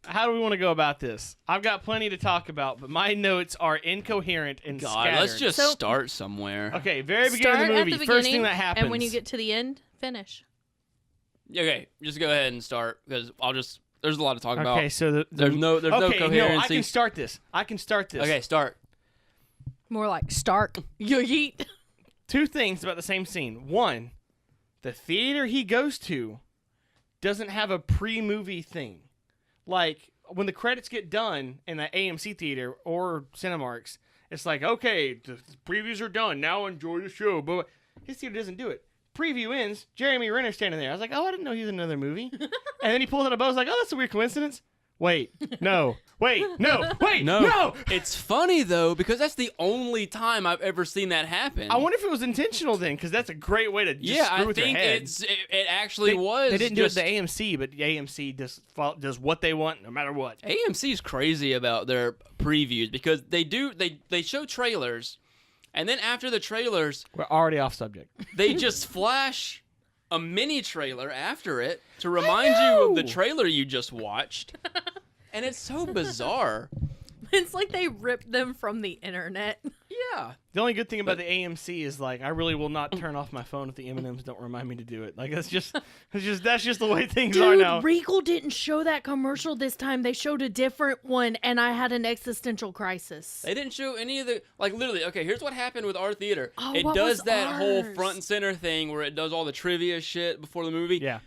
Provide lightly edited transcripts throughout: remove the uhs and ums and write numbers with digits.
how do we want to go about this? I've got plenty to talk about, but my notes are incoherent and scattered. Let's just start somewhere. Okay, very beginning of the movie. First thing that happens. And when you get to the end, finish. Okay, just go ahead and start because there's a lot to talk about. Okay, so there's no coherency. No, I can start this. Okay, start. More like Stark. Yeet. Two things about the same scene. One, the theater he goes to doesn't have a pre-movie thing. Like, when the credits get done in the AMC theater or Cinemarks, it's like, okay, the previews are done. Now enjoy the show. But his theater doesn't do it. Preview ends, Jeremy Renner standing there. I was like, oh, I didn't know he was in another movie. And then he pulls out a bow. I was like, oh, that's a weird coincidence. Wait, no. It's funny, though, because that's the only time I've ever seen that happen. I wonder if it was intentional then, because that's a great way to just screw with your head. It actually was. They didn't do it to AMC, but the AMC does what they want no matter what. AMC's crazy about their previews because they show trailers, and then after the trailers... We're already off subject. They just flash a mini trailer after it to remind you of the trailer you just watched. And it's so bizarre. It's like they ripped them from the internet. Yeah. The only good thing about the AMC is like I really will not turn off my phone if the M&Ms don't remind me to do it. Like that's just the way things are now. Regal didn't show that commercial this time. They showed a different one, and I had an existential crisis. They didn't show any of the literally. Okay, here's what happened with our theater. Oh, it what does was that ours? whole front and center thing where it does all the trivia shit before the movie. Yeah.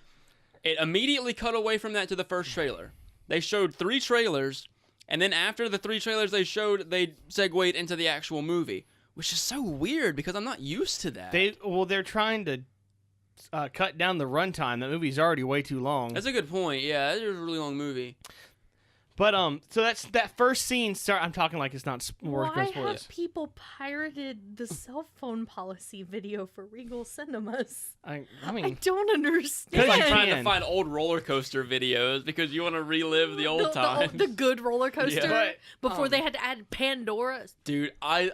It immediately cut away from that to the first trailer. They showed 3 trailers, and then after the 3 trailers they showed, they segued into the actual movie, which is so weird because I'm not used to that. They're trying to cut down the runtime. That movie's already way too long. That's a good point. Yeah, it's a really long movie. But so that's that first scene. I'm talking like it's not worth Why spoilers. have people pirated the cell phone policy video for Regal Cinemas? I I mean, don't understand. It's like trying to Man. find old roller coaster videos because you want to relive the old times. The good roller coaster Yeah. before they had to add Pandora. Dude, I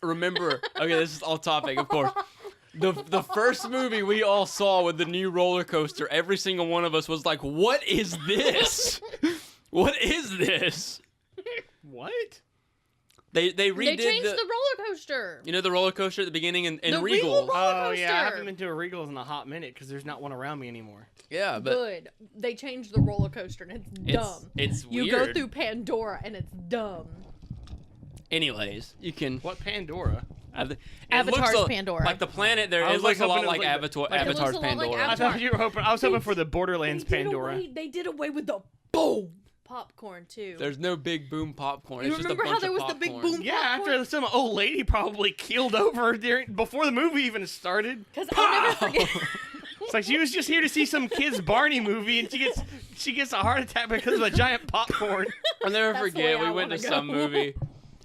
remember. Okay, this is off topic, of course. The first movie we all saw with the new roller coaster, every single one of us was like, "What is this? What is this?" what? They redid They changed the roller coaster. You know the roller coaster at the beginning in The Regal. Regal roller Oh yeah, I coaster. haven't been to a Regals in a hot minute because there's not one around me anymore. Yeah, but Good. They changed the roller coaster and it's dumb. it's You weird. go through Pandora and it's dumb. Anyways, you can. What Pandora? It Avatar's looks Pandora. Like the planet there, I it was looks like a lot hoping it like was like Avatar. the- like it looks Avatar's a lot like Pandora. Avatar. I was hoping for the Borderlands Pandora. They did away with the boom popcorn too. There's no big boom popcorn. You It's just a remember how bunch there of was the big popcorn. boom? Yeah, after some old lady probably keeled over before the movie even started. Because I'll never forget. It's like she was just here to see some kid's Barney movie, and she gets a heart attack because of a giant popcorn. I'll never That's the forget. way We I went to wanna some go. movie,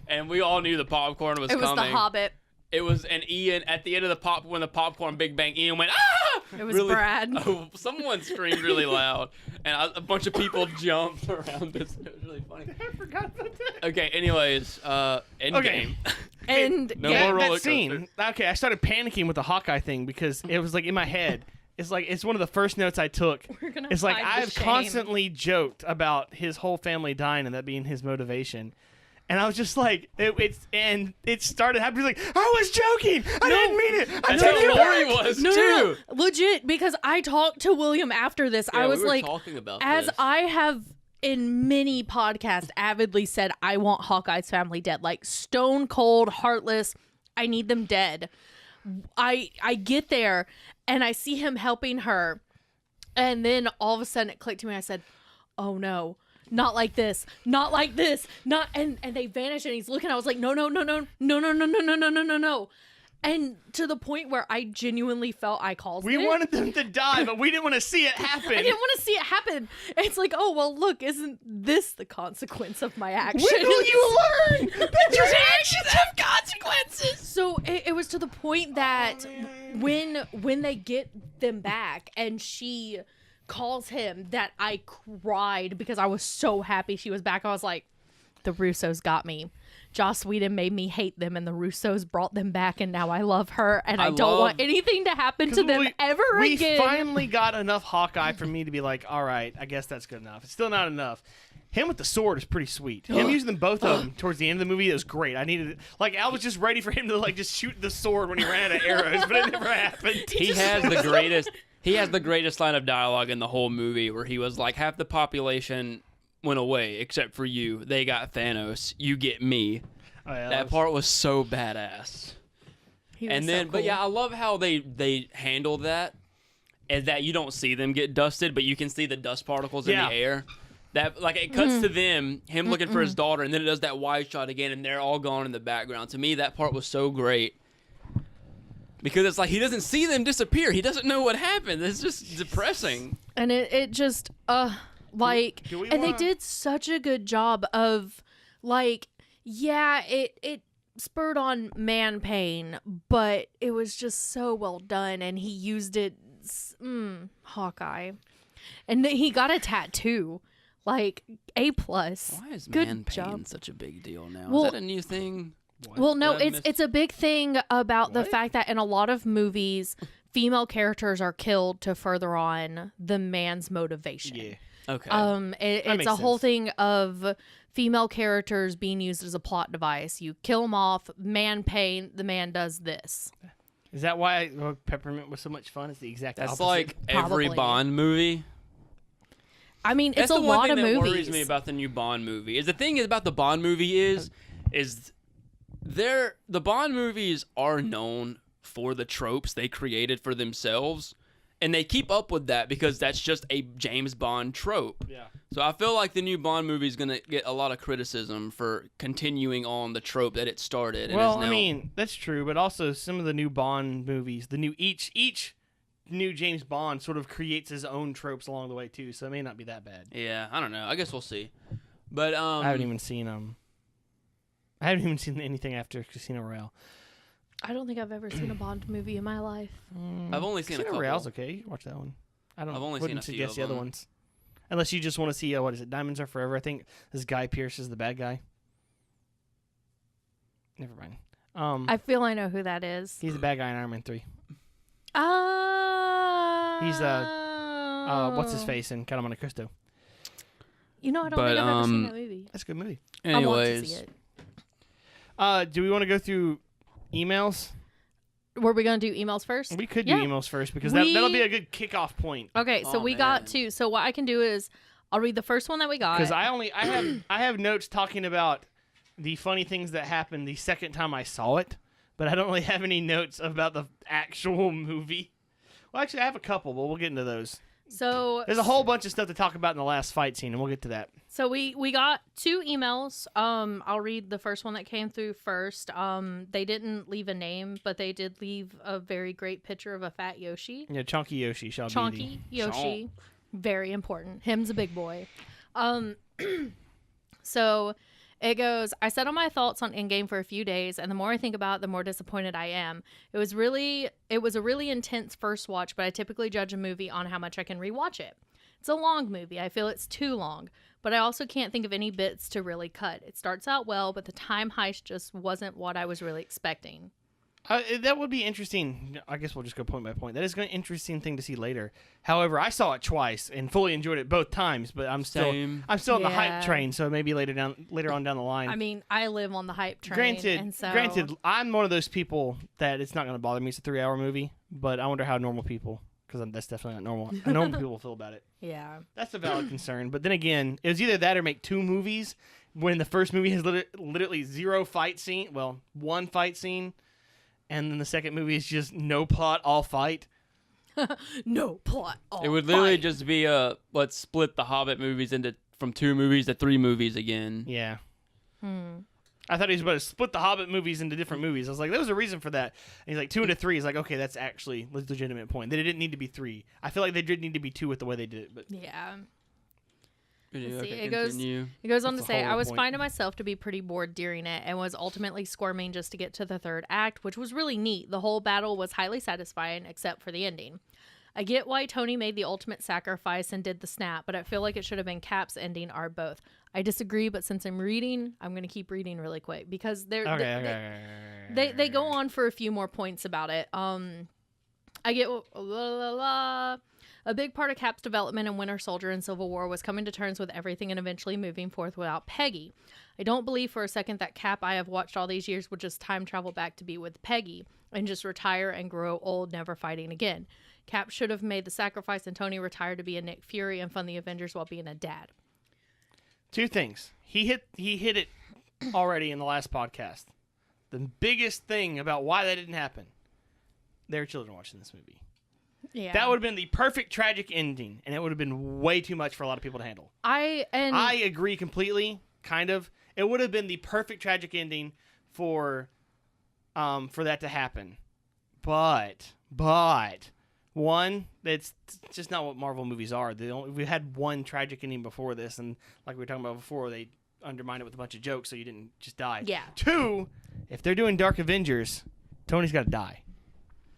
and we all knew the popcorn was It was coming. The Hobbit. It was, and Ian at the end of when the popcorn Big Bang, Ian went ah. It was Brad. Oh, someone screamed really loud, and a bunch of people jumped around us. It was really funny. I forgot about that. Okay. Anyways, Endgame. Okay. And No yeah, more roller That scene. coaster. Okay, I started panicking with the Hawkeye thing because it was like in my head. It's one of the first notes I took. We're gonna It's like hide the I've shame. constantly joked about his whole family dying and that being his motivation. And I was just like, it started happening. Like, I was joking. I didn't mean it. I That's take it how back. Lori was No, too. legit, because I talked to William after this. Yeah, I was we were like, talking about as this. I have in many podcasts avidly said, I want Hawkeye's family dead. Like, stone cold, heartless. I need them dead. I get there and I see him helping her, and then all of a sudden it clicked to me. I said, oh no, not like this, not like this, not and they vanish and he's looking. I was like, no. And to the point where I genuinely felt I caused We it. wanted them to die, but we didn't want to see it happen. I didn't want to see it happen. It's like, oh, well, look, isn't this the consequence of my actions? When will you learn that your actions have consequences? So it was to the point that when they get them back and she calls him, that I cried because I was so happy she was back. I was like, the Russos got me. Joss Whedon made me hate them, and the Russos brought them back, and now I love her, and I don't love- want anything to happen to them ever we again. finally got enough Hawkeye for me to be like, all right, I guess that's good enough. It's still not enough. Him with the sword is pretty sweet. Him using them both of them towards the end of the movie is great. I needed like I was just ready for him to like just shoot the sword when he ran out of arrows, but it never happened. He has the greatest. He has the greatest line of dialogue in the whole movie, where he was like, "Half the population went away except for you. They got Thanos. You get me." Oh, yeah, That part was so badass. He was And so then, cool. but yeah, I love how they handle that, and that you don't see them get dusted, but you can see the dust particles in Yeah. the air. That like it cuts to them, him looking for his daughter, and then it does that wide shot again, and they're all gone in the background. To me, that part was so great because it's like he doesn't see them disappear. He doesn't know what happened. It's just depressing. And it just like Do we and they wanna- did such a good job of like it spurred on man pain, but it was just so well done, and he used it Hawkeye. And then he got a tattoo. Like A+. Why is Good man pain job. such a big deal now? Well- Is that a new thing? Well, no, Did I it's miss- a big thing about the What? fact that in a lot of movies, female characters are killed to further on the man's motivation. Yeah. Okay. It's makes a whole sense. thing of female characters being used as a plot device. You kill them off, man pain, the man does this. Is that why Peppermint was so much fun? It's the exact That's opposite. like every Probably. Bond movie. I mean, That's it's a the one lot thing of that movies. worries me about the new Bond movie. Is the thing about the Bond movie is the Bond movies are known for the tropes they created for themselves, and they keep up with that because that's just a James Bond trope. Yeah. So I feel like the new Bond movie is gonna get a lot of criticism for continuing on the trope that it started. And Well, is now, I mean, that's true, but also some of the new Bond movies, the new each new James Bond sort of creates his own tropes along the way too, so it may not be that bad. yeah, I don't know. I guess we'll see. But I haven't even seen anything after Casino Royale. I don't think I've ever seen a Bond movie in my life. I've only seen a Casino couple. Royale's okay. You can watch that one. I don't. I've only wouldn't seen a few suggest of the other them. ones, unless you just want to see what is it? Diamonds Are Forever. I think this Guy Pearce is the bad guy. Never mind. I feel I know who that is. He's the bad guy in Iron Man 3. He's, what's his face in Count of Monte Cristo. You know, I don't But, think I've ever seen that movie. That's a good movie. I want to Anyways, see it. Do we want to go through emails? Were we going to do emails first? We could Yeah. do emails first because We- that'll be a good kickoff point. Okay, so Oh, we got man. two. So what I can do is I'll read the first one that we got. Because I have notes talking about the funny things that happened the second time I saw it, but I don't really have any notes about the actual movie. Well, actually, I have a couple, but we'll get into those. So There's a whole bunch of stuff to talk about in the last fight scene, and we'll get to that. So we got two emails. I'll read the first one that came through first. They didn't leave a name, but they did leave a very great picture of a fat Yoshi. Yeah, Chunky Yoshi shall be Chonky Yoshi. Very important. Him's a big boy. So it goes, I settled my thoughts on Endgame for a few days, and the more I think about it, the more disappointed I am. It was a really intense first watch, but I typically judge a movie on how much I can rewatch it. It's a long movie. I feel it's too long, but I also can't think of any bits to really cut. It starts out well, but the time heist just wasn't what I was really expecting. That would be interesting. I guess we'll just go point by point. That is an interesting thing to see later. However, I saw it twice and fully enjoyed it both times, but I'm still Same. on the hype Yeah. train, so maybe later on down the line. I mean, I live on the hype train. Granted, and so, I'm one of those people that it's not going to bother me. It's a 3-hour movie, but I wonder how normal people, because that's definitely not normal. How normal people feel about it. yeah. That's a valid concern. But then again, it was either that or make two movies when the first movie has literally zero fight scene. Well, one fight scene, and then the second movie is just no plot, all fight. No plot. it would literally just be let's split the Hobbit movies from 2 movies to 3 movies again. Yeah. I thought he was about to split the Hobbit movies into different movies. I was like, there was a reason for that. And he's like, 2 into 3. He's like, okay, that's actually a legitimate point. They didn't need to be 3. I feel like they did need to be 2 with the way they did it. But Yeah. Anyway, See, okay, it goes- continue. It goes on That's to the say, whole I was point. finding myself to be pretty bored during it and was ultimately squirming just to get to the third act, which was really neat. The whole battle was highly satisfying except for the ending. I get why Tony made the ultimate sacrifice and did the snap, but I feel like it should have been Cap's ending or both. I disagree, but since I'm reading, I'm going to keep reading really quick because they go on for a few more points about it. I get a big part of Cap's development in Winter Soldier and Civil War was coming to terms with everything and eventually moving forth without Peggy. I don't believe for a second that Cap I have watched all these years would just time travel back to be with Peggy and just retire and grow old, never fighting again. Cap should have made the sacrifice and Tony retired to be a Nick Fury and fund the Avengers while being a dad. Two things. He hit it already in the last podcast. The biggest thing about why that didn't happen, there were children watching this movie. Yeah. That would have been the perfect tragic ending, and it would have been way too much for a lot of people to handle. I agree completely, kind of. It would have been the perfect tragic ending for that to happen. But one, that's just not what Marvel movies are. We had one tragic ending before this, and like we were talking about before, they undermined it with a bunch of jokes so you didn't just die. Yeah. Two, if they're doing Dark Avengers, Tony's got to die.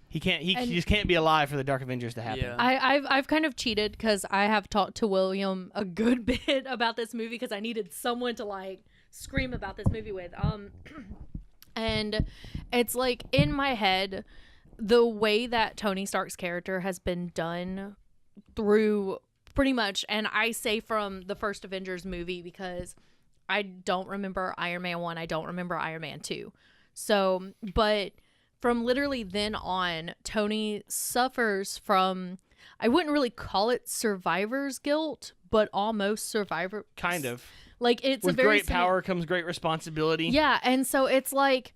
He just can't be alive for the Dark Avengers to happen. Yeah. I've kind of cheated because I have talked to William a good bit about this movie because I needed someone to like scream about this movie with. And it's like in my head, the way that Tony Stark's character has been done through pretty much, and I say from the first Avengers movie because I don't remember Iron Man 1, I don't remember Iron Man 2. So, but from literally then on, Tony suffers from, I wouldn't really call it survivor's guilt, but almost survivor. Kind of. Like it's with a very great power comes great responsibility. Yeah, and so it's like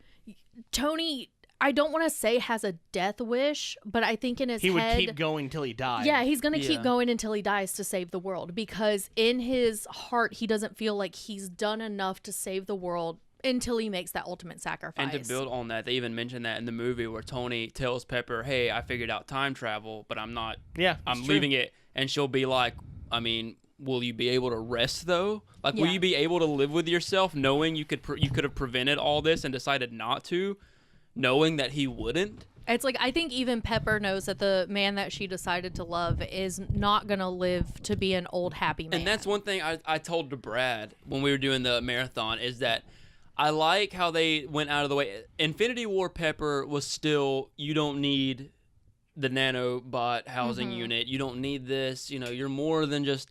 Tony, I don't want to say has a death wish, but I think in his head... He would keep going till he died. Yeah, he's going to keep going until he dies to save the world because in his heart, he doesn't feel like he's done enough to save the world until he makes that ultimate sacrifice. And to build on that, they even mentioned that in the movie where Tony tells Pepper, hey, I figured out time travel, but I'm not... Yeah, I'm leaving it. And she'll be like, I mean... Will you be able to rest though? Like, will you be able to live with yourself knowing you could have prevented all this and decided not to, knowing that he wouldn't? It's like I think even Pepper knows that the man that she decided to love is not gonna live to be an old happy man. And that's one thing I told to Brad when we were doing the marathon is that I like how they went out of the way. Infinity War Pepper was still, you don't need the nanobot housing unit. You don't need this. You know, you're more than just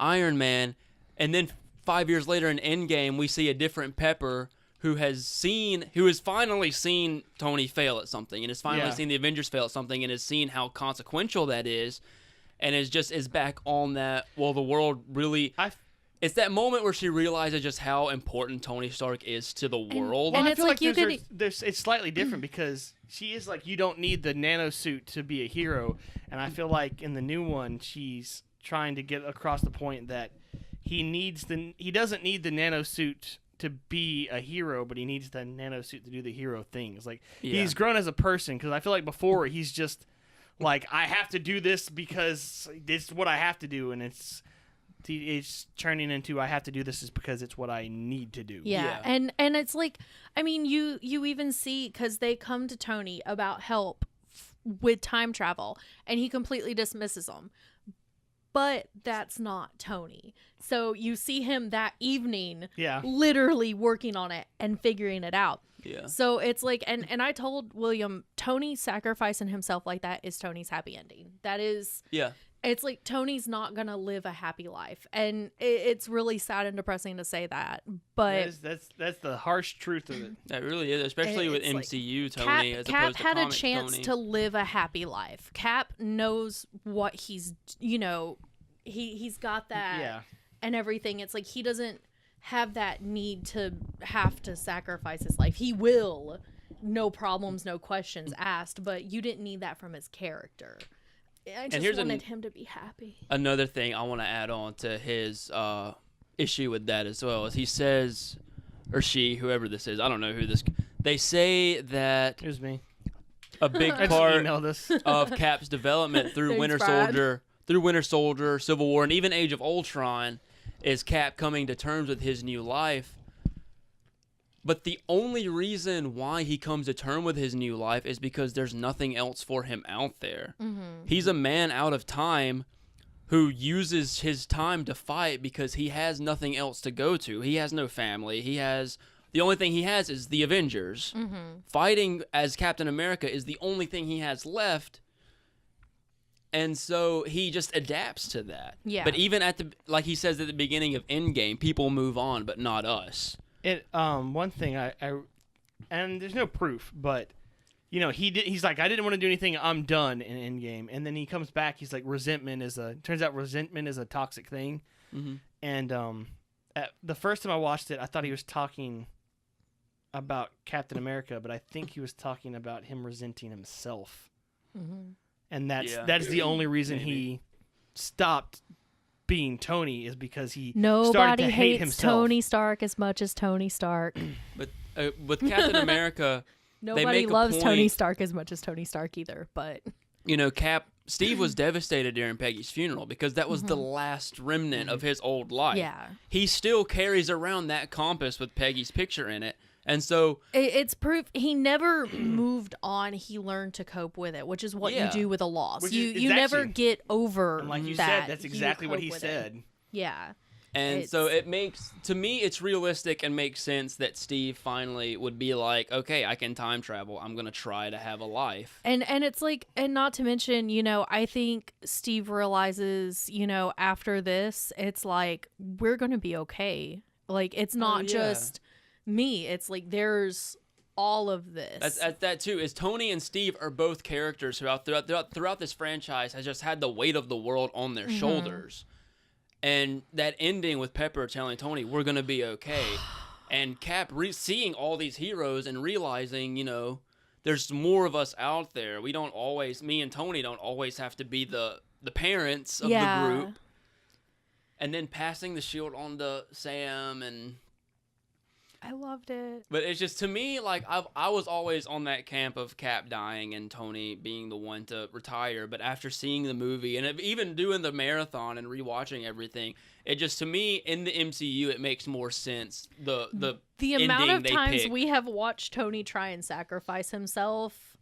Iron Man. And then 5 years later in Endgame, we see a different Pepper who has finally seen Tony fail at something and has finally seen the Avengers fail at something and has seen how consequential that is and is back on that, well, the world really... It's that moment where she realizes just how important Tony Stark is to the world. And I it's feel like it's slightly different because she is like, you don't need the nanosuit to be a hero. And I feel like in the new one, she's trying to get across the point that he doesn't need the nanosuit to be a hero, but he needs the nanosuit to do the hero things. Like he's grown as a person because I feel like before he's just like, I have to do this because this is what I have to do, and it's turning into I have to do this is because it's what I need to do. Yeah. And it's like, I mean, you even see because they come to Tony about help with time travel, and he completely dismisses them. But that's not Tony. So you see him that evening literally working on it and figuring it out. Yeah. So it's like, and I told William, Tony sacrificing himself like that is Tony's happy ending. That is... Yeah. It's like Tony's not going to live a happy life. And it's really sad and depressing to say that. But that's the harsh truth of it. That really is, especially with MCU like, Tony as Cap opposed to had comic a chance Tony. to live a happy life. Cap knows what he's, he's got that and everything. It's like he doesn't have that need to have to sacrifice his life. He will, no problems, no questions asked, but you didn't need that from his character. I just wanted him to be happy. Another thing I want to add on to his issue with that as well is he says, or she, whoever this is, I don't know who this. They say that it was me. A big part this. of Cap's development through Thanks, Winter Soldier, Civil War, and even Age of Ultron, is Cap coming to terms with his new life. And it's just one of those things I want to add on to his issue with that as well is he says that A big part of Cap's development through Winter Soldier, Civil War, and even Age of Ultron, is Cap coming to terms with his new life. And it's just one of those things I want to add on to his issue with that as well is he says that A big part of Cap's development through Winter Soldier, Civil War, and even Age of Ultron, is Cap coming to terms with his new life. But the only reason why he comes to term with his new life is because there's nothing else for him out there. Mm-hmm. He's a man out of time who uses his time to fight because he has nothing else to go to. He has no family. The only thing he has is the Avengers. Mm-hmm. Fighting as Captain America is the only thing he has left. And so he just adapts to that. Yeah. But even like he says at the beginning of Endgame, people move on, but not us. One thing I and there's no proof, but he's like, I didn't want to do anything, I'm done in Endgame. And then he comes back, he's like, turns out resentment is a toxic thing. Mm-hmm. And the first time I watched it, I thought he was talking about Captain America, but I think he was talking about him resenting himself. Mm-hmm. And that's the only reason he stopped being Tony, is because he started to hate hates himself. Tony Stark as much as Tony Stark. But with Captain America, Nobody make a loves point- Tony Stark as much as Tony Stark either, but Steve was devastated during Peggy's funeral because that was the last remnant of his old life. yeah. He still carries around that compass with Peggy's picture in it. And so It's proof he never moved on. He learned to cope with it, which is what you Yeah. do with a loss. Which You is never actually- get over And like you that. said, that's You exactly what cope he with it. said. Yeah. And so it makes, to me, it's realistic and makes sense that Steve finally would be like, okay, I can time travel. I'm going to try to have a life. And it's like, and not to mention, I think Steve realizes, after this, it's like, we're going to be okay. Like, it's not yeah. just me. It's like, there's all of this. That's that too, is Tony and Steve are both characters who throughout this franchise has just had the weight of the world on their shoulders. And that ending with Pepper telling Tony, we're going to be okay. And Cap seeing all these heroes and realizing, there's more of us out there. Me and Tony don't always have to be the parents of the group. And then passing the shield on to Sam and... I loved it. But it's just, to me, like, I was always on that camp of Cap dying and Tony being the one to retire. But after seeing the movie and even doing the marathon and rewatching everything, it just, to me, in the MCU, it makes more sense. The amount ending of they times pick. we have watched Tony try and sacrifice himself,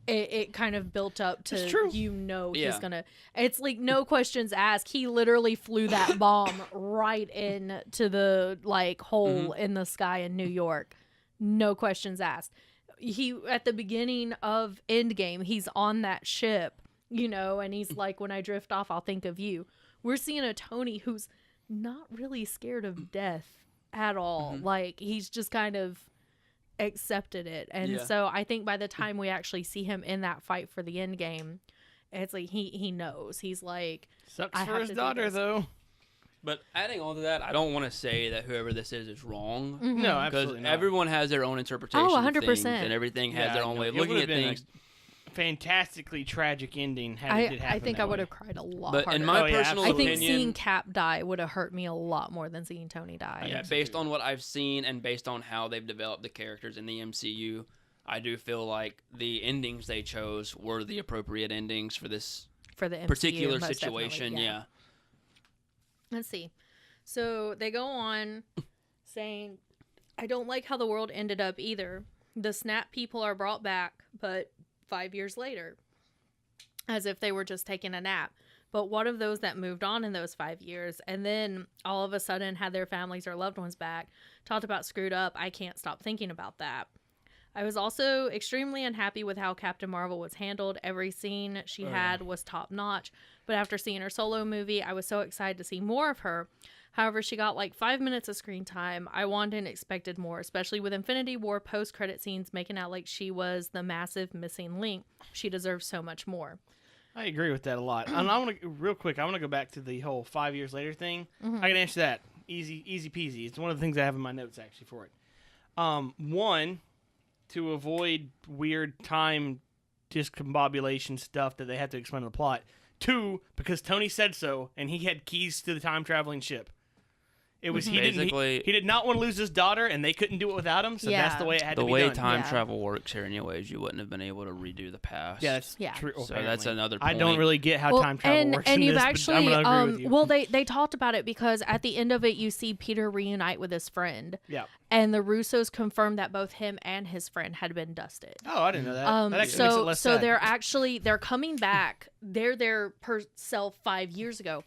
it kind of built up to, It's true. He's gonna, it's like no questions asked. He literally flew that bomb right into the hole in the sky in New York. No questions asked. He, at the beginning of Endgame, he's on that ship, and he's like, when I drift off, I'll think of you. We're seeing a Tony who's not really scared of death at all. Like, he's just kind of accepted it. And so I think by the time we actually see him in that fight for the end game, it's like he knows. He's like, Sucks I for have his to do daughter, this. though. But adding on to that, I don't want to say that whoever this is wrong. Mm-hmm. No, Because absolutely not. everyone has their own interpretation Oh, of 100%. things, and everything has their own way of looking at things. Fantastically tragic ending had it did happen I think that I would way. have cried a lot But harder. in my Oh, yeah, personal I absolutely. think opinion, seeing Cap die would have hurt me a lot more than seeing Tony die. yeah, based on what I've seen and based on how they've developed the characters in the MCU, I do feel like the endings they chose were the appropriate endings for this For the MCU, particular most situation. definitely, Yeah. Let's see. So they go on saying, I don't like how the world ended up either. The Snap people are brought back, but 5 years later, as if they were just taking a nap. But what of those that moved on in those 5 years and then all of a sudden had their families or loved ones back? Talked about screwed up. I can't stop thinking about that. I was also extremely unhappy with how Captain Marvel was handled. Every scene she had was top notch. But after seeing her solo movie, I was so excited to see more of her. However, she got like 5 minutes of screen time. I wanted and expected more, especially with Infinity War post-credit scenes making out like she was the massive missing link. She deserves so much more. I agree with that a lot. And I want to real quick. I want to go back to the whole 5 years later thing. I can answer that easy peasy. It's one of the things I have in my notes actually for it. One, to avoid weird time discombobulation stuff that they have to explain in the plot. Two, because Tony said so, and he had keys to the time traveling ship. It was Basically- he did not want to lose his daughter, and they couldn't do it without him. So Yeah. that's the way it had The to be way done. time Yeah. travel works here, anyways, you wouldn't have been able to redo the past. Yeah, that's Yeah. true. So apparently. that's another I point. don't really get how Well, time travel works and in you've this, actually, but I'm gonna agree with you. well, they talked about it because at the end of it, you see Peter reunite with his friend, yeah. and the Russos confirmed that both him and his friend had been dusted. Oh, I didn't know that. That actually makes it So less sad. they're coming back. They're their self 5 years ago.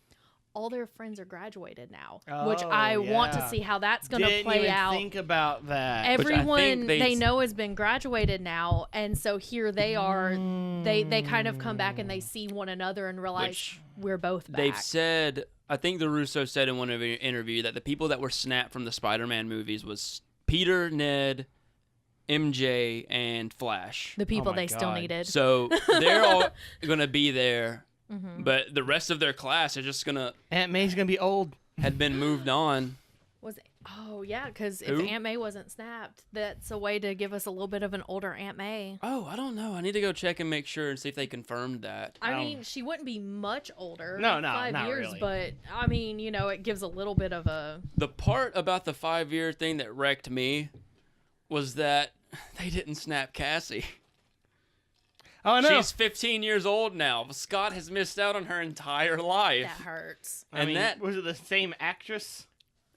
All their friends are graduated now, which Oh, I want to yeah. see how that's going to Didn't play even out. think about that. Everyone they- they know has been graduated now, and so here they are. They kind of come back and they see one another and realize Which we're both back. They've said, I think the Russo said in one of their interview that the people that were snapped from the Spider-Man movies was Peter, Ned, MJ, and Flash. the people my they still God. needed. So they're all gonna be there, Mm-hmm. but the rest of their class are just gonna Aunt May's gonna be old. had been moved on. Oh yeah, because if Who? Aunt May wasn't snapped, that's a way to give us a little bit of an older Aunt May. Oh, I don't know. I need to go check and make sure and see if they confirmed that. I don't- mean, she wouldn't be much older. No, 5 not years, really. but I mean, it gives a little bit of a. The part about the 5-year thing that wrecked me was that they didn't snap Cassie. Oh, I know. She's 15 years old now. Scott has missed out on her entire life. That hurts. I and mean, that- was it the same actress?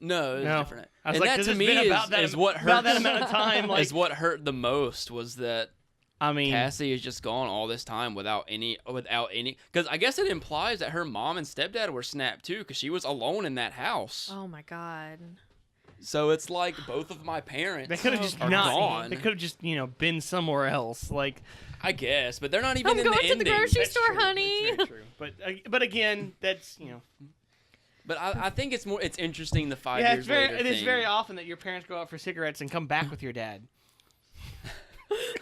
No, it's No. different. I was And like, that 'cause to it's me been about that is what about hurt. that amount of time. Like, is what hurt the most was that I mean, Cassie is just gone all this time without any. Because I guess it implies that her mom and stepdad were snapped too, because she was alone in that house. Oh my god. So it's like both of my parents they could have just are not. gone. They could have just been somewhere else. Like, I guess, but they're not even I'm in going the to the ending. grocery that's store, true. honey. That's very true. But again, that's But I think it's interesting the 5 yeah, years it's very. later It is thing. very often that your parents go out for cigarettes and come back with your dad.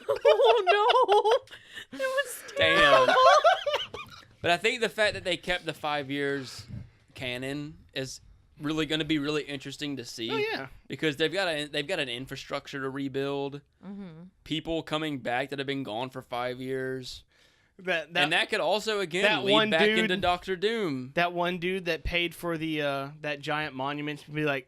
Oh no. It was Damn. terrible. But I think the fact that they kept the 5 years canon is really going to be really interesting to see. Oh yeah. Because they've got an infrastructure to rebuild. Mm-hmm. People coming back that have been gone for 5 years, That and that could also again that lead one back dude- into Doctor Doom. that one dude that paid for the that giant monument to be like,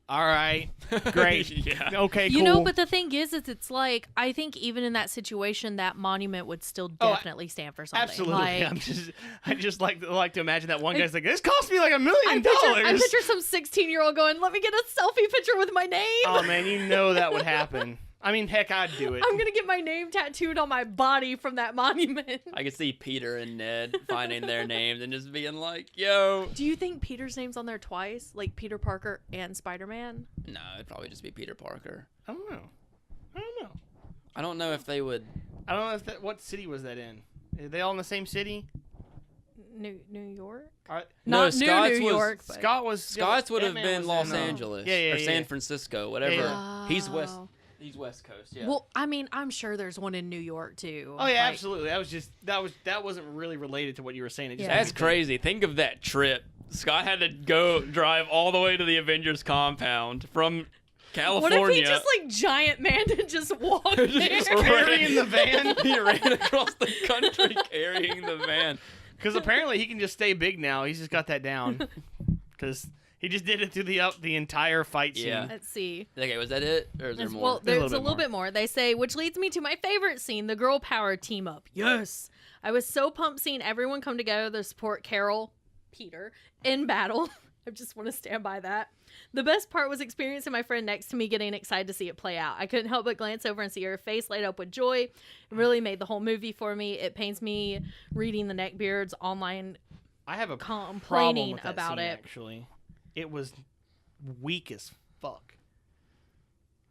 all right, great, Yeah. okay, cool. You know, but the thing is it's like I think even in that situation, that monument would still definitely stand for something. absolutely. Like, I just like to imagine that one guy's like, this cost me like $1 I million. picture some 16-year-old going, "Let me get a selfie picture with my name. Oh man, you know that would happen. I mean, heck, I'd do it. I'm gonna get my name tattooed on my body from that monument." I could see Peter and Ned finding their names and just being like, "Yo." Do you think Peter's name's on there twice, like Peter Parker and Spider-Man? No, it'd probably just be Peter Parker. I don't know. I don't know if they would. I don't know if what city was that in. Are they all in the same city? New York? Are, No, Not Scott's New was- York. But... Scott's would have Ant-Man been was Los in, Angeles yeah, or San yeah. Francisco, whatever. Yeah. He's west. Oh. He's West Coast. Yeah. Well, I mean, I'm sure there's one in New York too. Oh yeah, Like, absolutely. That wasn't really related to what you were saying. It just Yeah. That's crazy. Think of that trip. Scott had to go drive all the way to the Avengers compound from California. What if he just like giant man and just walked there? carrying the van. He ran across the country carrying the van. Because apparently he can just stay big now. He's just got that down. Because he just did it through the entire fight scene. Yeah. Let's see. Okay, was that it, or is there There's- more? Well, There's there's a little bit more. They say, which leads me to my favorite scene, the girl power team up. Yes. I was so pumped seeing everyone come together to support Carol, Peter, in battle. I just want to stand by that. The best part was experiencing my friend next to me getting excited to see it play out. I couldn't help but glance over and see her face light up with joy. It really made the whole movie for me. It pains me reading the neckbeards online I have a problem complaining with that about scene, it. Actually, it was weak as fuck.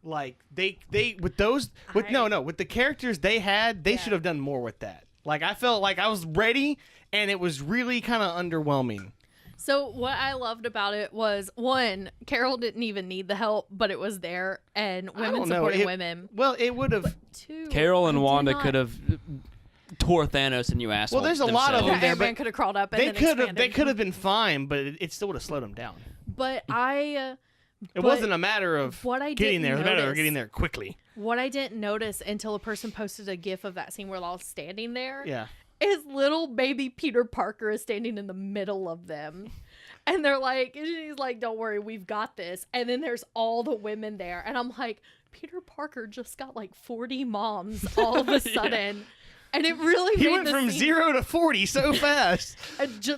Like they with those with with the characters they had, they Yeah. should have done more with that. Like I felt like I was ready, and it was really kind of underwhelming. So what I loved about it was, one, Carol didn't even need the help, but it was there, and I women don't know. supporting It- women. Well, it would have. Two, Carol I and did Wanda not- could have tore Thanos and you asshole. Well, there's a lot of them Yeah, there, Ant-Man but could have crawled up. And They then could have. They expanded. could have been fine, but it still would have slowed them down. But It But wasn't a matter of what I getting there. It was a didn't matter of notice- getting there quickly. what I didn't notice until a person posted a GIF of that scene where they're all standing there Yeah. is little baby Peter Parker is standing in the middle of them. And they're like, and he's like, don't worry, we've got this. And then there's all the women there. And I'm like, Peter Parker just got like 40 moms all of a sudden. And it really He made went the from scene 0 to 40 so fast.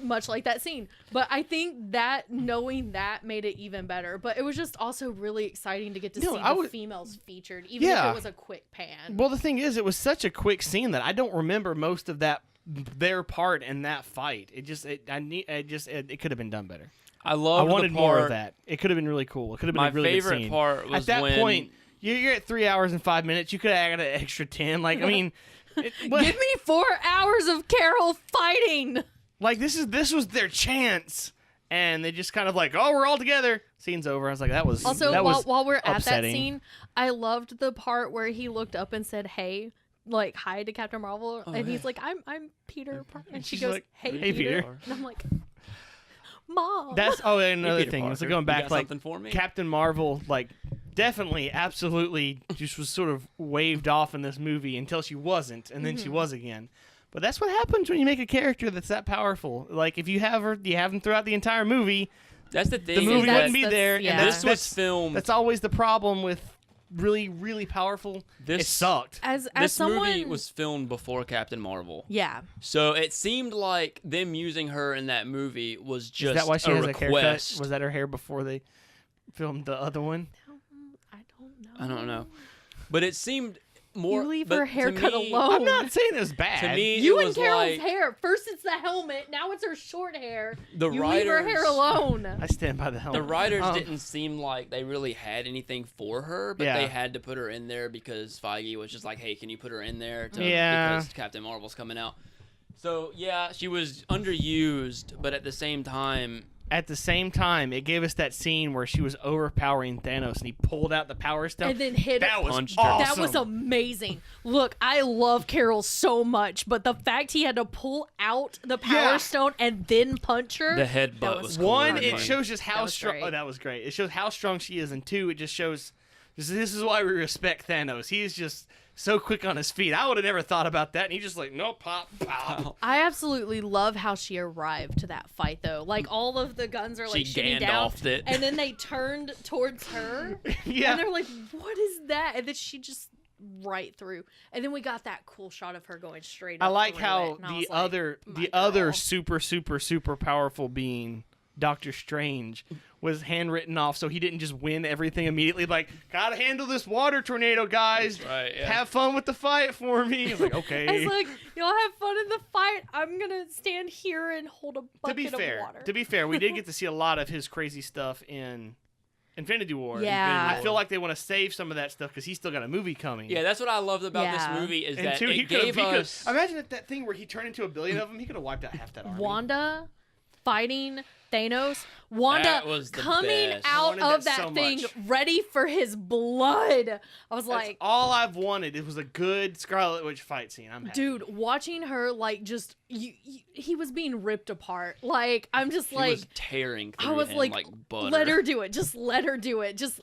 much like that scene. But I think that knowing that made it even better. But it was just also really exciting to get to see the females featured, even if it was a quick pan. Well, the thing is, it was such a quick scene that I don't remember most of their part in that fight. It could have been done better. I wanted more of that. It could have been really cool. It could have been My a really good favorite scene. part was at that when point. You're at 3 hours and 5 minutes. You could have added an extra 10. Like, I mean, Give me 4 hours of Carol fighting. Like this was their chance, and they just kind of like, oh, we're all together. Scene's over. I was like, that was Also, that was while we're upsetting. at that scene, I loved the part where he looked up and said, "Hey." Like hi to Captain Marvel, and he's like, "I'm Peter," and she She's goes, like, "Hey, Peter," and I'm like, "Mom." That's another Peter thing. Parker, So going you back, got like something for me? Captain Marvel, like definitely, absolutely, just was sort of waved off in this movie until she wasn't, and then she was again. But that's what happens when you make a character that's that powerful. Like if you have her, you have them throughout the entire movie. That's the thing. The movie is wouldn't be that there. yeah. And This was filmed. That's always the problem with really, really powerful. It sucked. As This someone, movie was filmed before Captain Marvel. yeah. So it seemed like them using her in that movie was just Is that why she a has request. a haircut? Was that her hair before they filmed the other one? I don't know. I don't know. But it seemed more. You leave but her to haircut me- alone. I'm not saying it was bad. To me, You it and was Carol's like hair. First it's the helmet. Now it's her short hair. the You leave her hair writers. alone. I stand by the helmet. The writers Um, didn't seem like they really had anything for her, but Yeah. they had to put her in there because Feige was just like, "Hey, can you put her in there?" Yeah. Because Captain Marvel's coming out. So yeah, she was underused, but at the same time, At the same time, it gave us that scene where she was overpowering Thanos, and he pulled out the power stone. And then hit that her. was Punched her. awesome. That was amazing. Look, I love Carol so much, but the fact he had to pull out the power Yeah. stone and then punch her. the headbutt That was cool. One, cool. it shows just how was strong. great. Oh, that was great. It shows how strong she is, and two, it just shows. This is why we respect Thanos. He is just so quick on his feet. I would have never thought about that, and he just like, nope, pop, pop. I absolutely love how she arrived to that fight, though. Like all of the guns are like She shooting down, Gandalfed it. and then they turned towards her, Yeah. and they're like, "What is that?" And then she just right through, and then we got that cool shot of her going straight. I up like through how it, and I the was like, other "My other girl." super powerful being, Doctor Strange, was handwritten off so he didn't just win everything immediately. Like, gotta handle this water tornado, guys. Right, yeah. Have fun with the fight for me. He's like, okay. It's like, y'all have fun in the fight. I'm gonna stand here and hold a to bucket be of water. fair, we did get to see a lot of his crazy stuff in Infinity War. Yeah. I feel like they want to save some of that stuff because he's still got a movie coming. Yeah, that's what I loved about Yeah. this movie is And that two, it he could gave have. us. Imagine if that thing where he turned into a billion of them. He could have wiped out half that army. Wanda fighting Thanos. Wanda That was the coming best. I out wanted of that that so thing, much. ready for his blood. I was That's like, all I've wanted. It was a good Scarlet Witch fight scene. I'm happy. dude, watching her like just he was being ripped apart. Like I'm just She like was tearing through I was him like, butter. let her do it. Just let her do it. Just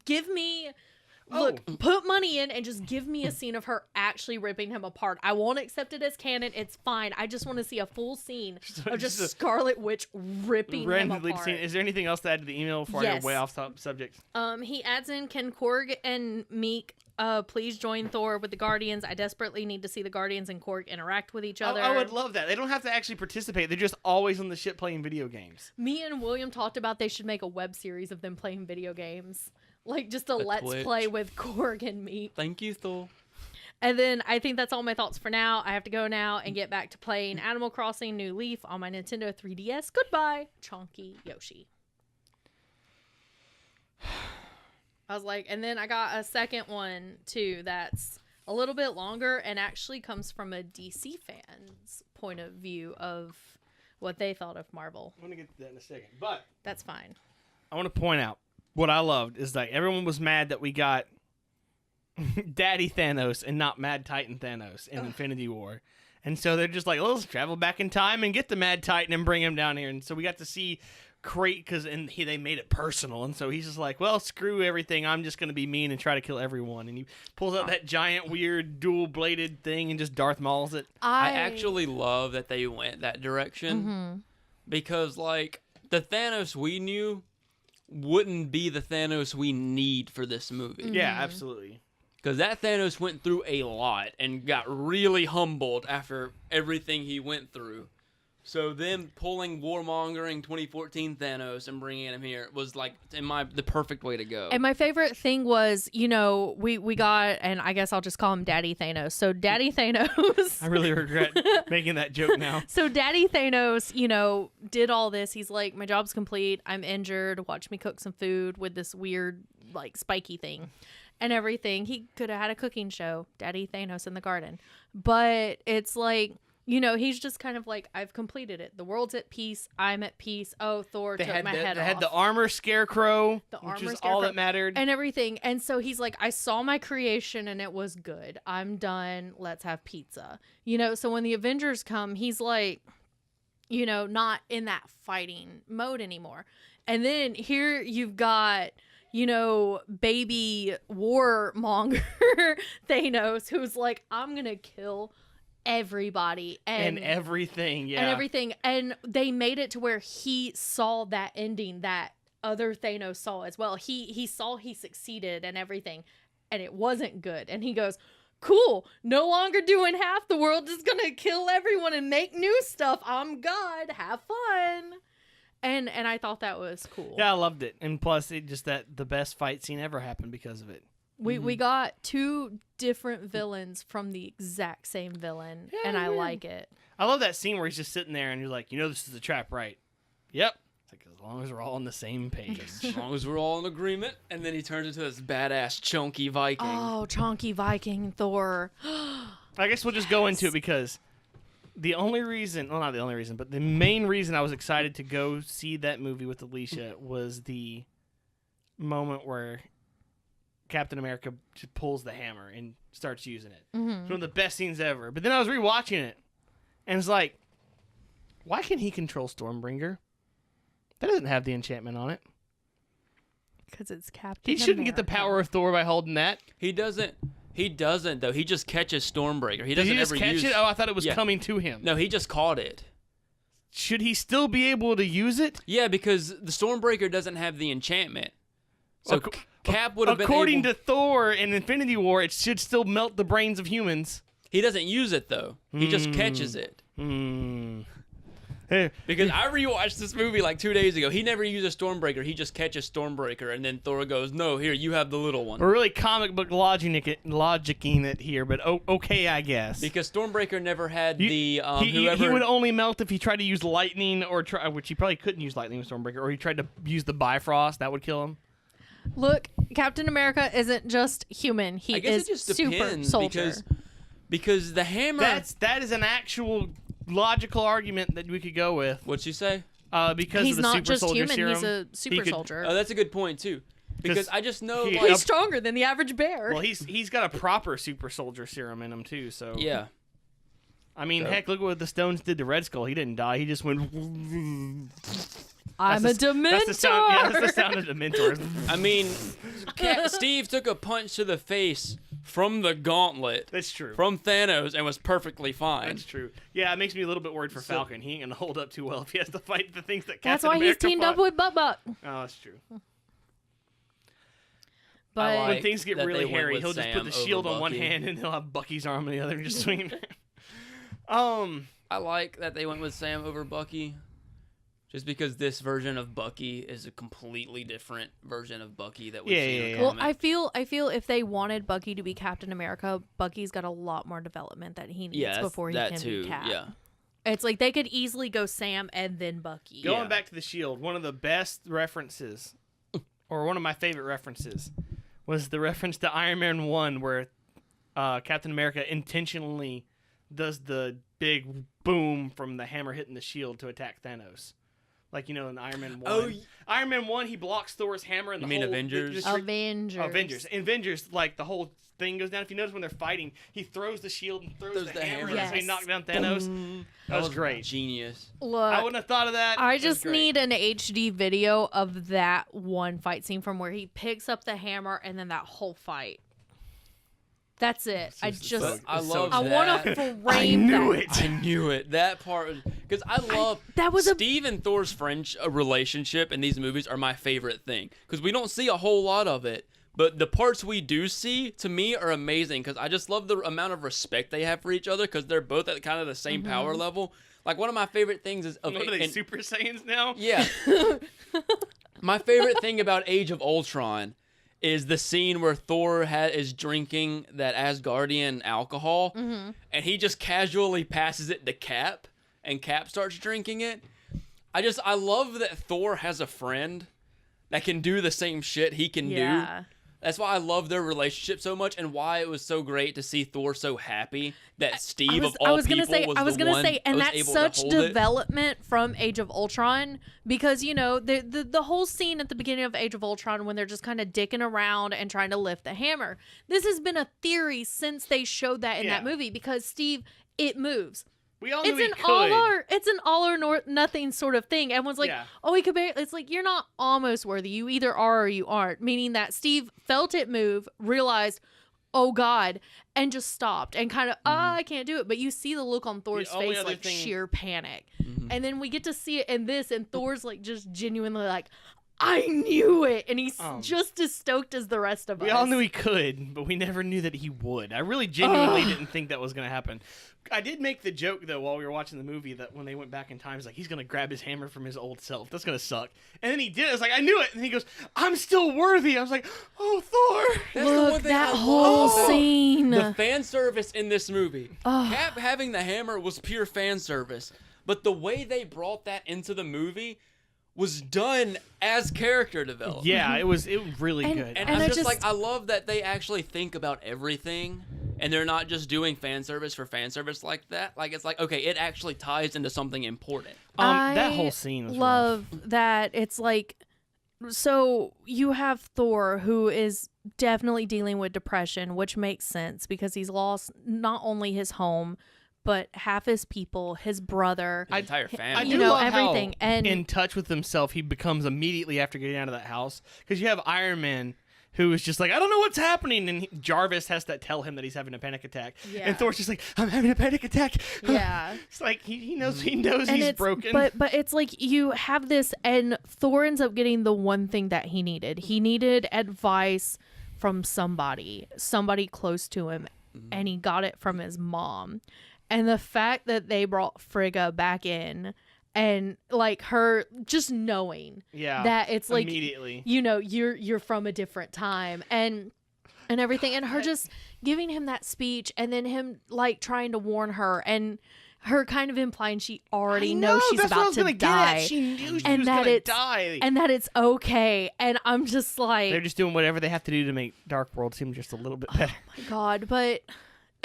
give me. Look, Oh. put money in and just give me a scene of her actually ripping him apart. I won't accept it as canon. It's fine. I just want to see a full scene of just just a Scarlet Witch ripping him Randomly apart. scene. Is there anything else to add to the email before I Yes. go way off top subject? He adds in, can Korg and Meek please join Thor with the Guardians? I desperately need to see the Guardians and Korg interact with each other. I would love that. They don't have to actually participate. They're just always on the ship playing video games. Me and William talked about they should make a web series of them playing video games. Like just a let's Twitch. play with Korg and Meek. Thank you, Thor. And then I think that's all my thoughts for now. I have to go now and get back to playing Animal Crossing New Leaf on my Nintendo 3DS. Goodbye, Chonky Yoshi. I was like, and then I got a second one too that's a little bit longer and actually comes from a DC fan's point of view of what they thought of Marvel. I'm gonna get to that in a second, but That's fine. I want to point out what I loved is like everyone was mad that we got Daddy Thanos and not Mad Titan Thanos in Infinity War. And so they're just like, well, let's travel back in time and get the Mad Titan and bring him down here. And so we got to see they made it personal. And so he's just like, well, screw everything. I'm just going to be mean and try to kill everyone. And he pulls out that giant, weird, dual-bladed thing and just Darth Mauls it. I actually love that they went that direction Mm-hmm. because, like, the Thanos we knew wouldn't be the Thanos we need for this movie. Yeah, absolutely. Because that Thanos went through a lot and got really humbled after everything he went through. So them pulling warmongering 2014 Thanos and bringing him here was like the perfect way to go. And my favorite thing was, we got, and I guess I'll just call him Daddy Thanos. So Daddy Thanos. I really regret making that joke now. So Daddy Thanos, did all this. He's like, my job's complete. I'm injured. Watch me cook some food with this weird, like, spiky thing and everything. He could have had a cooking show, Daddy Thanos in the garden. But it's like, he's just kind of like, I've completed it. The world's at peace. I'm at peace. Oh, Thor took my head off. They had the armor scarecrow, which is all that mattered. And everything. And so he's like, I saw my creation and it was good. I'm done. Let's have pizza. So when the Avengers come, he's like, not in that fighting mode anymore. And then here you've got, baby warmonger Thanos, who's like, I'm going to kill everybody and everything, yeah, and everything, and they made it to where he saw that ending that other Thanos saw as well. He saw he succeeded and everything, and it wasn't good. And he goes, "Cool, no longer doing half the world, just gonna kill everyone and make new stuff. I'm God. Have fun." And I thought that was cool. Yeah, I loved it, and plus, it just that the best fight scene ever happened because of it. We got two different villains from the exact same villain, and I like it. I love that scene where he's just sitting there and you're like, this is a trap, right? Yep. It's like, as long as we're all on the same page. As long as we're all in agreement. And then he turns into this badass chunky Viking. Oh, chunky Viking Thor. I guess we'll just go into it because the only reason, well, not the only reason, but the main reason I was excited to go see that movie with Alicia was the moment where Captain America just pulls the hammer and starts using it. Mm-hmm. It's one of the best scenes ever. But then I was rewatching it, and it's like, why can he control Stormbringer? That doesn't have the enchantment on it. Because it's Captain He shouldn't get the America. power of Thor by holding that. He doesn't, though. He just catches Stormbreaker. He Did doesn't he just ever catch use it? Oh, I thought it was Yeah. coming to him. No, he just caught it. Should he still be able to use it? Yeah, because the Stormbreaker doesn't have the enchantment. So Ac- Cap would have been According able... to Thor in Infinity War, it should still melt the brains of humans. He doesn't use it, though. He just catches it. Hey, Because I rewatched this movie like 2 days ago. He never uses Stormbreaker. He just catches Stormbreaker, and then Thor goes, "No, here, you have the little one." we're really comic book logicking it here, but okay, I guess. Because Stormbreaker never had he would only melt if he tried to use lightning, which he probably couldn't use lightning with Stormbreaker, or he tried to use the Bifrost. That would kill him. Look, Captain America isn't just human. He I guess is it just super depends soldier. because the hammer. That is an actual logical argument that we could go with. What'd you say? Because He's of the not super just soldier human. serum. He's a super could- soldier. Oh, that's a good point too. Because I just know, he- like, He's stronger than the average bear. Well, he's got a proper super soldier serum in him too. So yeah. I mean, So- heck, look what the Stones did to Red Skull. He didn't die. He just went. I'm a Dementor. That's the sound. Yeah, that's the sound of Dementors. I mean, Steve took a punch to the face from the gauntlet That's true. from Thanos and was perfectly fine. That's true. Yeah, it makes me a little bit worried for Falcon. He ain't gonna hold up too well if he has to fight the things that That's Captain why America he's teamed fought. up with Butt. Oh, that's true. But like When things get that really they went hairy, with he'll just Sam put the shield over on one Bucky. hand and he'll have Bucky's arm on the other and just swing it. I like that they went with Sam over Bucky. Just because this version of Bucky is a completely different version of Bucky that we've seen in the well, comic. I feel if they wanted Bucky to be Captain America, Bucky's got a lot more development that he needs yeah, before he that can too. be Cap. Yeah. It's like they could easily go Sam and then Bucky. Going Yeah. back to the shield, one of the best references, or one of my favorite references, was the reference to Iron Man 1 where Captain America intentionally does the big boom from the hammer hitting the shield to attack Thanos. Like, in Iron Man 1. Oh, Iron Man 1, he blocks Thor's hammer and You the mean whole... Avengers? Avengers. Avengers, like, the whole thing goes down. If you notice when they're fighting, he throws the shield and throws the hammer. Yes. And so he knocks down Thanos. That was great. Genius. Look, I wouldn't have thought of that. I It was just great. need an HD video of that one fight scene from where he picks up the hammer and then that whole fight. That's it. I It's just so- I it's so love I that. want to frame I knew that. it. I knew it. That part, because I love that was a- Steve and Thor's French relationship in these movies are my favorite thing because we don't see a whole lot of it, but the parts we do see to me are amazing because I just love the amount of respect they have for each other because they're both at kind of the same power level. Like one of my favorite things is What are they, Super Saiyans now? yeah. My favorite thing about Age of Ultron is the scene where Thor is drinking that Asgardian alcohol, and he just casually passes it to Cap, and Cap starts drinking it. I love that Thor has a friend that can do the same shit he can do. That's why I love their relationship so much, and why it was so great to see Thor so happy that Steve of all people was the one and was that's able such to hold it. development from Age of Ultron because the whole scene at the beginning of Age of Ultron when they're just kind of dicking around and trying to lift the hammer. This has been a theory since they showed that in that movie because Steve, it moves. We all knew It's he an could. it's an all or nothing sort of thing. Everyone's like, oh, he could. It's like you're not almost worthy. You either are or you aren't. Meaning that Steve felt it move, realized, oh God, and just stopped and kind of, I can't do it. But you see the look on Thor's only face, other like thing- sheer panic. And then we get to see it in this, and Thor's like just genuinely like, I knew it, and he's just as stoked as the rest of us. We all knew he could, but we never knew that he would. I really genuinely didn't think that was going to happen. I did make the joke, though, while we were watching the movie, that when they went back in time, he's like, he's going to grab his hammer from his old self. That's going to suck. And then he did. I was like, I knew it. And he goes, I'm still worthy. I was like, oh, Thor. That's the one Look, thing that I whole love about scene. The fan service in this movie. Cap having the hammer was pure fan service. But the way they brought that into the movie was done as character development. Yeah, it was really good. And And I'm I just just- like, I love that they actually think about everything. And they're not just doing fan service for fan service like that. Like, it's like, okay, it actually ties into something important. That I whole scene was love that it's like, so you have Thor who is definitely dealing with depression, which makes sense because he's lost not only his home but half his people, his brother. The entire I family. do you know, love everything, how and- in touch with himself he becomes immediately after getting out of that house. Because you have Iron Man, who is just like, I don't know what's happening, and Jarvis has to tell him that he's having a panic attack. Yeah. And Thor's just like, I'm having a panic attack. Yeah. It's like he knows And he's it's, broken. But it's like you have this, and Thor ends up getting the one thing that he needed. He needed advice from somebody close to him, and he got it from his mom. And the fact that they brought Frigga back in, and like her just knowing that it's like immediately. you're from a different time and everything, and her just giving him that speech, and then him like trying to warn her, and her kind of implying she already knows she's that's what I about was to gonna get at. die, She knew she and was that gonna it's die. and that it's okay. And I'm just like, They're just doing whatever they have to do to make Dark World seem just a little bit better. my God, but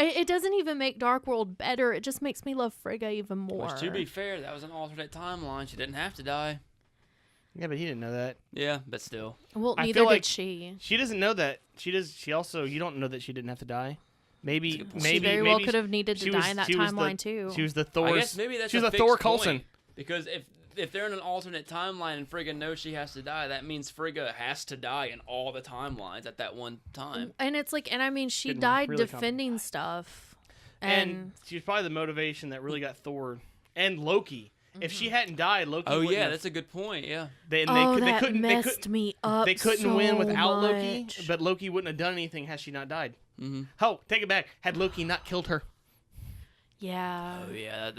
it doesn't even make Dark World better. It just makes me love Frigga even more. Which, to be fair, that was an alternate timeline. She didn't have to die. Yeah, but he didn't know that. Yeah, but still. Well, I neither feel did like she. She doesn't know that. She does. She also. You don't know that she didn't have to die. Maybe. She Maybe. She very well maybe could have needed she to was- die in that she was the- timeline too. She was the Thor. I guess maybe that's she was a a fixed Thor point, Coulson. Because if they're in an alternate timeline and Frigga knows she has to die, that means Frigga has to die in all the timelines at that one time. And it's like, and I mean, she Didn't died really defending stuff. And she was probably the motivation that really got Thor and Loki. If she hadn't died, Loki. Oh wouldn't yeah, have- that's a good point. Yeah. They that couldn't. messed me up. They couldn't so win without Loki. much. But Loki wouldn't have done anything had she not died. Mm-hmm. Oh, take it back. Had Loki not killed her. Yeah. Oh yeah,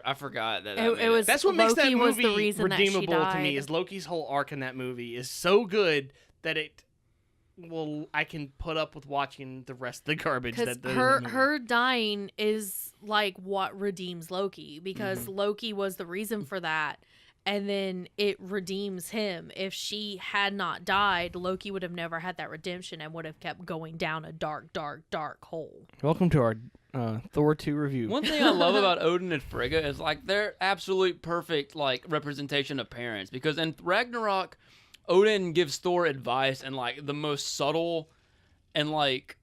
I forgot that. It was. That's what makes Loki that was movie the reason that she redeemable to died. me. Is Loki's whole arc in that movie is so good that it. Well, I can put up with watching the rest of the garbage. Because That her dying is like what redeems Loki, because Loki was the reason for that, and then it redeems him. If she had not died, Loki would have never had that redemption and would have kept going down a dark, dark, dark hole. Welcome to our Thor 2 review. One thing I love about Odin and Frigga is like they're absolute perfect like representation of parents, because in Ragnarok, Odin gives Thor advice in like the most subtle and like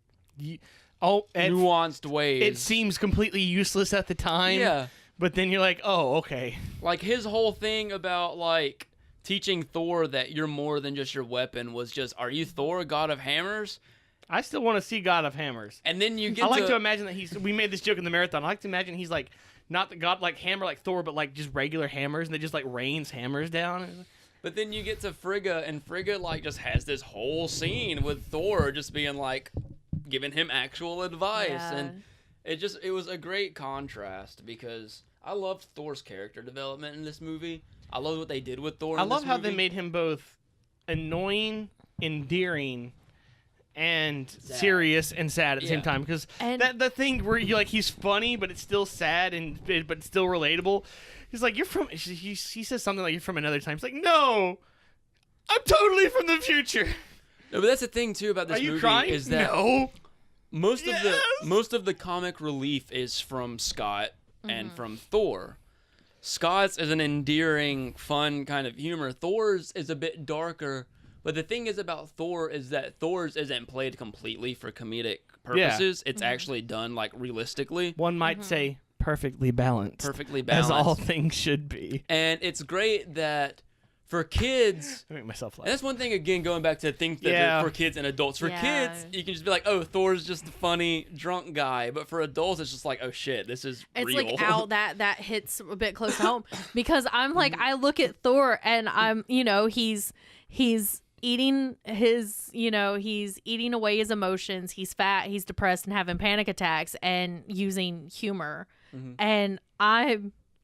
nuanced ways. It seems completely useless at the time. Yeah. But then you're like, oh, okay. Like his whole thing about like teaching Thor that you're more than just your weapon was just, are you Thor, god of hammers? I still want to see God of Hammers. And then you get I like to imagine that we made this joke in the marathon. I like to imagine he's like not the god like hammer like Thor, but like just regular hammers, and they just like rains hammers down. But then you get to Frigga, and Frigga like just has this whole scene with Thor just being like giving him actual advice, and it was a great contrast because I loved Thor's character development in this movie. I love what they did with Thor. I love how they made him both annoying, endearing, and serious and sad at the same time, because that the thing where you like he's funny but it's still sad but still relatable. He's like, you're from. He says something like, you're from another time. He's like, no, I'm totally from the future. No, but that's the thing too about this movie crying? is that no. most of the comic relief is from Scott and from Thor. Scott's is an endearing, fun kind of humor. Thor's is a bit darker. But the thing is about Thor is that Thor's isn't played completely for comedic purposes. It's actually done like realistically. One might say perfectly balanced. Perfectly balanced. As all things should be. And it's great that for kids, I make myself laugh. and that's one thing again going back to think that for kids and adults. For kids, you can just be like, oh, Thor's just a funny drunk guy. But for adults, it's just like, oh shit, this is it's real. like ow, that hits a bit close to home because I'm like, I look at Thor and I'm, he's eating he's eating away his emotions. He's fat, he's depressed, and having panic attacks and using humor. And I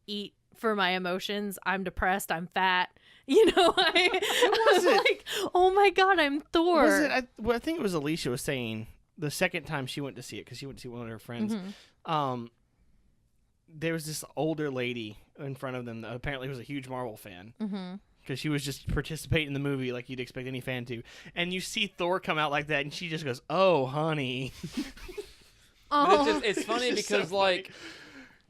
eat for my emotions. I'm depressed, I'm fat. I'm like, oh my God, I'm Thor. Was it? I think it was Alicia was saying the second time she went to see it, because she went to see one of her friends. There was this older lady in front of them that apparently was a huge Marvel fan. Because she was just participating in the movie like you'd expect any fan to. And you see Thor come out like that, and she just goes, oh, honey. But it's funny because, so like,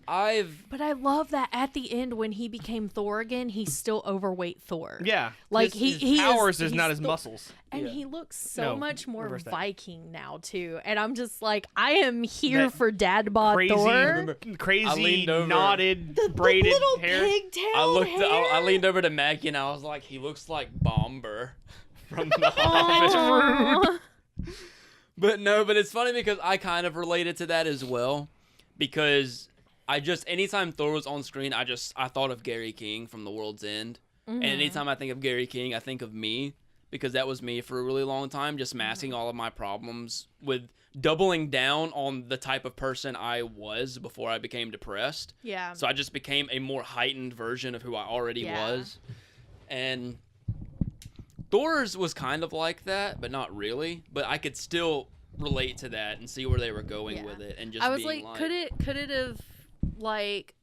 But I love that at the end when he became Thor again, he's still overweight Thor. Yeah. Like, his powers is not his muscles. And he looks so much more Viking now, too. And I'm just like, I am here for dad bod Thor. Crazy, knotted, braided the little hair. pigtail hair. I leaned over to Maggie and I was like, he looks like Bomber from the Hobbit. But it's funny because I kind of related to that as well. Because anytime Thor was on screen, I thought of Gary King from The World's End. And anytime I think of Gary King, I think of me. Because that was me for a really long time, just masking all of my problems with doubling down on the type of person I was before I became depressed. Yeah. So I just became a more heightened version of who I already was. And Thor's was kind of like that, but not really. But I could still relate to that and see where they were going with it. And just I was being like, could it have like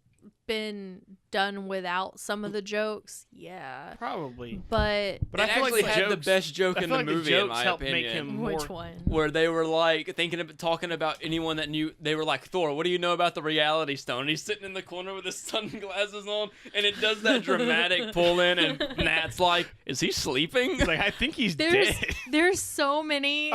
been done without some of the jokes? Yeah, probably. But I feel like had the best joke in the movie, in my opinion. Which one? Where they were like talking about anyone that knew. They were like, Thor, what do you know about the Reality Stone? And he's sitting in the corner with his sunglasses on, and it does that dramatic pull in, and Nat's like, is he sleeping? Like, I think he's dead. There's so many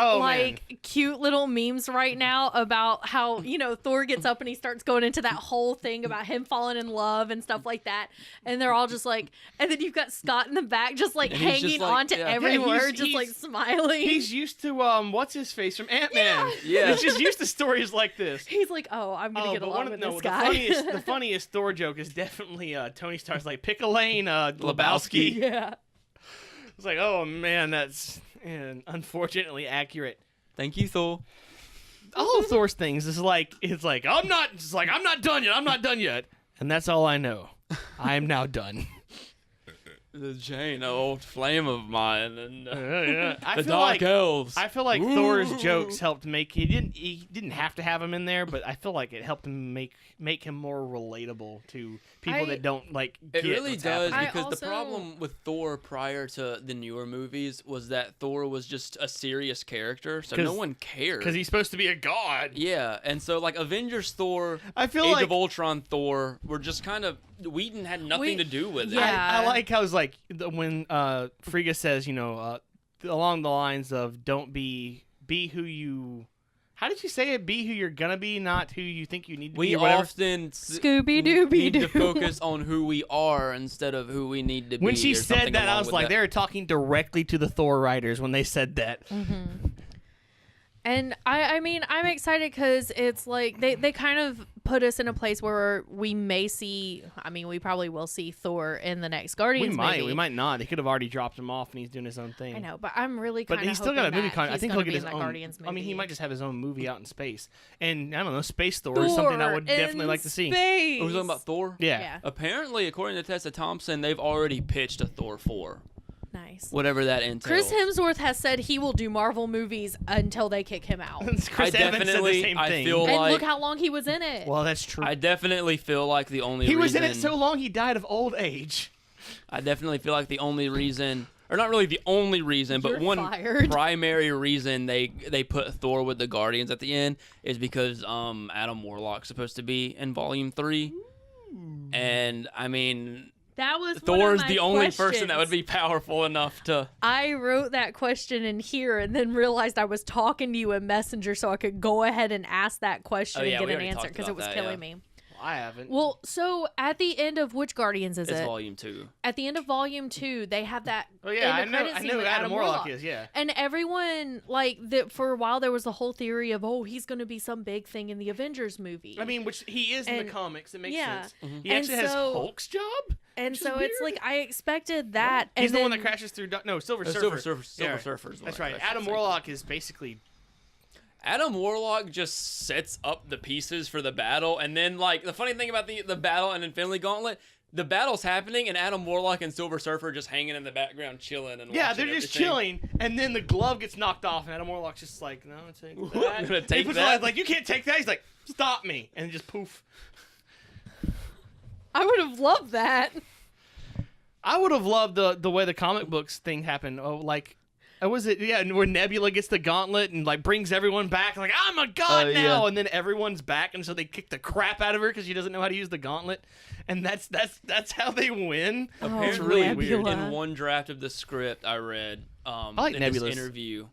cute little memes right now about how Thor gets up and he starts going into that whole thing about him falling in love and stuff like that, and they're all just like, and then you've got Scott in the back just like hanging on to every word, just like smiling. He's used to what's his face from Ant-Man. Yeah. He's just used to stories like this. He's like, oh, I'm gonna get along with this guy. The funniest Thor joke is definitely Tony Stark's like, pick a lane, Lebowski. Yeah. It's like, oh man, that's unfortunately accurate. Thank you, Thor. All of Thor's things is like, I'm not done yet. And that's all I know. I am now done. The Jane, old flame of mine, and the dark elves. I feel like Thor's jokes helped make he didn't have to have him in there, but I feel like it helped him make him more relatable to people that don't like. It really does, happening. because the problem with Thor prior to the newer movies was that Thor was just a serious character, so no one cared. Because he's supposed to be a god. Yeah, and so like Avengers Thor, I feel Age of Ultron Thor were just kind of Whedon had nothing to do with it. Yeah. I like how it's like when Frigga says, along the lines of "Don't be who you." How did you say it? Be who you're gonna be, not who you think you need to be. We often Scooby-Dooby-Doo need to focus on who we are instead of who we need to be. When she said that, I was like, they were talking directly to the Thor writers when they said that. And I mean, I'm excited because it's like they kind of put us in a place where we may see. I mean, we probably will see Thor in the next Guardians movie. We might not. They could have already dropped him off, and he's doing his own thing. I know, but I'm really kind But of. he's still got a movie. I think he'll be get his in own. Guardians movie. I mean, he might just have his own movie out in space. And I don't know, Space Thor is something I would definitely like to see. Space. Are we talking about Thor? Yeah. Apparently, according to Tessa Thompson, they've already pitched a Thor 4. Nice. Whatever that entails. Chris Hemsworth has said he will do Marvel movies until they kick him out. Chris Evans said the same I thing. feel And like look how long he was in it. Well, that's true. I definitely feel like the only He reason was in it so long he died of old age. I definitely feel like the only reason, or not really the only reason, but You're one fired. primary reason they put Thor with the Guardians at the end is because Adam Warlock's supposed to be in Volume 3, and I mean That was Thor's one of my the only questions. person that would be powerful enough to. I wrote that question in here and then realized I was talking to you in Messenger so I could go ahead and ask that question Oh, yeah, and we get an already answer talked because it about was that, killing yeah. me. I haven't. Well, so at the end of which Guardians is It's it? Volume 2. At the end of Volume 2, they have that. Oh yeah, I end of know. credit I scene know who with Adam Warlock is. Yeah. And everyone for a while there was the whole theory of he's going to be some big thing in the Avengers movie. I mean, which he is in And- the comics. It makes yeah. sense. Mm-hmm. He And actually has so- Hulk's job. and which is so it's weird. like I expected that. He's and the one that then- crashes through. Silver Silver Surfer. Surfer's the That's one right. that crashes Adam through. Warlock is basically. Adam Warlock just sets up the pieces for the battle, and then the funny thing about the battle in Infinity Gauntlet, the battle's happening, and Adam Warlock and Silver Surfer just hanging in the background, chilling and Yeah, watching they're just everything. chilling, and then the glove gets knocked off, and Adam Warlock's just like, "No, take I'm that." gonna And take he puts that. it like, "You can't take that." He's like, "Stop me!" And just poof. I would have loved that. I would have loved the way the comic books thing happened. Oh, like, was it? Yeah, where Nebula gets the gauntlet and brings everyone back. Like, I'm a god now, yeah. and then everyone's back, and so they kick the crap out of her because she doesn't know how to use the gauntlet, and that's how they win. Apparently, It's really Nebula. weird. in one draft of the script I read, like in Nebula's this interview.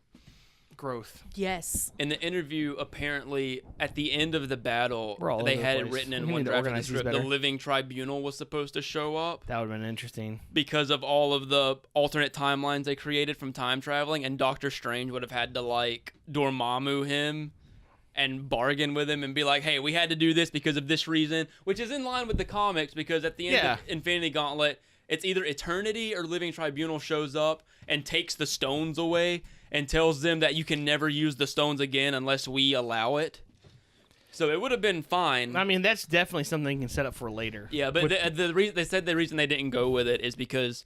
Growth. Yes. In the interview, apparently, at the end of the battle, We're all they over the had it place. written in We one need to draft of the organize these script. The better. Living Tribunal was supposed to show up That would have been interesting. because of all of the alternate timelines they created from time traveling, and Doctor Strange would have had to, Dormammu him and bargain with him and be like, hey, we had to do this because of this reason, which is in line with the comics because at the end Yeah. of Infinity Gauntlet, it's either Eternity or Living Tribunal shows up and takes the stones away and tells them that you can never use the stones again unless we allow it. So it would have been fine. I mean, that's definitely something you can set up for later. Yeah, but With- they said the reason they didn't go with it is because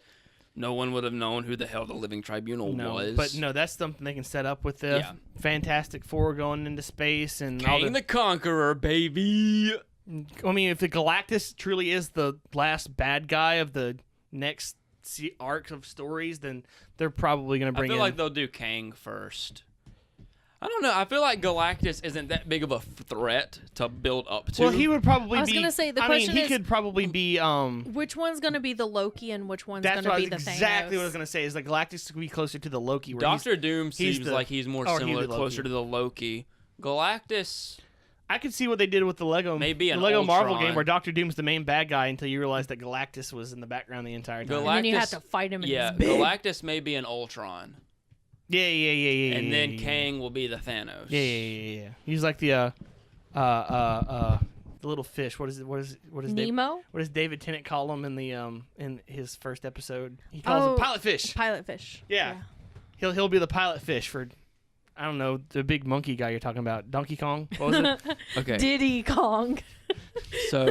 no one would have known who the hell the Living Tribunal was. But no, that's something they can set up with the Yeah. Fantastic Four going into space and all Kang the Conqueror, baby. I mean, if the Galactus truly is the last bad guy of the next arc of stories, then they're probably going to I bring feel in. like they'll do Kang first. I don't know. I feel like Galactus isn't that big of a threat to build up to. well, he would probably I was be. gonna say, the I mean, question he is- could probably be. Which one's going to be the Loki and which one's That's going to what I be was the exactly Thanos? what I was going to say. Is like Galactus could be closer to the Loki. Where he's- Doctor Doom he's seems the- like he's more or he's similar, the Loki. closer to the Loki. Galactus, I could see what they did with the Lego, Maybe the an Lego Marvel Ultron. game, where Doctor Doom's the main bad guy until you realize that Galactus was in the background the entire time. And then you have Galactus- to fight him in yeah, his big. Galactus may be an Ultron, Yeah, and then yeah. Kang will be the Thanos. Yeah. He's like the little fish. What is David, Nemo? what does David Tennant call him in the in his first episode? He calls Oh. him pilot fish. Pilot fish. Yeah. He'll be the pilot fish for, I don't know, the big monkey guy you're talking about, Donkey Kong. What was it? Okay, Diddy Kong. so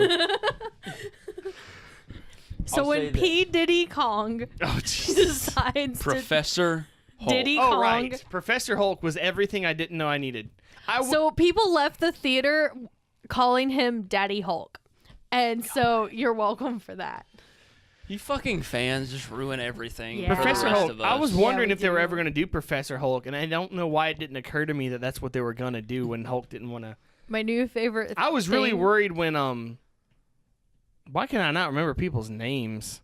So I'll when say that- P. Diddy Kong Oh, jeez. decides to Professor Hulk. Diddy Oh Kong. right, Professor Hulk was everything I didn't know I needed. So people left the theater calling him Daddy Hulk. And so you're welcome for that. You fucking fans just ruin everything. Yeah. for the Professor rest Hulk. of I us. was Yeah, wondering we if they were do. ever going to do Professor Hulk, and I don't know why it didn't occur to me that that's what they were going to do when Hulk didn't want to. My new favorite I was really thing- worried when Why can I not remember people's names?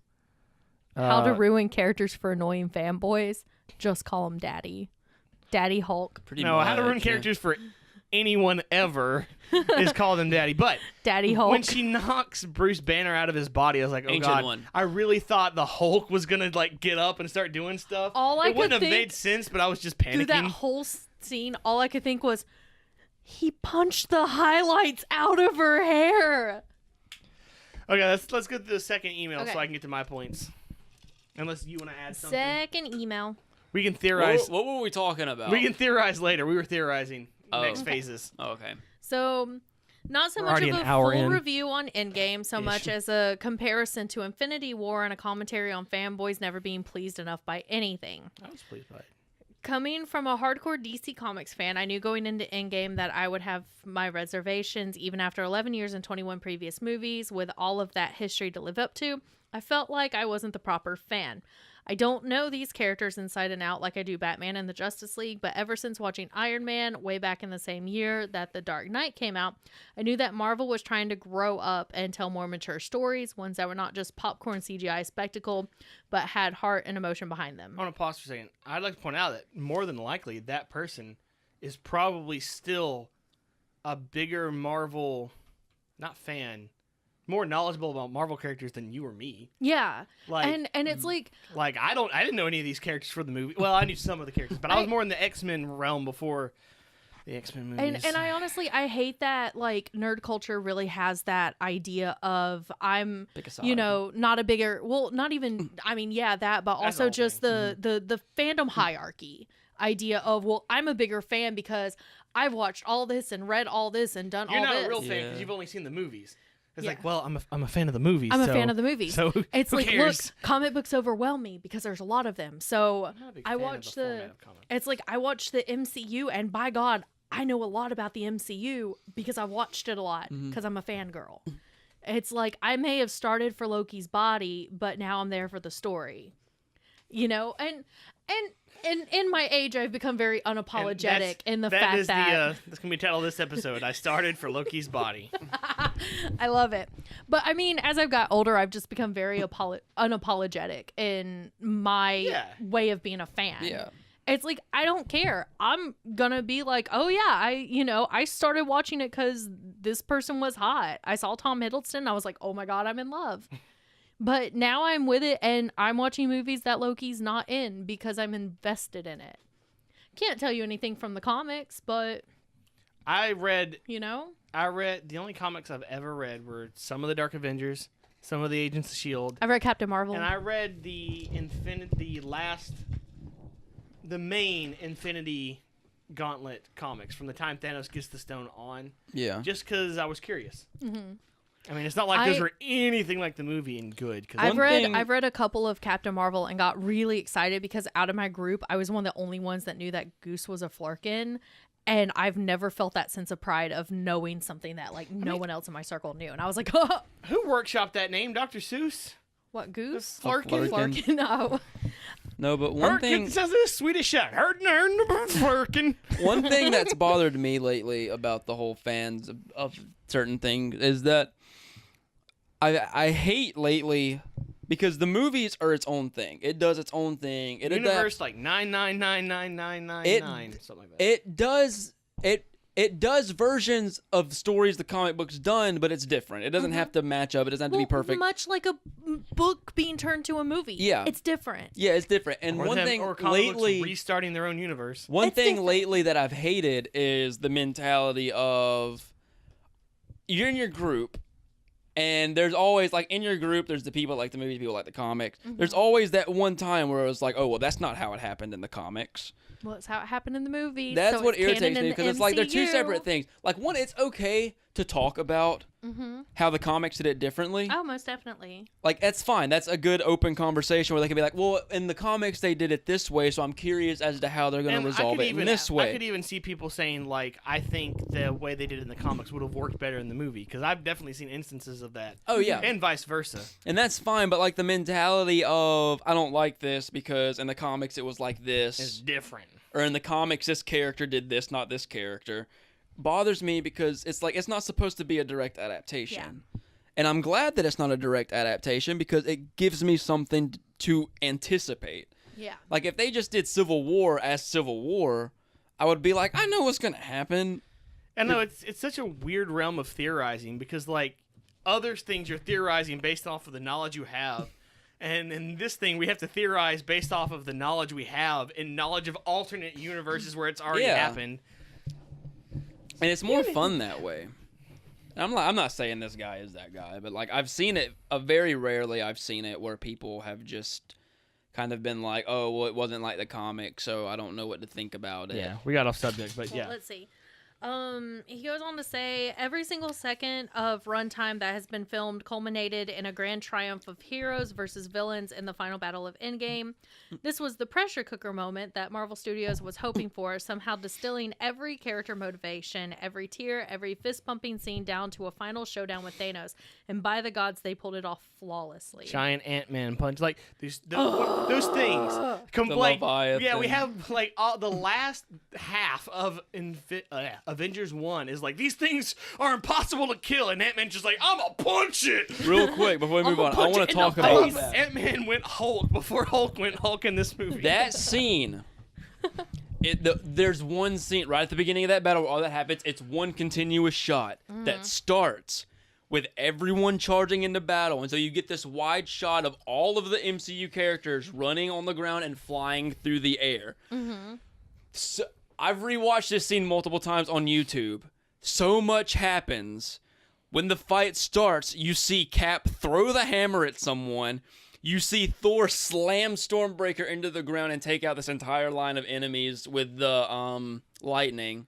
How to ruin characters for annoying fanboys. Just call him Daddy. Daddy Hulk. Pretty No, how to ruin much, characters for anyone ever is call them Daddy. But Daddy Hulk. when she knocks Bruce Banner out of his body, I was like, oh Ancient god. One. I really thought the Hulk was gonna get up and start doing stuff. All I it wouldn't could have think made sense, but I was just through that panicking. whole scene, all I could think was, he punched the highlights out of her hair. Okay, let's go to the second email Okay. so I can get to my points. Unless you want to add something. Second email. We can theorize. What were we talking about? We can theorize later. We were theorizing Oh. next Okay. phases. Oh, okay. So, not so We're much already of an a hour full in. review on Endgame, so much as a comparison to Infinity War and a commentary on fanboys never being pleased enough by anything. I was pleased by it. Coming from a hardcore DC Comics fan, I knew going into Endgame that I would have my reservations even after 11 years and 21 previous movies with all of that history to live up to. I felt like I wasn't the proper fan. I don't know these characters inside and out like I do Batman and the Justice League, but ever since watching Iron Man way back in the same year that The Dark Knight came out, I knew that Marvel was trying to grow up and tell more mature stories, ones that were not just popcorn CGI spectacle, but had heart and emotion behind them. I want to pause for a second. I'd like to point out that more than likely that person is probably still a bigger Marvel, not fan, more knowledgeable about Marvel characters than you or me. Yeah. Like, and it's like I didn't know any of these characters for the movie. Well, I knew some of the characters, but I was more in the X-Men realm before the X-Men movies. and I honestly I hate that like nerd culture really has that idea of I'm Pick a side. you know not a bigger not even I mean yeah that but That's also the whole just thing. the fandom hierarchy idea of well I'm a bigger fan because I've watched all this and read all this and done You're all not this. a real fan Yeah. because you've only seen the movies. It's Yeah. like, well, I'm a fan of the movies. I'm a so- fan of the movies. So It's who like, cares? look, comic books overwhelm me because there's a lot of them. So I'm not a big I fan of watched the format of comics. it's like I watched the MCU, and by God, I know a lot about the MCU because I watched it a lot because I'm a fangirl. It's like I may have started for Loki's body, but now I'm there for the story. You know, and in my age, I've become very And unapologetic in the that fact is that that's gonna be the title of this episode. I started for Loki's body. I love it. But I mean, as I've got older, I've just become very unapologetic in my Yeah. way of being a fan. Yeah. It's like, I don't care. I'm going to be like, oh yeah, I started watching it because this person was hot. I saw Tom Hiddleston. I was like, oh my God, I'm in love. But now I'm with it and I'm watching movies that Loki's not in because I'm invested in it. Can't tell you anything from the comics, but I read the only comics I've ever read were some of the Dark Avengers, some of the Agents of Shield, I've read Captain Marvel. and I read the main Infinity Gauntlet comics from the time Thanos gets the stone on, Yeah. just because I was curious. Mm-hmm. I mean, it's not like those I- were anything like the movie and good. Cause I've One thing- read a couple of Captain Marvel and got really excited because out of my group, I was one of the only ones that knew that Goose was a Flerken, and I've never felt that sense of pride of knowing something that like no one else in my circle knew, and I was like, oh, who workshopped that name? Dr. Seuss? what Goose? Flerken? Flerken. No. No, but one Flerken thing sounds like a Swedish shot. Flerken. one thing that's bothered me lately about the whole fans of certain things is that I hate lately because the movies are its own thing. It does its own thing. It Universe like 9999999 something like that. it does versions of stories the comic book's done, but it's different. It doesn't have to match up. It doesn't have to be perfect. Much like a book being turned to a movie. Yeah. It's different. Yeah, it's different. And Or one them- thing or comic books lately, restarting their own universe. one It's thing different. lately that I've hated is the mentality of you're in your group. And there's always, like, in your group, there's the people like the movies, people like the comics. There's always that one time where it was like, oh, well, that's not how it happened in the comics. Well, it's how it happened in the movie. That's so what it's canon irritates in me the because it's like they're two MCU. separate things. Like, one, it's okay to talk about how the comics did it differently. Oh, most definitely. Like, that's fine. That's a good open conversation where they can be like, well, in the comics, they did it this way, so I'm curious as to how they're going And to resolve it in this I way. could even see people saying, like, I think the way they did it in the comics would have worked better in the movie. Because I've definitely seen instances of that. Oh, yeah. And vice versa. And that's fine, but, like, the mentality of, I don't like this because in the comics it was like It's this, different. or in the comics this character did this, not this character, bothers me because it's like, it's not supposed to be a direct adaptation. And I'm glad that it's not a direct adaptation because it gives me something to anticipate. Yeah. Like, if they just did Civil War as Civil War, I would be like, I know what's going to happen. And no, it's such a weird realm of theorizing because, like, other things you're theorizing based off of the knowledge you have. And in this thing, we have to theorize based off of the knowledge we have and knowledge of alternate universes where it's already happened. And it's more fun that way. I'm not saying this guy is that guy, but like I've seen it very rarely. I've seen it where people have just kind of been like, "Oh, well, it wasn't like the comic, so I don't know what to think about it." Yeah, we got off subject, but Well, let's see. He goes on to say, every single second of runtime that has been filmed culminated in a grand triumph of heroes versus villains in the final battle of Endgame. This was the pressure cooker moment that Marvel Studios was hoping for, somehow distilling every character motivation, every tear, every fist-pumping scene down to a final showdown with Thanos. And by the gods, they pulled it off flawlessly. Giant Ant-Man punch, like those things. Leviathan. Yeah, we have like all the last half of Avengers 1 is like, these things are impossible to kill, and Ant-Man's just like, I'm gonna punch it. Real quick before we move on, I want to talk about that. Ant-Man went Hulk before Hulk went Hulk in this movie. That scene. There's one scene right at the beginning of that battle where all that happens. It's one continuous shot that starts with everyone charging into battle, and so you get this wide shot of all of the MCU characters running on the ground and flying through the air. So I've rewatched this scene multiple times on YouTube. So much happens. When the fight starts, you see Cap throw the hammer at someone. You see Thor slam Stormbreaker into the ground and take out this entire line of enemies with the lightning.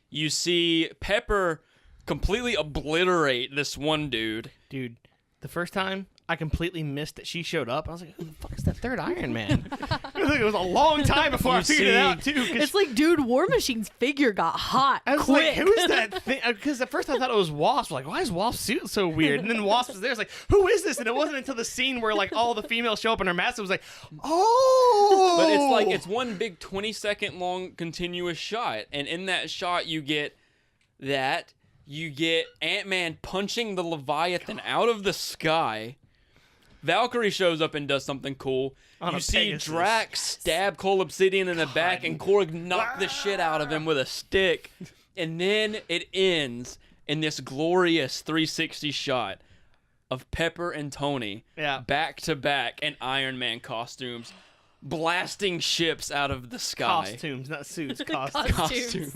You see Pepper completely obliterate this one dude. Dude, the first time I completely missed that she showed up. I was like, who the fuck is that third Iron Man? It was a long time before I figured it out, too. It's like, dude, War Machine's figure got hot I was quick. like, who is that thing? Because at first I thought it was Wasp. Like, why is Wasp's suit so weird? And then Wasp was there. It's like, who is this? And it wasn't until the scene where like all the females show up in her mask. It was like, oh. But it's like, it's one big 20-second long continuous shot. And in that shot, you get Ant-Man punching the Leviathan out of the sky. Valkyrie shows up and does something cool. You see Pegasus. Drax stab Cole Obsidian in the back, and Korg knock the shit out of him with a stick. And then it ends in this glorious 360 shot of Pepper and Tony back to back in Iron Man costumes, blasting ships out of the sky. Costumes, not suits. Costumes. Costumes.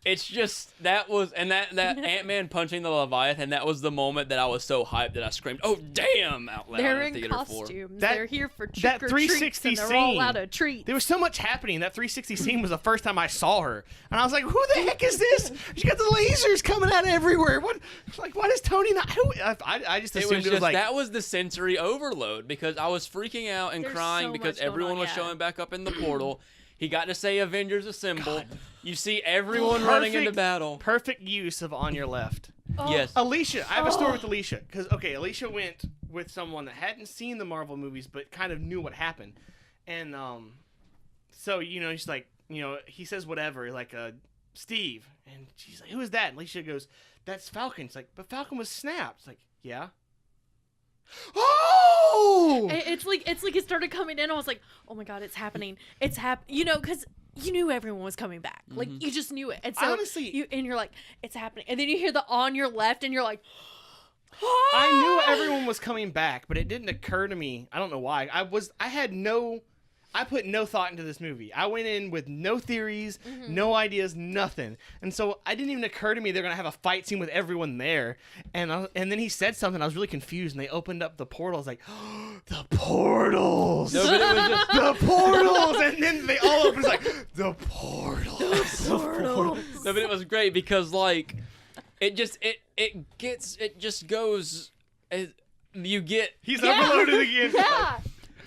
It's just, that Ant-Man punching the Leviathan, that was the moment that I was so hyped that I screamed, "Oh, damn," out loud. They're in in theater costumes. That- They're here for trick that or 360 treats, and they're all scene. out of treats. There was so much happening. That 360 scene was the first time I saw her, and I was like, "Who the heck is this? She got the lasers coming out everywhere. What? Like, why does Tony not?" I just assumed it was like that was the sensory overload, because I was freaking out and There's crying so because much going everyone on, was yeah. showing back up in the portal. He got to say Avengers Assemble. You see everyone running into battle. Perfect use of On Your Left. Yes. Alicia, I have a story with Alicia because Alicia went with someone that hadn't seen the Marvel movies but kind of knew what happened, and so he's like, he says whatever, like Steve, and she's like, who is that? And Alicia goes, that's Falcon. It's like, but Falcon was snapped. It's like, yeah. Oh! It's like it started coming in. I was like, oh my god, it's happening. It's because you knew everyone was coming back. Like, you just knew it. And so Honestly, you're like, it's happening. And then you hear the On Your Left, and you're like, I knew everyone was coming back, but it didn't occur to me. I don't know why. I put no thought into this movie. I went in with no theories, no ideas, nothing. And so it didn't even occur to me they're going to have a fight scene with everyone there. And then he said something. I was really confused. And they opened up the portals like, oh, the portals. No, but it was just the portals. And then they all opened like, the portals. the portals. No, but it was great because like it just goes. You get He's overloaded again. Yeah.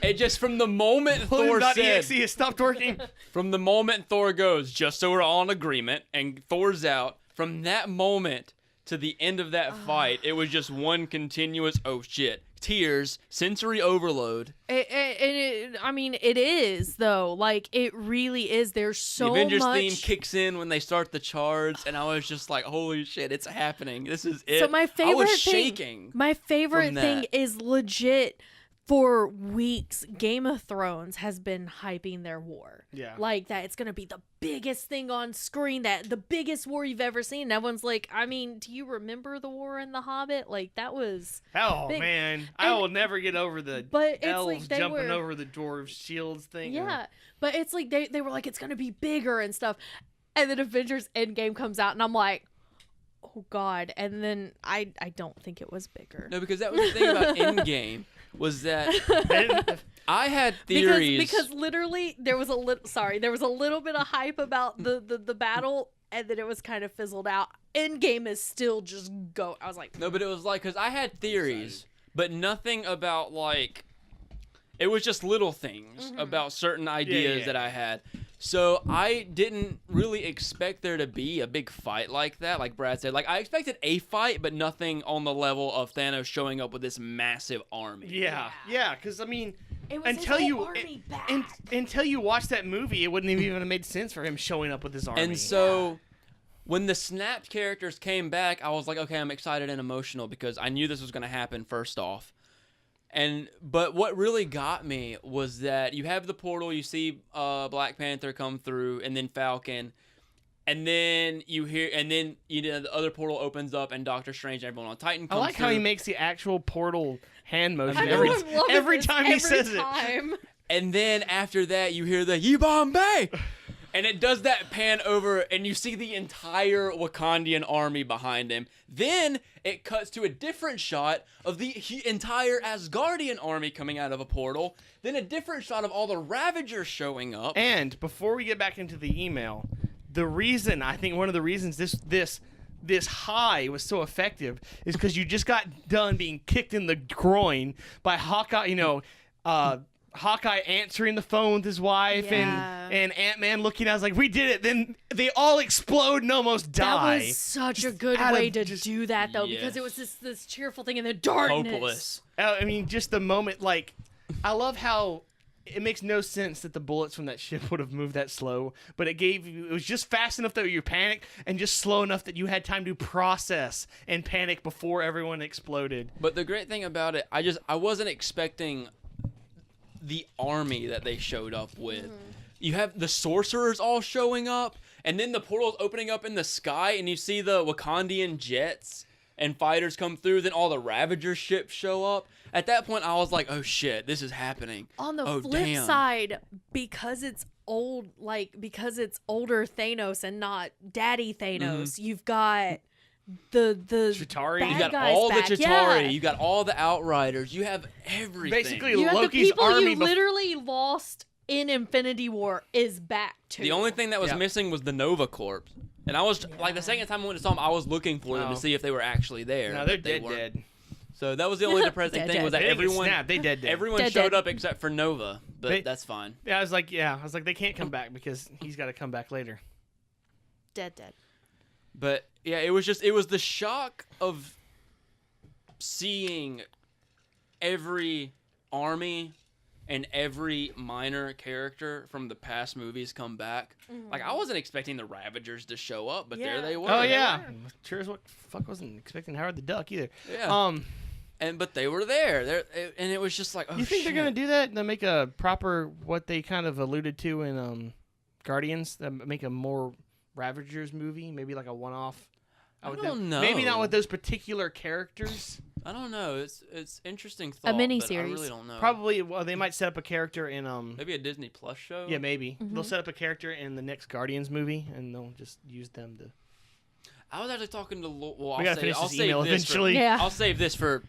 it just from the moment Thor said. .exe has stopped working. From the moment Thor goes, just so we're all in agreement, and Thor's out, from that moment to the end of that fight, it was just one continuous, oh shit, tears, sensory overload. It is, though. Like, it really is. There's so much. The Avengers theme kicks in when they start the charge, and I was just like, holy shit, it's happening. This is it. So my favorite I was thing, shaking. My favorite from thing that. is legit for weeks, Game of Thrones has been hyping their war. Yeah. Like that it's going to be the biggest thing on screen, that the biggest war you've ever seen. And everyone's like, I mean, do you remember the war in The Hobbit? Like that was Oh big. man, I will never get over the But it's elves like they jumping were, over the dwarves' shields thing. yeah, but it's like they were like, it's going to be bigger and stuff. And then Avengers Endgame comes out and I'm like, oh God. And then I don't think it was bigger. No, because that was the thing about Endgame was that I had theories. Because literally there was a little bit of hype about the battle, and then it was kind of fizzled out. Endgame is still just go. I was like, No, but it was like, because I had theories, but nothing about like, it was just little things about certain ideas that I had. So I didn't really expect there to be a big fight like that, like Brad said. Like I expected a fight, but nothing on the level of Thanos showing up with this massive army. Yeah, because I mean, it was until his you whole army back. until you watch that movie, it wouldn't have even made sense for him showing up with his army. And so when the snapped characters came back, I was like, okay, I'm excited and emotional because I knew this was going to happen first off. But what really got me was that you have the portal, you see Black Panther come through, and then Falcon, and then the other portal opens up, and Doctor Strange and everyone on Titan I comes like how through. he makes the actual portal hand motion I know, I'm loving every this time he says it. And then after that, you hear the Yibambe! And it does that pan over, and you see the entire Wakandian army behind him. Then it cuts to a different shot of the entire Asgardian army coming out of a portal. Then a different shot of all the Ravagers showing up. And before we get back into the email, one of the reasons this high was so effective is because you just got done being kicked in the groin by Hawkeye. Hawkeye answering the phone with his wife and Ant-Man looking at us like, we did it. Then they all explode and almost die. That was such a good out of way to just- do that, though, because it was this cheerful thing in the darkness. Hopeless. I mean, just the moment, like, I love how it makes no sense that the bullets from that ship would have moved that slow, but it was just fast enough that you panicked and just slow enough that you had time to process and panic before everyone exploded. But the great thing about it, I wasn't expecting the army that they showed up with. You have the sorcerers all showing up, and then the portal's opening up in the sky, and you see the Wakandian jets and fighters come through. Then all the Ravager ships show up. At that point, I was like, "Oh shit, this is happening." On the flip damn. side, because it's older Thanos and not Daddy Thanos, you've got the Chitauri. bad You got guys all back. the Chitauri. Yeah. You got all the Outriders. You have everything. Basically, You have Loki's the people army you literally lost in Infinity War is back too. The only thing that was Yeah. missing was the Nova Corps. And I was like, the second time I went to saw them, I was looking for them Oh. to see if they were actually there. No, they're but they dead, weren't. dead. So that was the only depressing Dead, thing dead. was that They didn't get everyone snapped. They dead. everyone Dead, showed dead. up except for Nova. But They- that's fine. I was like, they can't come back because he's got to come back later. dead. But yeah, it was the shock of seeing every army and every minor character from the past movies come back. Like, I wasn't expecting the Ravagers to show up, but there Yeah. they were. Oh they yeah, were. sure as what fuck wasn't expecting Howard the Duck either. Yeah. But they were there. And it was just like, oh You think shit. they're gonna do that? They make a proper what they kind of alluded to in Guardians. Make a more Ravagers movie, maybe like a one-off. I with don't them. know. Maybe not with those particular characters. I don't know. It's interesting thought. mini but I series. really don't know. Probably. Well, they might set up a character in Maybe a Disney Plus show. Yeah, maybe they'll set up a character in the next Guardians movie, and they'll just use them to. I was actually talking to. Well, We gotta finish I'll this save email this eventually. Yeah. I'll save this for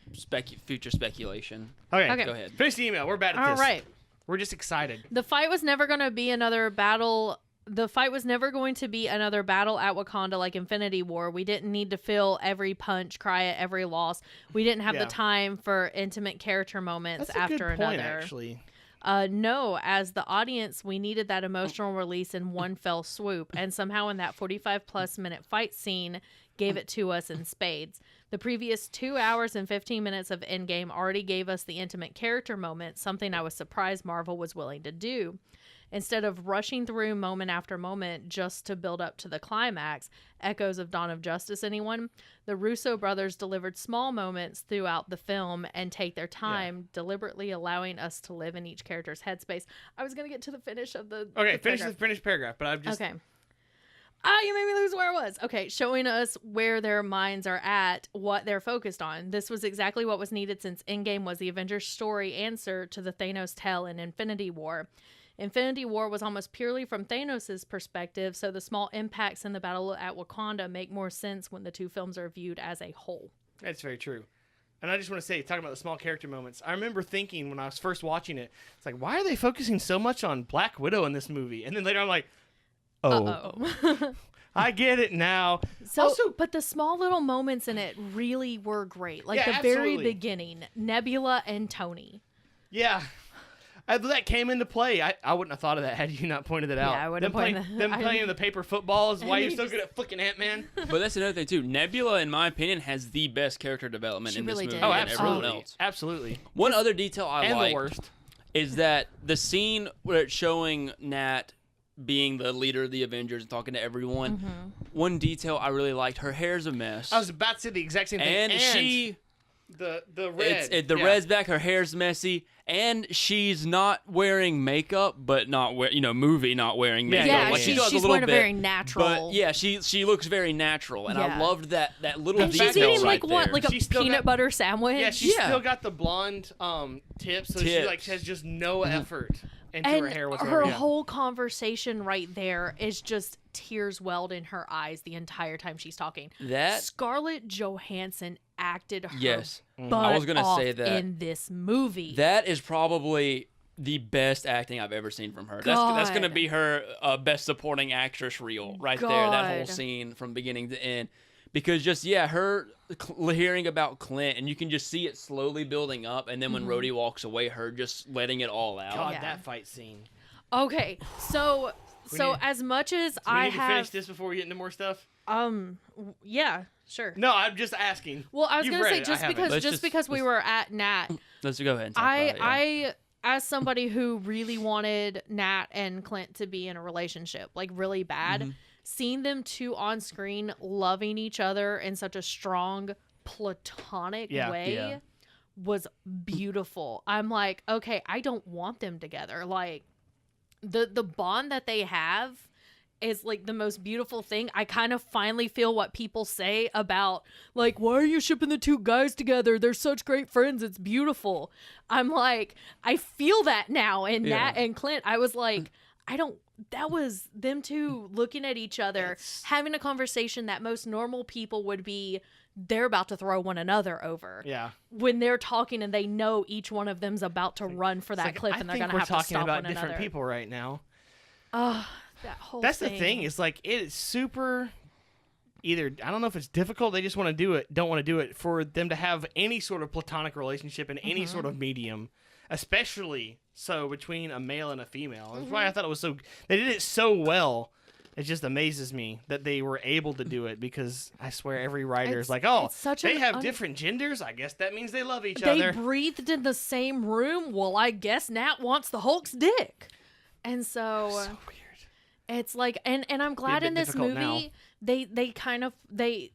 future speculation. Okay, Go ahead. finish the email. We're bad at All this. right. We're just excited. The fight was never going to be another battle. The fight was never going to be another battle at Wakanda like Infinity War. We didn't need to feel every punch, cry at every loss. We didn't have Yeah. the time for intimate character moments That's a after good point, another. actually. No, as the audience, we needed that emotional release in one fell swoop, and somehow in that 45-plus minute fight scene gave it to us in spades. The previous 2 hours and 15 minutes of Endgame already gave us the intimate character moment, something I was surprised Marvel was willing to do. Instead of rushing through moment after moment just to build up to the climax, echoes of Dawn of Justice, anyone? The Russo brothers delivered small moments throughout the film and take their time, deliberately allowing us to live in each character's headspace. I was going to get to the finish of the finish paragraph, but I've just... Okay. You made me lose where I was. Okay, showing us where their minds are at, what they're focused on. This was exactly what was needed since Endgame was the Avengers' story answer to the Thanos tale in Infinity War. Infinity War was almost purely from Thanos' perspective, so the small impacts in the battle at Wakanda make more sense when the two films are viewed as a whole. That's very true. And I just want to say, talking about the small character moments, I remember thinking when I was first watching it, it's like, why are they focusing so much on Black Widow in this movie? And then later I'm like, I get it now. So, also, but the small little moments in it really were great. Like the very beginning, Nebula and Tony. Yeah. That came into play. I wouldn't have thought of that had you not pointed it out. Yeah, I wouldn't have pointed them playing the paper football is why you're so good at fucking Ant-Man. But that's another thing, too. Nebula, in my opinion, has the best character development in this movie Oh, than everyone else. Absolutely. One other detail I and liked the worst is that the scene where it's showing Nat being the leader of the Avengers and talking to everyone, one detail I really liked, her hair's a mess. I was about to say the exact same thing. And she... The red. The red's back, her hair's messy, and she's not wearing makeup, but not wearing makeup. Yeah, like, she's does a little wearing a bit, very natural. But yeah, she looks very natural, and I loved that little and detail she's eating right like what, there. like a peanut butter sandwich. Yeah, she's still got the blonde tips, so she like has just no effort into her hair whatsoever. Her whole conversation right there is just tears welled in her eyes the entire time she's talking. Scarlett Johansson acted her butt I was gonna off say that in this movie. That is probably the best acting I've ever seen from her. That's gonna be her best supporting actress reel right there. That whole scene from beginning to end, because just her hearing about Clint, and you can just see it slowly building up, and then when Rhodey walks away, her just letting it all out. God, that fight scene. Okay, so as much as I need to finish this before we get into more stuff. Yeah, sure. No, I'm just asking. Well, I was gonna say just because we were at Nat. Let's go ahead. And talk about it, I as somebody who really wanted Nat and Clint to be in a relationship, like really bad, seeing them two on screen loving each other in such a strong platonic way was beautiful. I'm like, okay, I don't want them together. Like the bond that they have is like the most beautiful thing. I kind of finally feel what people say about like, why are you shipping the two guys together? They're such great friends. It's beautiful. I'm like, I feel that now. And Nat and Clint, I was like, that was them two looking at each other, having a conversation that most normal people would be, they're about to throw one another over. Yeah. When they're talking and they know each one of them's about to run for that cliff and they're going to have to stop one another. We're talking about different people right now. That whole That's thing. the thing. It's like it is super. Either I don't know if it's difficult. They just want to do it. Don't want to do it for them to have any sort of platonic relationship in any sort of medium, especially so between a male and a female. That's why I thought it was so. They did it so well. It just amazes me that they were able to do it, because I swear every writer is like, oh, they have different genders. I guess that means they love each other. They breathed in the same room. Well, I guess Nat wants the Hulk's dick. And so weird. It's like, and I'm glad in this movie they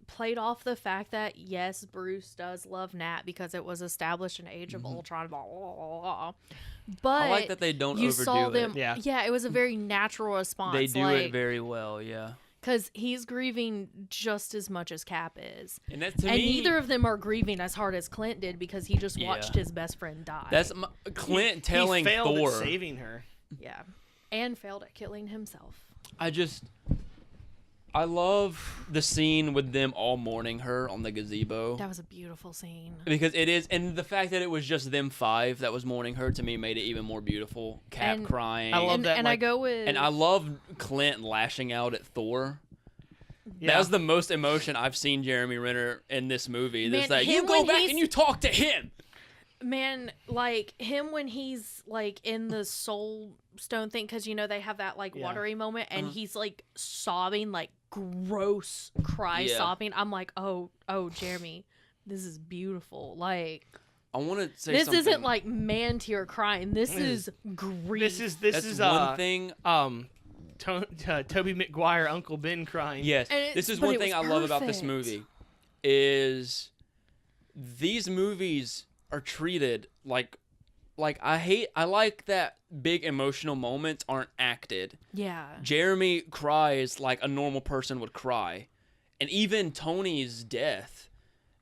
played off the fact that yes, Bruce does love Nat because it was established in Age of Ultron, blah, blah, blah, blah. But I like that they don't you overdo saw them, it. Yeah, it was a very natural response. They do it very well, yeah. Because he's grieving just as much as Cap is. And that's and neither of them are grieving as hard as Clint did, because he just watched his best friend die. That's Clint telling he failed Thor. At saving her. Yeah. And failed at killing himself. I love the scene with them all mourning her on the gazebo. That was a beautiful scene. Because it is, and the fact that it was just them five that was mourning her, to me, made it even more beautiful. Cap crying. I love that. And I go with... And I love Clint lashing out at Thor. Yeah. That was the most emotion I've seen Jeremy Renner in this movie. Man, It's like, you go back and you talk to him. Man, like, him when he's, like, in the soul stone thing, because, you know, they have that, like, watery moment, and he's, like, sobbing, like, gross cry sobbing. I'm like, oh, Jeremy, this is beautiful. Like, I want to say This something. isn't like man tier crying. This is grief. This That's is one thing. Toby Maguire, Uncle Ben crying. Yes, And this is but one it thing I was love about this perfect. movie is these movies are treated like I like that big emotional moments aren't acted. Yeah. Jeremy cries like a normal person would cry. And even Tony's death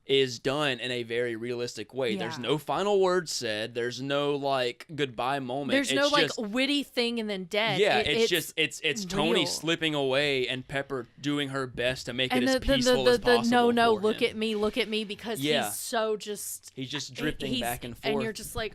is done in a very realistic way. Yeah. There's no final words said. There's no like goodbye moment. There's It's no just, like witty thing and then dead. yeah, it's it's Tony real. slipping away and Pepper doing her best to make it and as peaceful as possible. no, for look him. at me because Yeah. he's so just He's just drifting he's- back and forth. and you're just like,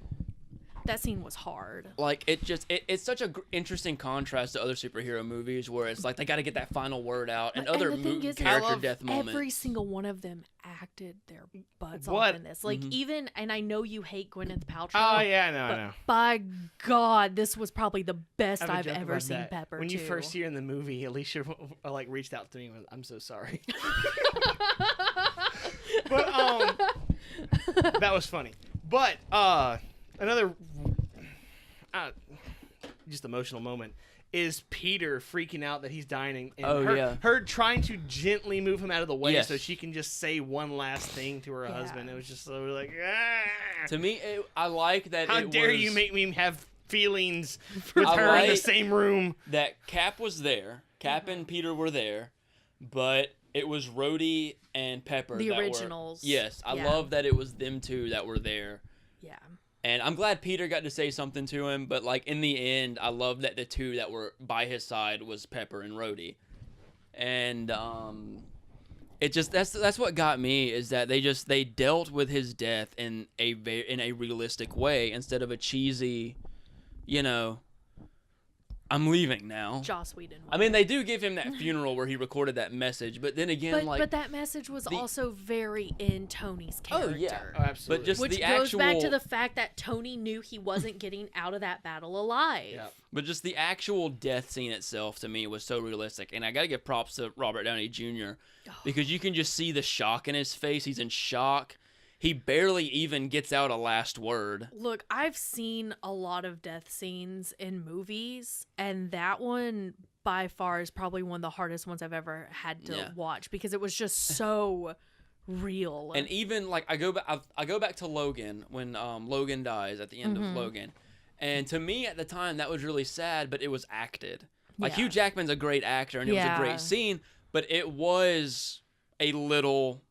that scene was hard. Like it's such a interesting contrast to other superhero movies where it's like they got to get that final word out, and other the thing is, character I love death moments. Every single one of them acted their butts What? off in this. Like even, and I know you hate Gwyneth Paltrow. Oh yeah, no, I but know. by God, this was probably the best I have a I've joke ever about seen that. Pepper. When you too. first see her in the movie, Alicia like reached out to me and was, "I'm so sorry." But that was funny. But another just emotional moment is Peter freaking out that he's dying, and Oh, her, yeah. her trying to gently move him out of the way Yes. so she can just say one last thing to her Yeah. husband. It was just so like, ah. To me, I like that. How it dare was you make me have feelings with I her in the like- same room? that Cap was there. Cap and Peter were there, but it was Rhodey and Pepper. The that originals. Were, yes, I Yeah. love that it was them two that were there. Yeah. And I'm glad Peter got to say something to him, but like in the end, I love that the two that were by his side was Pepper and Rhodey. And it just that's what got me is that they dealt with his death in a realistic way instead of a cheesy, I'm leaving now. Joss Whedon. I mean, they do give him that funeral where he recorded that message, but then again, but that message was also very in Tony's Oh, character. yeah. Oh, absolutely. But just Which the goes actual, back to the fact that Tony knew he wasn't getting out of that battle alive. Yeah. but just the actual death scene itself to me was so realistic, and I gotta give props to Robert Downey Jr. because you can just see the shock in his face. He's in shock. He barely even gets out a last word. Look, I've seen a lot of death scenes in movies, and that one by far is probably one of the hardest ones I've ever had to watch because it was just so real. And even like I go back to Logan when Logan dies at the end of Logan, and to me at the time that was really sad, but it was acted. Like Yeah. Hugh Jackman's a great actor, and it was a Yeah. great scene, but it was a little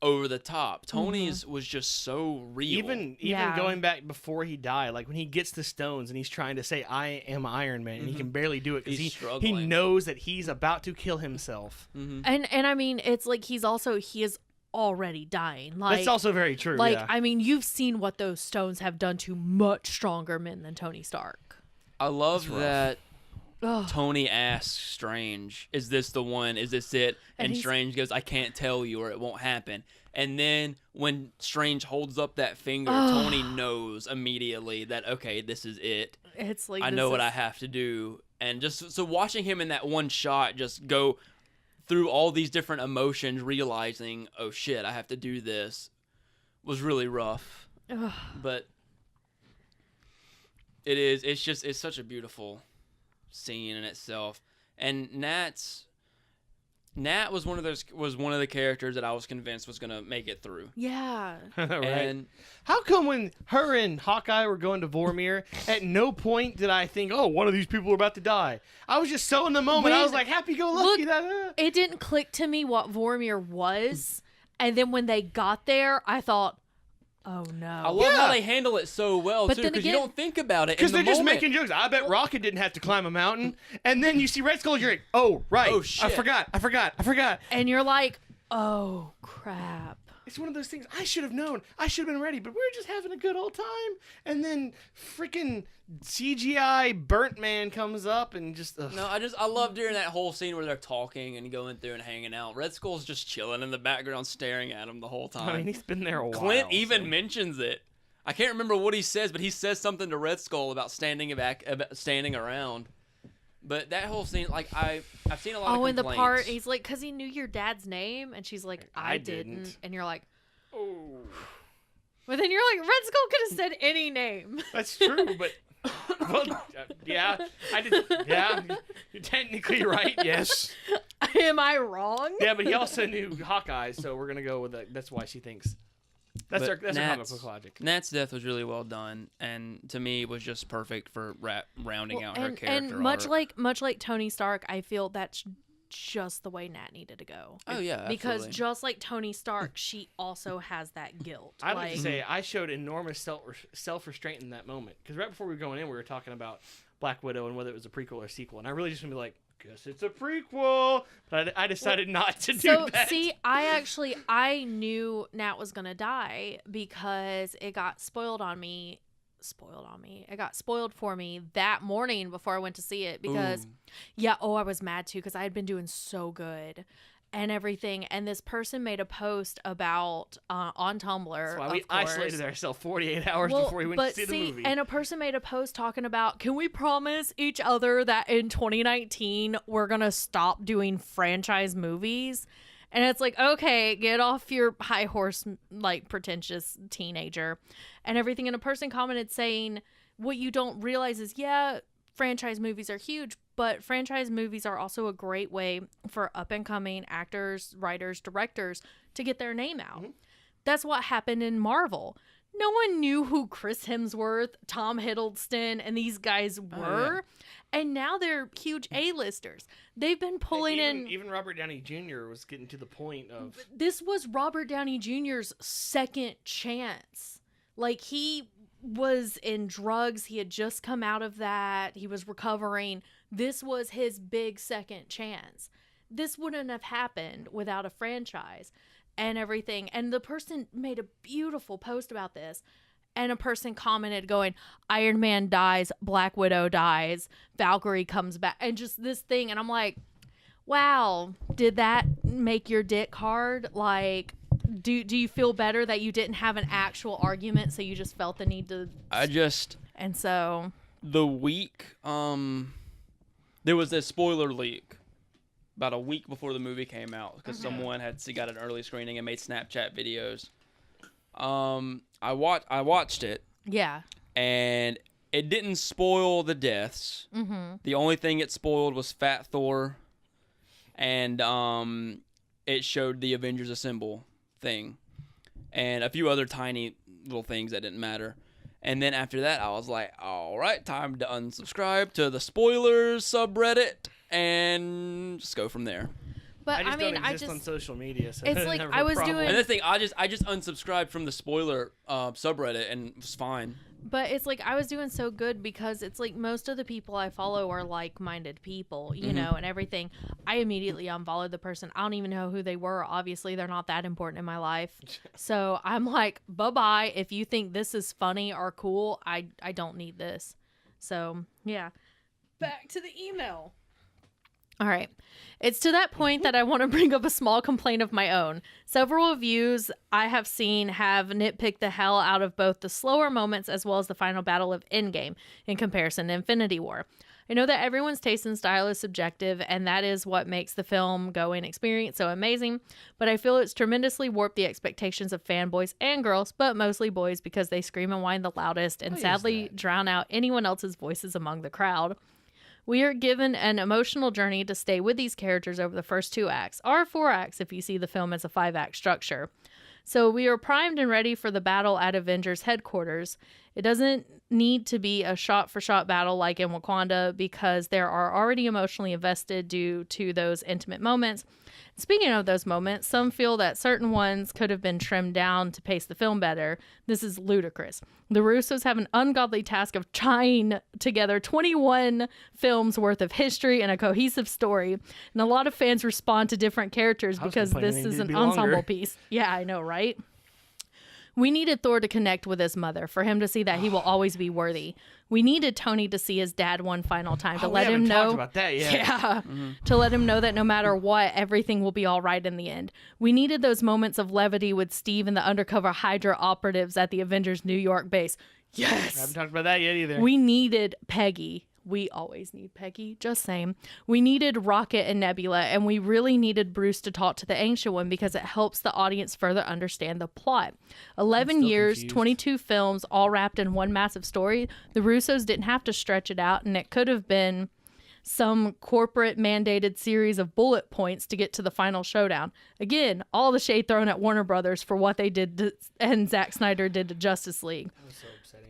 over the top. Tony's was just so real. Even Yeah. going back before he died, like when he gets the stones and he's trying to say "I am Iron Man" and he can barely do it because He's he struggling. knows that he's about to kill himself. and I mean, it's like he is already dying. Like That's also very true. like yeah. I mean, you've seen what those stones have done to much stronger men than Tony Stark. I love rough. that Ugh. Tony asks Strange, "Is this the one? Is this it?" And And he's- Strange goes, "I can't tell you or it won't happen." And then when Strange holds up that finger, Tony knows immediately that, okay, this is it. It's like I this know what is- I have to do. And just so watching him in that one shot just go through all these different emotions, realizing, oh shit, I have to do this, was really rough. Ugh. But it's such a beautiful scene in itself. And Nat was one of the characters that I was convinced was gonna make it through. Yeah. right. And How come when her and Hawkeye were going to Vormir, at no point did I think, "Oh, one of these people are about to die"? I was just so in the moment. I When- was like, happy-go-lucky. Look, it didn't click to me what Vormir was, and then when they got there, I thought, "Oh no!" I love how they handle it so well But too, then because you again- don't think about it Because in the they're just moment. making jokes. I bet Rocket didn't have to climb a mountain. And then you see Red Skull, you're like, "Oh, right. Oh, I shit. and you're like, "Oh crap!" It's one of those things. I should have known. I should have been ready. But we were just having a good old time. And then freaking CGI burnt man comes up and just. Ugh. No, I love during that whole scene where they're talking and going through and hanging out. Red Skull's just chilling in the background, staring at him the whole time. I mean, he's been there a while. Clint even so. mentions it. I can't remember what he says, but he says something to Red Skull about standing around. But that whole scene, like I've seen a lot of Oh, and the complaints. part he's like, "Cause he knew your dad's name," and she's like, "I I didn't," didn't. and you're like, Oh. But then you're like, Red Skull could have said any name. That's true, but well, yeah, I did. Yeah, you're technically right. Yes. Am I wrong? Yeah, but he also knew Hawkeye, so we're gonna go with that. That's why she thinks. That's our comic book logic. Nat's death was really well done, and to me was just perfect for rounding out her character. And much like Tony Stark, I feel that's just the way Nat needed to go. Oh yeah, because absolutely. just like Tony Stark, she also has that guilt. I would say I showed enormous self-restraint in that moment, because right before we were going in, we were talking about Black Widow and whether it was a prequel or a sequel, and I really just want to be like, guess it's a prequel, but I decided not to do that. So, see, I knew Nat was going to die because it got spoiled on me. It got spoiled for me that morning before I went to see it because, I was mad too because I had been doing so good and everything. And this person made a post about on Tumblr. That's why we isolated ourselves 48 hours before we went to see the movie. And a person made a post talking about, can we promise each other that in 2019 we're going to stop doing franchise movies? And it's like, okay, get off your high horse, like, pretentious teenager and everything. And a person commented saying, what you don't realize is, franchise movies are huge, but franchise movies are also a great way for up-and-coming actors, writers, directors to get their name out. Mm-hmm. That's what happened in Marvel. No one knew who Chris Hemsworth, Tom Hiddleston, and these guys were. And now they're huge A-listers. They've been pulling in... Even Robert Downey Jr. was getting to the point of... This was Robert Downey Jr.'s second chance. Like, he was in drugs. He had just come out of that. He was recovering. This was his big second chance. This wouldn't have happened without a franchise and everything. And the person made a beautiful post about this. And a person commented going, Iron Man dies, Black Widow dies, Valkyrie comes back, and just this thing. And I'm like, wow, did that make your dick hard? Like, do you feel better that you didn't have an actual argument, so you just felt the need to... And so... The week, there was a spoiler leak about a week before the movie came out, because someone had got an early screening and made Snapchat videos. I watched it. Yeah. And it didn't spoil the deaths. Mm-hmm. The only thing it spoiled was Fat Thor, and it showed the Avengers Assemble thing, and a few other tiny little things that didn't matter. And then after that, I was like, all right, time to unsubscribe to the spoilers subreddit and just go from there. But I mean, I just on social media. So it's like I was doing. And the thing, I just unsubscribed from the spoiler subreddit and it was fine. But it's like I was doing so good because it's like most of the people I follow are like-minded people, you know, and everything. I immediately unfollowed the person. I don't even know who they were. Obviously, they're not that important in my life. So I'm like, bye-bye. If you think this is funny or cool, I don't need this. So, yeah. Back to the email. All right. It's to that point that I want to bring up a small complaint of my own. Several reviews I have seen have nitpicked the hell out of both the slower moments as well as the final battle of Endgame in comparison to Infinity War. I know that everyone's taste and style is subjective, and that is what makes the film-going experience so amazing, but I feel it's tremendously warped the expectations of fanboys and girls, but mostly boys because they scream and whine the loudest and sadly drown out anyone else's voices among the crowd. We are given an emotional journey to stay with these characters over the first 2 acts, or 4 acts if you see the film as a 5-act structure. So we are primed and ready for the battle at Avengers headquarters. It doesn't need to be a shot-for-shot battle like in Wakanda because there are already emotionally invested due to those intimate moments. Speaking of those moments, some feel that certain ones could have been trimmed down to pace the film better. This is ludicrous. The Russos have an ungodly task of tying together 21 films worth of history and a cohesive story, and a lot of fans respond to different characters because this is an ensemble piece. Yeah, I know, right? We needed Thor to connect with his mother, for him to see that he will always be worthy. We needed Tony to see his dad one final time to let him know. About that yet. Yeah, to let him know that no matter what, everything will be all right in the end. We needed those moments of levity with Steve and the undercover Hydra operatives at the Avengers New York base. Yes, I haven't talked about that yet either. We needed Peggy. We always need Peggy, just saying. We needed Rocket and Nebula, and we really needed Bruce to talk to the Ancient One because it helps the audience further understand the plot. 11 still years, confused. 22 films, all wrapped in one massive story. The Russos didn't have to stretch it out, and it could have been some corporate mandated series of bullet points to get to the final showdown. Again, all the shade thrown at Warner Brothers for what they did to, and Zack Snyder did to Justice League. That was so upsetting.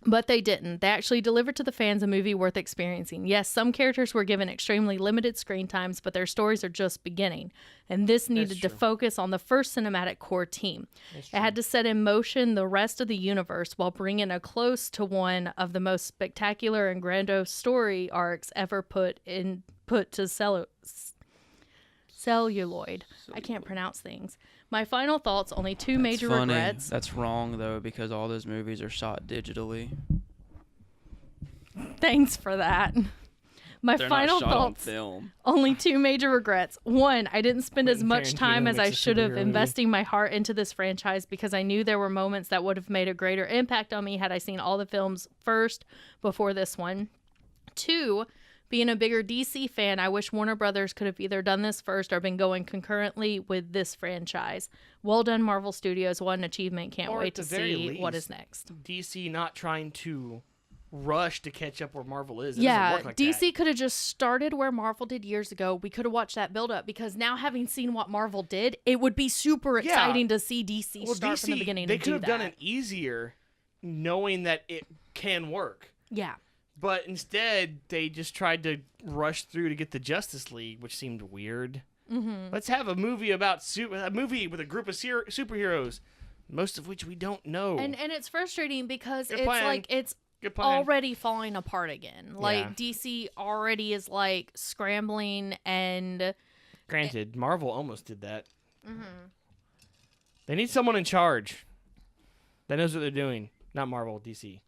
But they didn't. They actually delivered to the fans a movie worth experiencing. Yes, some characters were given extremely limited screen times, but their stories are just beginning. And this needed to true. focus on the first cinematic core team. It had to set in motion the rest of the universe while bringing a close to one of the most spectacular and grandiose story arcs ever put to celluloid. I can't pronounce things. My final thoughts, only two major funny. regrets. That's wrong, though, because all those movies are shot digitally. Thanks for that. My They're final not shot on thoughts, film. only two major regrets. One, I didn't spend as Quentin much time Tarantino as I makes a should have superhero movie. investing my heart into this franchise because I knew there were moments that would have made a greater impact on me had I seen all the films first before this one. Two, being a bigger DC fan, I wish Warner Brothers could have either done this first or been going concurrently with this franchise. Well done, Marvel Studios. What an achievement. Can't Or wait at to the very see what least, is next. DC not trying to rush to catch up where Marvel is. It Yeah, doesn't work like DC could have just started where Marvel did years ago. We could have watched that build up because now having seen what Marvel did, it would be super Yeah. exciting to see DC Well, start from the beginning they and could do have that. done it easier, knowing that it can work. Yeah. But instead, they just tried to rush through to get the Justice League, which seemed weird. Mm-hmm. Let's have a movie about a movie with a group of superheroes, most of which we don't know. And it's frustrating because Good it's plan. like it's Good plan. already falling apart again. Like Yeah. DC already is like scrambling and Granted, Marvel almost did that. Mm-hmm. They need someone in charge that knows what they're doing. Not Marvel, DC.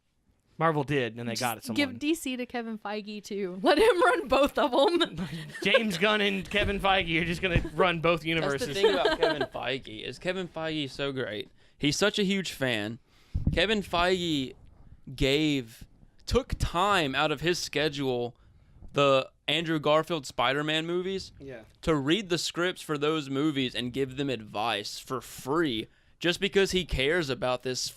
Marvel did, and they got it. give Someone. DC to Kevin Feige too. Let him run both of them. James Gunn and Kevin Feige are just gonna run both That's universes. the thing about Kevin Feige is Kevin Feige is so great. He's such a huge fan. Kevin Feige took time out of his schedule, the Andrew Garfield Spider-Man movies, Yeah. to read the scripts for those movies and give them advice for free, just because he cares about these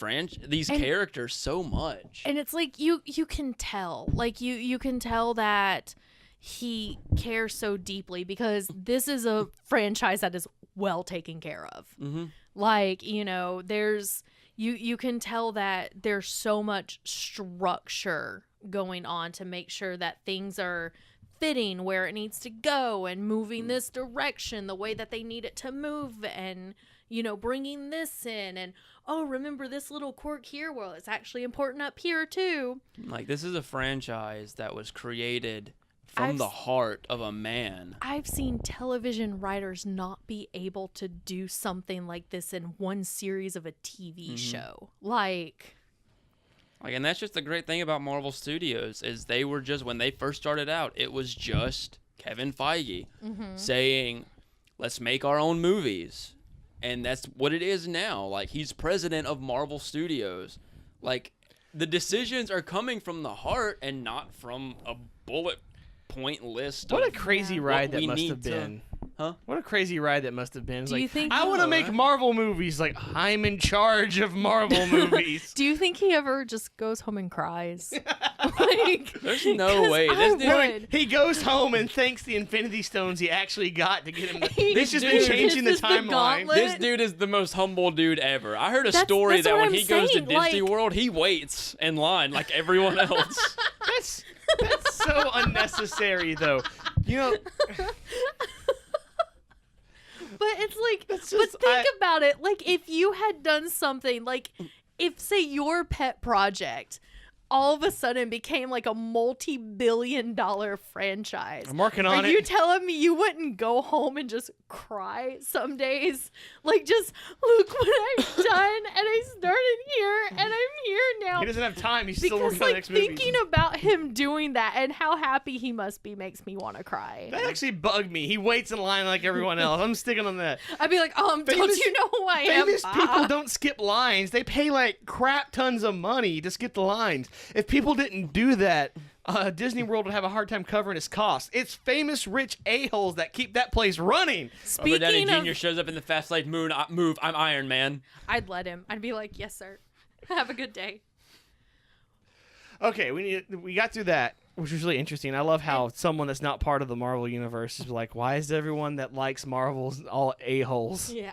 characters so much. And it's like you can tell. Like you can tell that he cares so deeply because this is a franchise that is well taken care of. Mm-hmm. Like, there's you can tell that there's so much structure going on to make sure that things are fitting where it needs to go and moving this direction the way that they need it to move and bringing this in and remember this little quirk here, well, it's actually important up here too. Like, this is a franchise that was created from the heart of a man. I've seen television writers not be able to do something like this in one series of a TV show. And that's just the great thing about Marvel Studios is they were just, when they first started out, it was just Kevin Feige saying, let's make our own movies. And that's what it is now. Like, he's president of Marvel Studios. Like, the decisions are coming from the heart and not from a bullet point list. What a of crazy what ride that we must need have to- been. Huh? What a crazy ride that must have been. It's Do you like, think I he- want to make Marvel movies. Like, I'm in charge of Marvel movies. Do you think he ever just goes home and cries? There's no way. This dude, would. He goes home and thanks the Infinity Stones he actually got to get him. This has been dude- changing the This is the timeline. gauntlet. this dude is the most humble dude ever. I heard a That's- story that's that what when I'm he goes to saying, Disney like- World, he waits in line like everyone else. That's so unnecessary, though. But it's like, That's but just- think about it. Like, if you had done something, like, if, say, your pet project all of a sudden became like a multi-billion-dollar franchise. I'm working on Are it. you telling me you wouldn't go home and just cry some days? Like, just look what I've done, and I started here, and I'm here now. He doesn't have time. He's still Because, working on the like, next movie. thinking about him doing that and how happy he must be makes me want to cry. That actually bugged me. He waits in line like everyone else. I'm sticking on that. I'd be like, don't Famous- you know who I am? Famous Bob?" people don't skip lines. They pay like crap tons of money to skip the lines. If people didn't do that, Disney World would have a hard time covering its costs. It's famous rich a-holes that keep that place running. Robert Downey Speaking Jr. of, shows up in the Fast Lane move. I'm Iron Man. I'd let him. I'd be like, yes, sir. Have a good day. Okay, we got through that, which was really interesting. I love how someone that's not part of the Marvel universe is like, why is everyone that likes Marvels all a-holes? Yeah.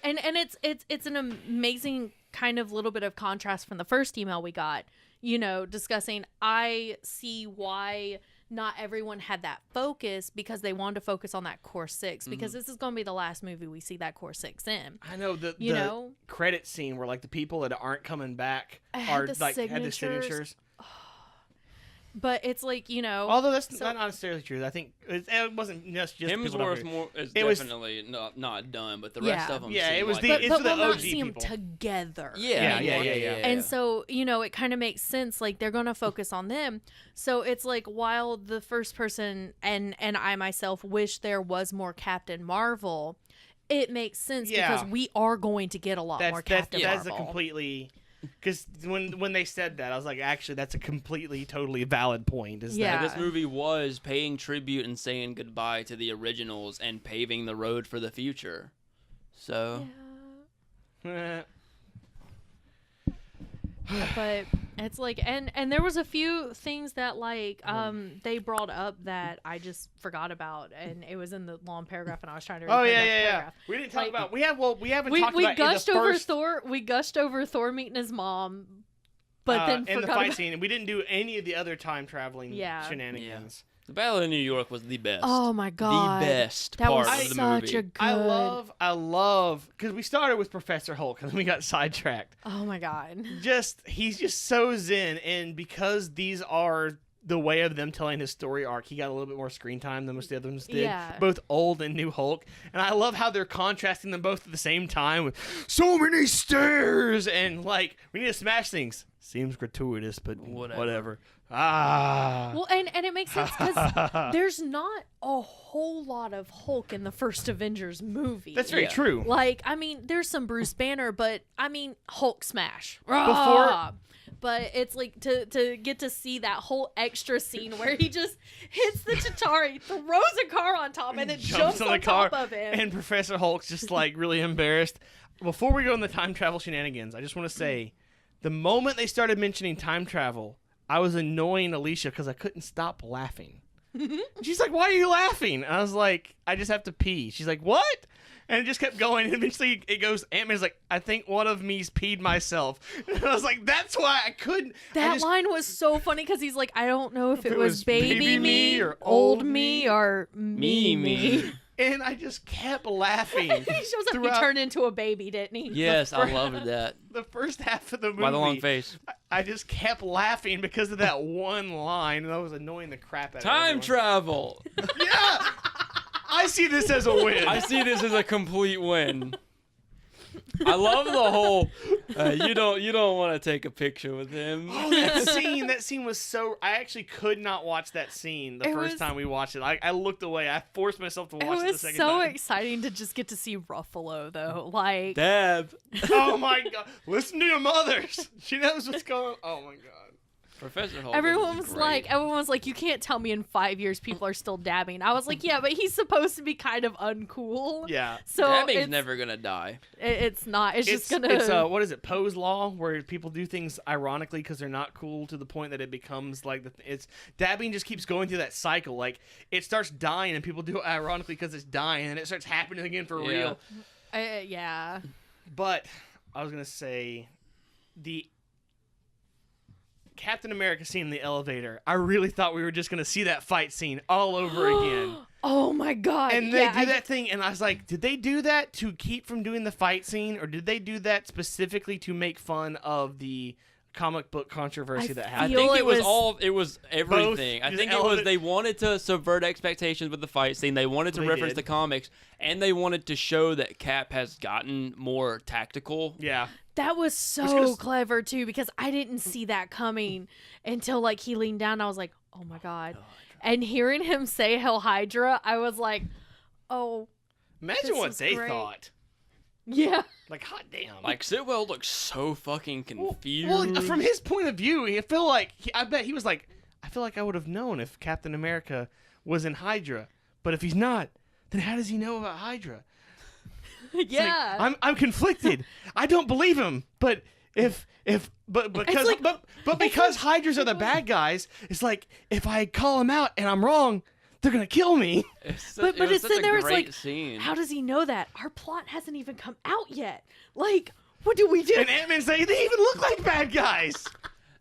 And it's an amazing kind of little bit of contrast from the first email we got, discussing I see why not everyone had that focus because they wanted to focus on that core 6 because this is going to be the last movie we see that core 6 in. I know the credit scene where like the people that aren't coming back are like had the signatures. But it's like, Although that's not necessarily true. I think it wasn't just Hemsworth is definitely not done, but the rest of them. Yeah, it was like the but the we'll OG not see them people. together. Yeah. And so, it kind of makes sense. Like, they're going to focus on them. So it's like, while the first person and I myself wish there was more Captain Marvel, it makes sense because we are going to get a lot more Captain Marvel. That's a completely... Because when they said that, I was like, actually, that's a completely, totally valid point. Yeah. This movie was paying tribute and saying goodbye to the originals and paving the road for the future. So... But it's like, and there was a few things that like they brought up that I just forgot about, and it was in the long paragraph, and I was trying to. Yeah. We didn't talk about. We haven't talked about gushed in the over first, Thor. We gushed over Thor meeting his mom, but then in the forgot fight about... scene, and we didn't do any of the other time traveling shenanigans. The Battle of New York was the best. Oh my god, the best that part was of the such movie. a good. I love because we started with Professor Hulk and then we got sidetracked. Oh my god. He's just so zen, and because these are the way of them telling his story arc, he got a little bit more screen time than most of the other ones did. Yeah. Both old and new Hulk, and I love how they're contrasting them both at the same time with so many stairs and like we need to smash things. Seems gratuitous, but whatever. Well, and it makes sense because there's not a whole lot of Hulk in the first Avengers movie. That's very true. Like, I mean, there's some Bruce Banner, but I mean, Hulk smash. But it's like to get to see that whole extra scene where he just hits the Chitauri, throws a car on top, and then jumps on top of him. And Professor Hulk's just like really embarrassed. Before we go in the time travel shenanigans, I just want to say, the moment they started mentioning time travel, I was annoying Alicia because I couldn't stop laughing. She's like, why are you laughing? And I was like, I just have to pee. She's like, what? And it just kept going. And eventually it goes, Ant-Man's like, I think one of me's peed myself. And I was like, that's why I couldn't. That line was so funny because he's like, I don't know if it was baby me or old me or me. And I just kept laughing. He shows up, he turned into a baby, didn't he? Yes, I loved that. The first half of the movie. By the long face. I just kept laughing because of that one line, and I was annoying the crap out of everyone. Time travel. Yeah! I see this as a win. I see this as a complete win. I love the whole you don't want to take a picture with him. Oh, that scene was so... I actually could not watch that scene the first time we watched it. I looked away. I forced myself to watch it the second time. It was so exciting to just get to see Ruffalo, though. Like... Deb. Oh, my God. Listen to your mothers. She knows what's going on. Oh, my God. Professor Hulk. Everyone was like, you can't tell me in 5 years people are still dabbing. I was like, yeah, but he's supposed to be kind of uncool. Yeah. So dabbing's never gonna die. It's not. It's just gonna. It's what is it? Poe's law, where people do things ironically because they're not cool to the point that it becomes like it's dabbing just keeps going through that cycle. Like it starts dying and people do it ironically because it's dying, and it starts happening again for real. Yeah. But I was gonna say the Captain America scene in the elevator, I really thought we were just going to see that fight scene all over again. Oh my God. And they do that thing, and I was like, did they do that to keep from doing the fight scene, or did they do that specifically to make fun of the comic book controversy that happened? I think it was everything. Both, I think it was they wanted to subvert expectations with the fight scene. They wanted to reference the comics, and they wanted to show that Cap has gotten more tactical. Yeah. That was so clever, too, because I didn't see that coming until, like, he leaned down. And I was like, oh, my God. And hearing him say Hail Hydra, I was like, oh, imagine what they thought. Yeah. Like, hot damn. Like, Sitwell looks so fucking confused. Well, from his point of view, I feel like, I bet he was like, I feel like I would have known if Captain America was in Hydra. But if he's not, then how does he know about Hydra? Yeah. I'm conflicted. I don't believe him. But because Hydras are the bad guys, it's like if I call him out and I'm wrong, they're gonna kill me. But it's such in a there. It's great like, scene. how does he know that? Our plot hasn't even come out yet. Like, what do we do? And Ant-Man's like, they even look like bad guys.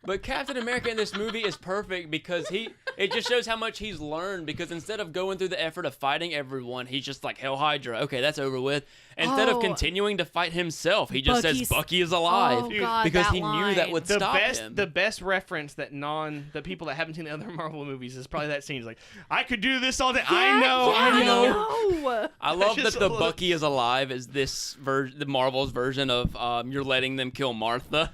But Captain America in this movie is perfect because it just shows how much he's learned, because instead of going through the effort of fighting everyone, he's just like, Hell Hydra, okay, that's over with. Instead of continuing to fight himself, he just says Bucky is alive. Oh, God, because that he knew that would The stop best, him. the best reference that the people that haven't seen the other Marvel movies is probably that scene. He's like, I could do this all day. I know. I love that just the love- Bucky is alive is this the Marvel's version of you're letting them kill Martha.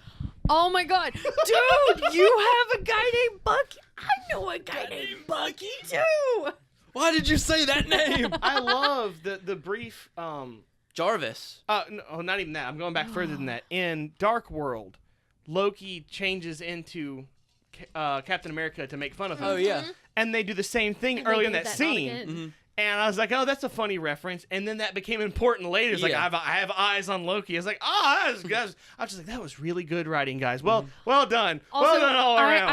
Oh my God, dude, you have a guy named Bucky. I know a guy named Bucky too. Why did you say that name? I love the brief. Jarvis. No, not even that. I'm going back further than that. In Dark World, Loki changes into Captain America to make fun of him. Oh yeah. And they do the same thing And early they in did that not scene. again. And I was like, oh, that's a funny reference. And then that became important later. It's like, Yeah. I have eyes on Loki. I was like, I was just like, that was really good writing, guys. Well done. Also, well done all around.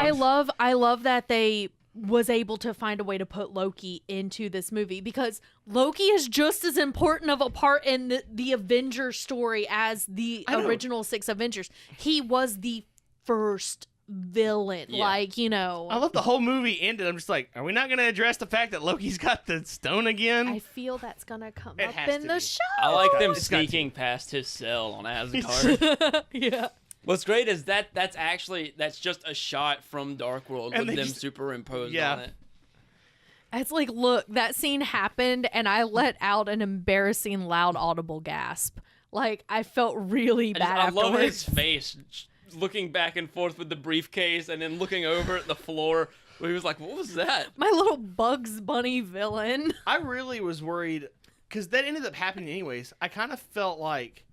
I love that they was able to find a way to put Loki into this movie, because Loki is just as important of a part in the Avengers story as the I know. original 6 Avengers. He was the first villain. Yeah. Like, you know. I love the whole movie ended. I'm just like, are we not going to address the fact that Loki's got the stone again? I feel that's gonna come It up has in to the be. show. I like them It's got to. sneaking past his cell on Asgard. Yeah. What's great is that's just a shot from Dark World And with they them just- superimposed yeah. on it. It's like, look, that scene happened and I let out an embarrassing loud audible gasp. Like, I felt really bad I love afterwards. his face looking back and forth with the briefcase and then looking over at the floor where he was like, what was that? My little Bugs Bunny villain. I really was worried because that ended up happening anyways. I kind of felt like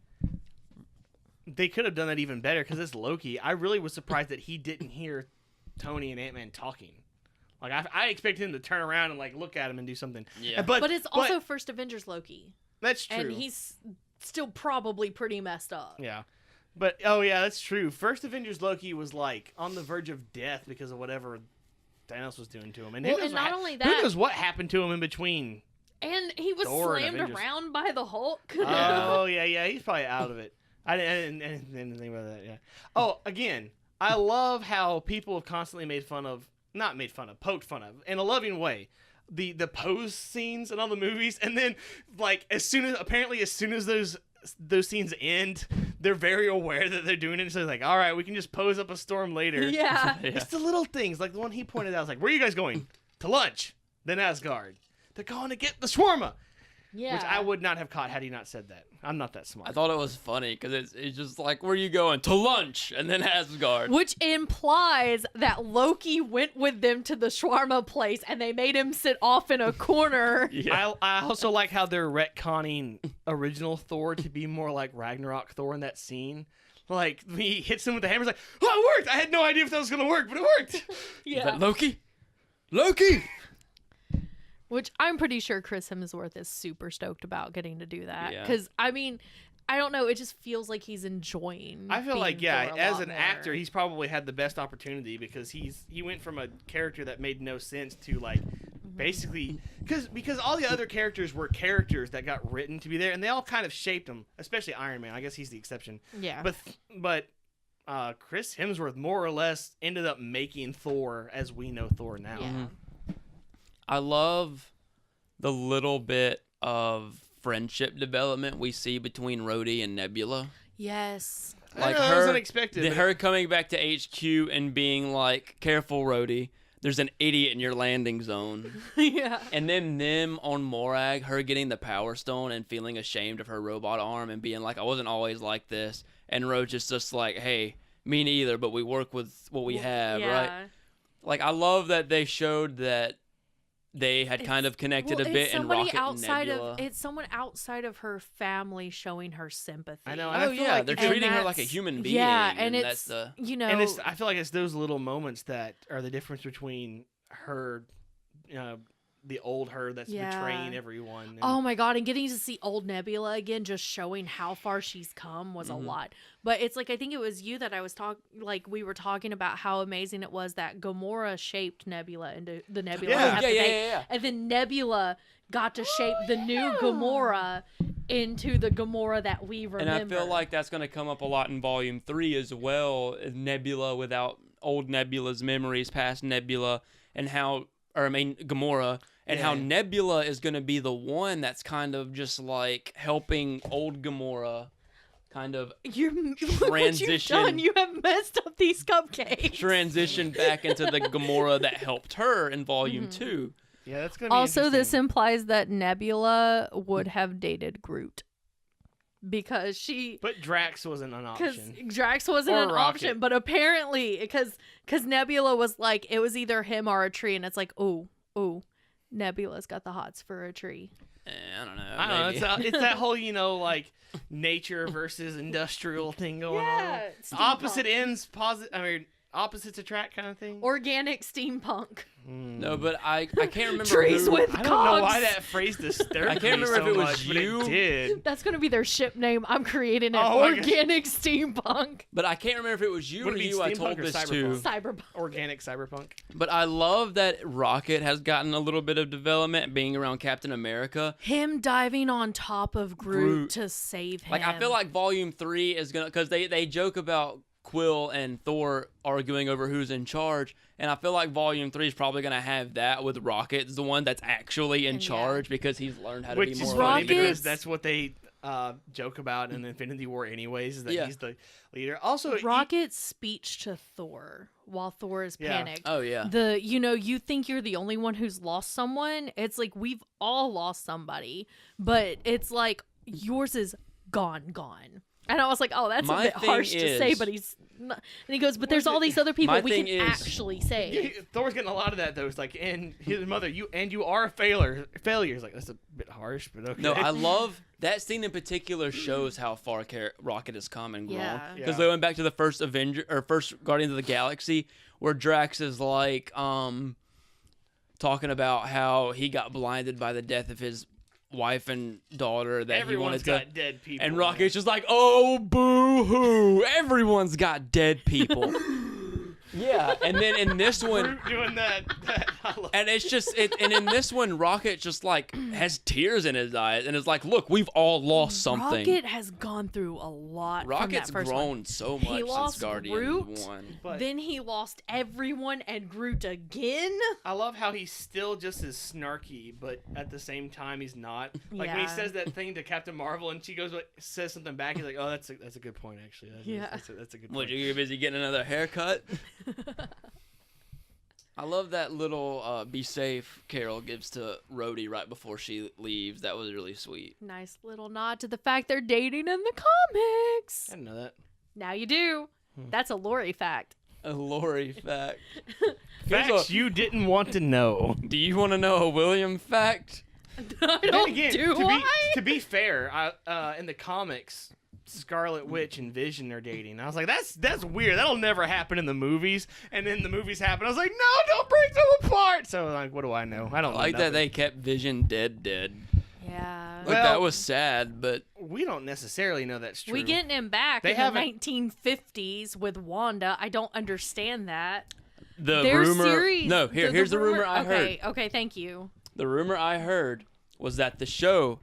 they could have done that even better because it's Loki. I really was surprised that he didn't hear Tony and Ant-Man talking. Like I expected him to turn around and like look at him and do something. Yeah. But it's also first Avengers Loki. that's true. And he's still probably pretty messed up. Yeah. But oh yeah, that's true. First Avengers Loki was like on the verge of death because of whatever Thanos was doing to him. And, Well, who knows and not what, only who that- knows what happened to him in between. And he was Thor and slammed Avengers. around by the Hulk. Oh yeah, he's probably out of it. I didn't think about that. Yeah. Oh, again, I love how people have constantly poked fun of, in a loving way, the pose scenes in all the movies, and then like as soon as those scenes end, they're very aware that they're doing it. So they're like, all right, we can just pose up a storm later. Yeah. It's the little things, like the one he pointed out. I was like, where are you guys going? To lunch. Then Asgard. They're going to get the shawarma. Yeah. Which I would not have caught had he not said that. I'm not that smart. I thought it was funny because it's just like, where are you going? To lunch, and then Asgard. Which implies that Loki went with them to the shawarma place and they made him sit off in a corner. Yeah. I also like how they're retconning original Thor to be more like Ragnarok Thor in that scene. Like, he hits him with the hammer. He's like, oh, it worked! I had no idea if that was going to work, but it worked! Is Yeah. that Loki? Loki! Which I'm pretty sure Chris Hemsworth is super stoked about getting to do that. Yeah. Because, I mean, I don't know. It just feels like he's enjoying I feel being like, yeah, Thor a as lot an more. actor, he's probably had the best opportunity because he went from a character that made no sense to, like, basically... Because all the other characters were characters that got written to be there, and they all kind of shaped him, especially Iron Man. I guess he's the exception. Yeah. But Chris Hemsworth more or less ended up making Thor as we know Thor now. Yeah. I love the little bit of friendship development we see between Rhodey and Nebula. Yes. I know, that was unexpected. but her coming back to HQ and being like, careful, Rhodey. There's an idiot in your landing zone. Yeah. And then them on Morag, her getting the Power Stone and feeling ashamed of her robot arm and being like, I wasn't always like this. And Roach is just like, hey, me neither, but we work with what we have, yeah. right? Like, I love that they showed that they had kind of connected Well, a bit, it's and somebody Rocket and outside Nebula. of it's someone outside of her family showing her sympathy. I know. And Oh I feel yeah, like they're And treating her like a that's- human being. Yeah, and that's it's the and it's. I feel like it's those little moments that are the difference between her, the old her that's Yeah. betraying everyone. And, Oh my god, and getting to see old Nebula again, just showing how far she's come was a lot. But it's like I think it was you that I was we were talking about how amazing it was that Gamora shaped Nebula into the Nebula. Yeah. we have today. yeah. And then Nebula got to shape the new Gamora into the Gamora that we remember. And I feel like that's going to come up a lot in Volume 3 as well. Nebula without old Nebula's memories, past Nebula, and how, Gamora, and how Yeah. Nebula is going to be the one that's kind of just like helping old Gamora kind of Look what you've transition- done. You have messed up these cupcakes. transition back into the Gamora that helped her in Volume 2. yeah, that's gonna be Also, this interesting. implies that Nebula would have dated Groot because But Drax wasn't an because option. Drax wasn't Or an Rocket. option, but apparently because Nebula was like it was either him or a tree, and it's like ooh, Nebula's got the hots for a tree. I don't know. I don't know. maybe. It's that whole like nature versus industrial thing going Yeah, on. steampunk. Opposite ends, opposites attract kind of thing. Organic steampunk. No, but I can't remember Trees who. with I don't know why cogs. that phrase disturbed I can't me remember so if it was much, but you. it did. That's gonna be their ship name. I'm creating it. Oh my gosh. Organic steampunk. But I can't remember if it was you Would or it be you I steampunk told or this to. cyberpunk? Cyberpunk. Organic cyberpunk. But I love that Rocket has gotten a little bit of development being around Captain America. Him diving on top of Groot, Groot. to save him. Like, I feel like Volume 3 is going to... Because they joke about Quill and Thor arguing over who's in charge. And I feel like Volume 3 is probably going to have that with Rocket, the one that's actually in And yeah. charge because he's learned how to Which be is more... funny Rocket- because that's what they joke about in Infinity War anyways, is that Yeah. he's the leader. Also, Rocket's speech to Thor while Thor is Yeah. panicked. Oh, yeah. You think you're the only one who's lost someone. It's like we've all lost somebody, but it's like yours is gone. And I was like, oh, that's My a bit thing harsh to say, is- but he's not. And he goes, but there's all these other people My we thing can is- actually save. Thor's getting a lot of that though. It's like, and his mother, you are a failure. It's like, that's a bit harsh, but okay. No, I love... That scene in particular shows how far Rocket has come and grown. Yeah. Because Yeah. they went back to the first first Guardians of the Galaxy, where Drax is like, talking about how he got blinded by the death of his wife and daughter that Everyone's he wanted got dead people. to. And Rocket's just like, oh, boo hoo! Everyone's got dead people. Yeah, and then in this one. Groot doing that. I love And it's just and in this one, Rocket just like has tears in his eyes and is like, "Look, we've all lost something." Rocket has gone through a lot. Rocket's from that first grown one. so He much lost since Guardians Groot. 1. But Then he lost everyone and Groot again. I love how he's still just as snarky, but at the same time he's not. Like when he Yeah. says that thing to Captain Marvel, and she goes says something back. He's like, "Oh, that's a good point, actually. That's a good What, point." you busy getting another haircut? I love that little "Be safe" Carol gives to Rhodey right before she leaves. That was really sweet. Nice little nod to the fact they're dating in the comics. I didn't know that. Now you do. That's a Lori fact. A Lori fact. Facts you didn't want to know. Do you want to know a William fact? I Then don't again, do I? to be fair, in the comics, Scarlet Witch and Vision are dating. I was like, that's weird. That'll never happen in the movies. And then the movies happen. I was like, no, don't break them apart. So like, what do I know? I don't know I like that nothing. they kept Vision dead. Yeah. Like, Well- that was sad, but We don't necessarily know that's true. We getting him back They in the haven't- 1950s with Wanda. I don't understand that. the Their rumor. series. No, here's the rumor I heard. Okay, thank you. The rumor I heard was that the show,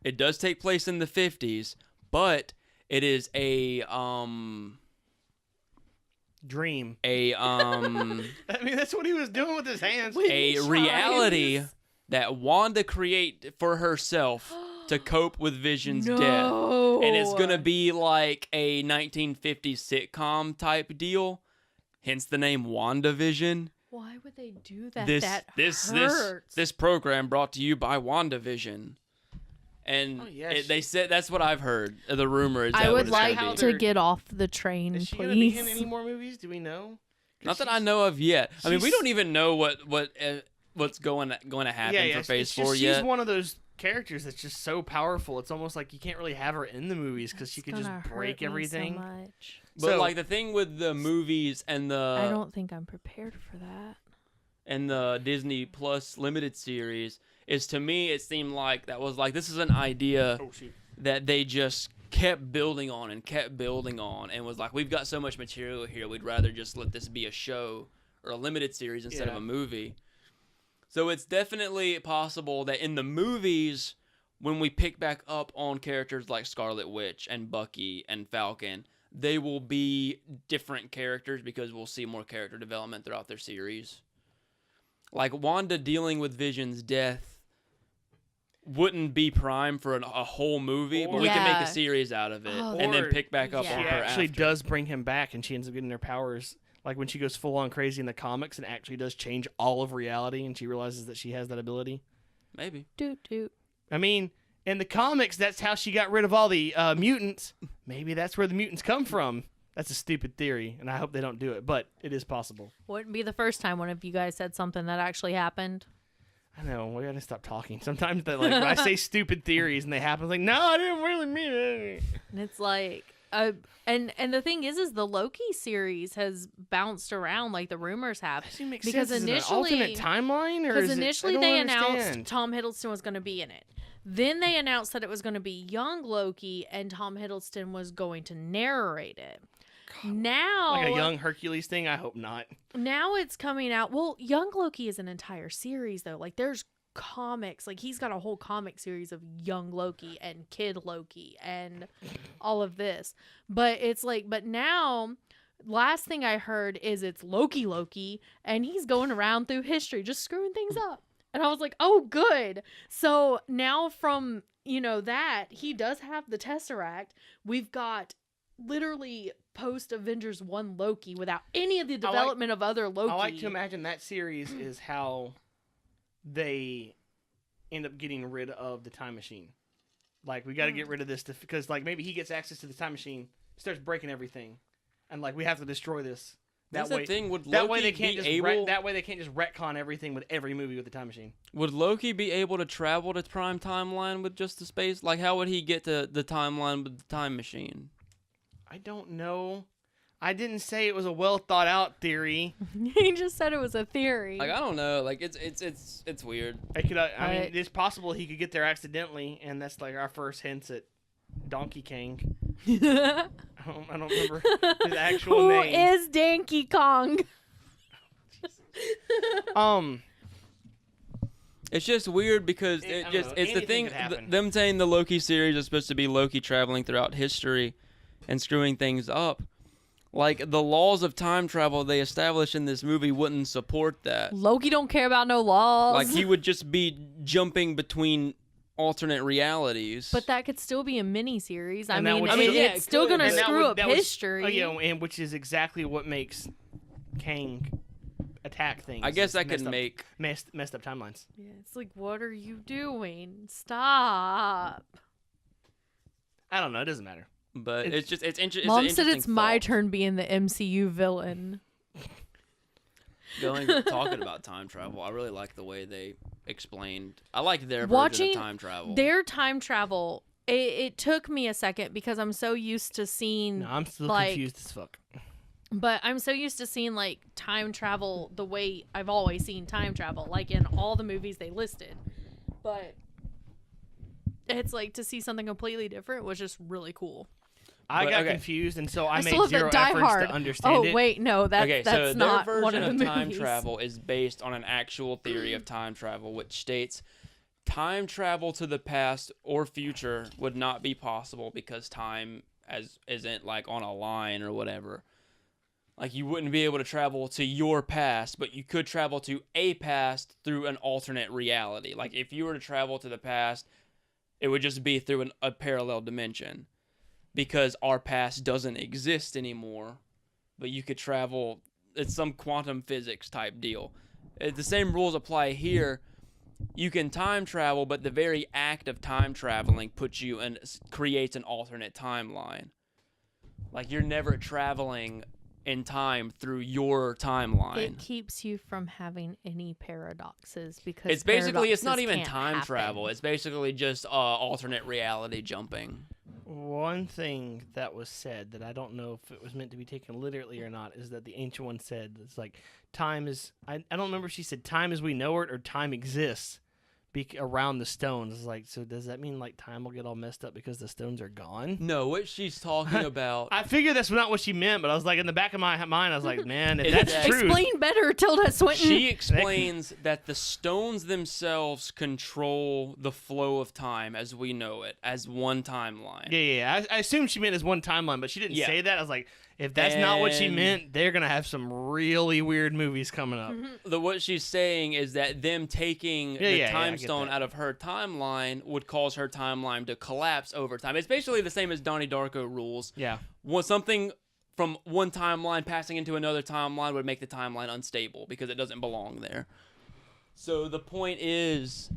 it does take place in the 50s, but it is a Dream. a I mean, that's what he was doing with his hands. a Chimes. reality that Wanda create for herself to cope with Vision's death. No. And it's going to be like a 1950s sitcom type deal. Hence the name WandaVision. Why would they do that? This that this hurts. this program brought to you by WandaVision. And Oh, yeah, they said that's what I've heard. The rumor is that I what would it's gonna like be. to They're- get off the train, Is she going to be in please. any more movies? Do we know? 'Cause Not that I she's- know of yet. I mean, we she's- don't even know what what's going to happen yeah, for Phase it's 4 just, yet. She's one of those characters that's just so powerful. It's almost like you can't really have her in the movies because she could just break everything. So much. But So- like the thing with the movies and I the don't think I'm prepared for that. Disney Plus limited series is, to me, it seemed like that was like, this is an idea Oh shoot. that they just kept building on and was like, we've got so much material here, we'd rather just let this be a show or a limited series instead of a movie. So it's definitely possible that in the movies, when we pick back up on characters like Scarlet Witch and Bucky and Falcon, they will be different characters because we'll see more character development throughout their series. Like Wanda dealing with Vision's death wouldn't be prime for a whole movie, but we can make a series out of it and then pick back up on She her actually after. does bring him back, and she ends up getting her powers. Like when she goes full on crazy in the comics and actually does change all of reality, and she realizes that she has that ability. Maybe. Doot doot. I mean, in the comics, that's how she got rid of all the mutants. Maybe that's where the mutants come from. That's a stupid theory, and I hope they don't do it, but it is possible. Wouldn't be the first time one of you guys said something that actually happened. I know, we gotta stop talking. Sometimes that, like, when I say stupid theories and they happen, it's like, no, I didn't really mean it. And it's like, and the thing is the Loki series has bounced around like the rumors have. That doesn't make Because sense. Is it an initially- alternate timeline, or Because is initially it, I they don't announced understand. Tom Hiddleston was going to be in it. Then they announced that it was going to be young Loki and Tom Hiddleston was going to narrate it. Now, Like a young Hercules thing? I hope not. now it's coming out. Well, young Loki is an entire series though. Like there's comics. Like he's got a whole comic series of young Loki and kid Loki and all of this. But it's like, but now last thing I heard is it's Loki and he's going around through history just screwing things up. And I was like, oh, good. So now from, that, he does have the Tesseract. We've got literally post Avengers 1 Loki without any of the development of other Loki. I like to imagine that series is how they end up getting rid of the time machine. Like, we got to get rid of this because, like, maybe he gets access to the time machine, starts breaking everything, and, like, we have to destroy this. That's the thing. Would That way Loki they can't be just able? that way they can't just retcon everything with every movie with the time machine. Would Loki be able to travel to Prime Timeline with just the space? Like, how would he get to the timeline with the time machine? I don't know. I didn't say it was a well thought out theory. He just said it was a theory. Like, I don't know. Like, it's weird. I mean, it's possible he could get there accidentally, and that's like our first hints at Donkey Kong. I don't remember his actual Who name. is Donkey Kong? It's just weird because I don't know. it's the Anything thing. could happen. Them saying the Loki series is supposed to be Loki traveling throughout history and screwing things up. Like, the laws of time travel they established in this movie wouldn't support that. Loki don't care about no laws. Like, he would just be jumping between alternate realities. But that could still be a mini series. And that would It's still could. gonna And screw up history. Oh, yeah, and which is exactly what makes Kang attack things. I guess It's that could make... messed up timelines. Yeah, it's like, what are you doing? Stop. I don't know. It doesn't matter. But It's- it's interesting. Mom said it's my turn being the MCU villain. Talking about time travel, I really like the way they explained. I like their version Watching of time travel. Their time travel, it took me a second because I'm so used to seeing. No, I'm still like, confused as fuck. But I'm so used to seeing like time travel the way I've always seen time travel, like in all the movies they listed. But it's like to see something completely different was just really cool. I got okay. confused, and so I still made love zero that Die efforts Hard. to understand Oh it. wait, no, that's Okay, so their not version one of the time movies. travel is based on an actual theory of time travel, which states time travel to the past or future would not be possible because time isn't like on a line or whatever. Like, you wouldn't be able to travel to your past, but you could travel to a past through an alternate reality. Like, if you were to travel to the past, it would just be through a parallel dimension. Because our past doesn't exist anymore, but you could travel. It's some quantum physics type deal. The same rules apply here. You can time travel, but the very act of time traveling puts you and creates an alternate timeline. Like, you're never traveling in time through your timeline. It keeps you from having any paradoxes because It's basically, it's not paradoxes even can't time happen. travel. It's basically just alternate reality jumping. One thing that was said that I don't know if it was meant to be taken literally or not is that the Ancient One said it's like time is. I don't remember if she said time as we know it or time exists around the stones. It's like, so does that mean like time will get all messed up because the stones are gone? No, what she's talking about. I figured that's not what she meant, but I was like in the back of my mind, I was like, man, if Is that's that- true, Explain better, Tilda Swinton. She explains that the stones themselves control the flow of time as we know it, as one timeline. Yeah. I assumed she meant as one timeline, but she didn't Yeah. say that. I was like, if that's not what she And- meant, they're gonna have some really weird movies coming up. What she's saying is that them taking the yeah, I time get stone that. out of her timeline would cause her timeline to collapse over time. It's basically the same as Donnie Darko rules. Yeah. Something from one timeline passing into another timeline would make the timeline unstable because it doesn't belong there. So the point is,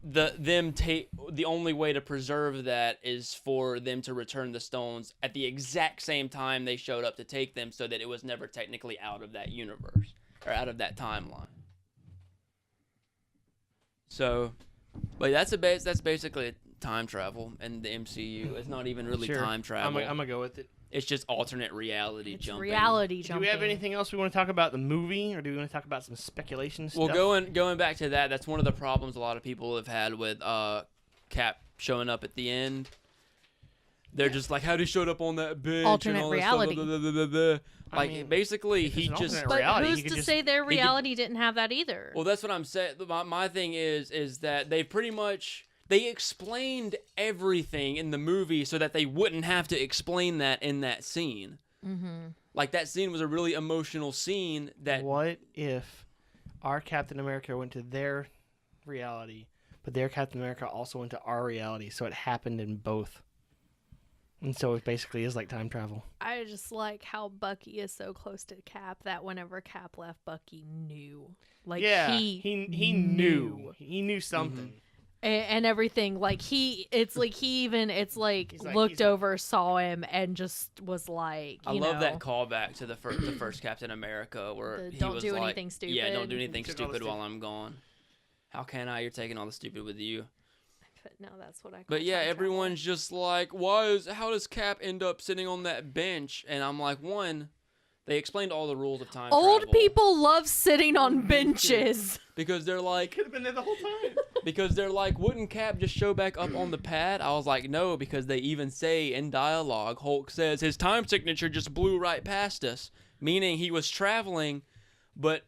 the only way to preserve that is for them to return the stones at the exact same time they showed up to take them, so that it was never technically out of that universe or out of that timeline. So, but that's basically time travel in the MCU. It's not even really Sure. time travel. I'm gonna go with it. It's just alternate reality It's jumping. reality Do jumping. we have anything else we want to talk about the movie, or do we want to talk about some speculation stuff? Well, going back to that, that's one of the problems a lot of people have had with Cap showing up at the end. They're just like, how he showed up on that bench. Alternate and all that reality. Stuff, blah, blah, blah, blah, blah. I Like, mean, basically, if he it's an just. alternate But reality, who's he could to just- say their could- reality didn't have that either? Well, that's what I'm saying. My thing is that they pretty much they explained everything in the movie so that they wouldn't have to explain that in that scene. Mm-hmm. Like, that scene was a really emotional scene that. What if our Captain America went to their reality, but their Captain America also went to our reality, so it happened in both? And so it basically is like time travel. I just like how Bucky is so close to Cap that whenever Cap left, Bucky knew. Like yeah, he knew. He knew something. and everything. Like it's like He's like, looked he's- over, saw him, and just was like, I you love know, that callback to the first Captain America where The he don't was do like, anything stupid. Yeah, don't do anything Took all the stupid while I'm gone. How can I? You're taking all the stupid with you. But no, that's what I. Call But yeah, time travel. everyone's just like, how does Cap end up sitting on that bench? And I'm like, one, they explained all the rules of time Old travel. people love sitting on benches. Because they're like, Could have been there the whole time. wouldn't Cap just show back up on the pad? I was like, no, because they even say in dialogue, Hulk says his time signature just blew right past us, meaning he was traveling, but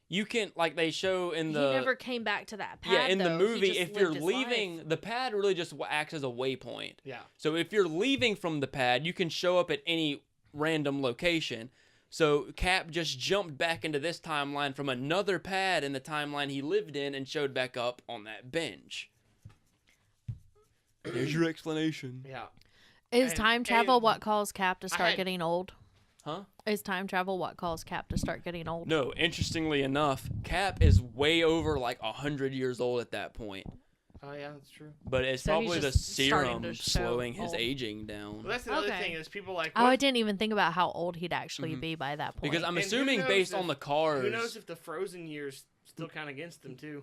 you can, like they show in the... He never came back to that pad. Yeah, in the though. He movie, just if you're lived his leaving, life. the pad really just acts as a waypoint. Yeah. So if you're leaving from the pad, you can show up at any random location. So Cap just jumped back into this timeline from another pad in the timeline he lived in and showed back up on that bench. There's your explanation. Yeah. Is and- time travel and what caused Cap to start had- getting old? Huh? Is time travel what caused Cap to start getting old? No, interestingly enough, Cap is way over like 100 years old at that point. Oh yeah, that's true. But it's So he's probably the just starting serum to show slowing his old. aging down. Well, that's the other Okay. thing is people like. Oh, what- I didn't even think about how old he'd actually be by that point. Because I'm And who assuming knows based if- on the cars. Who knows if the frozen years still count against them too?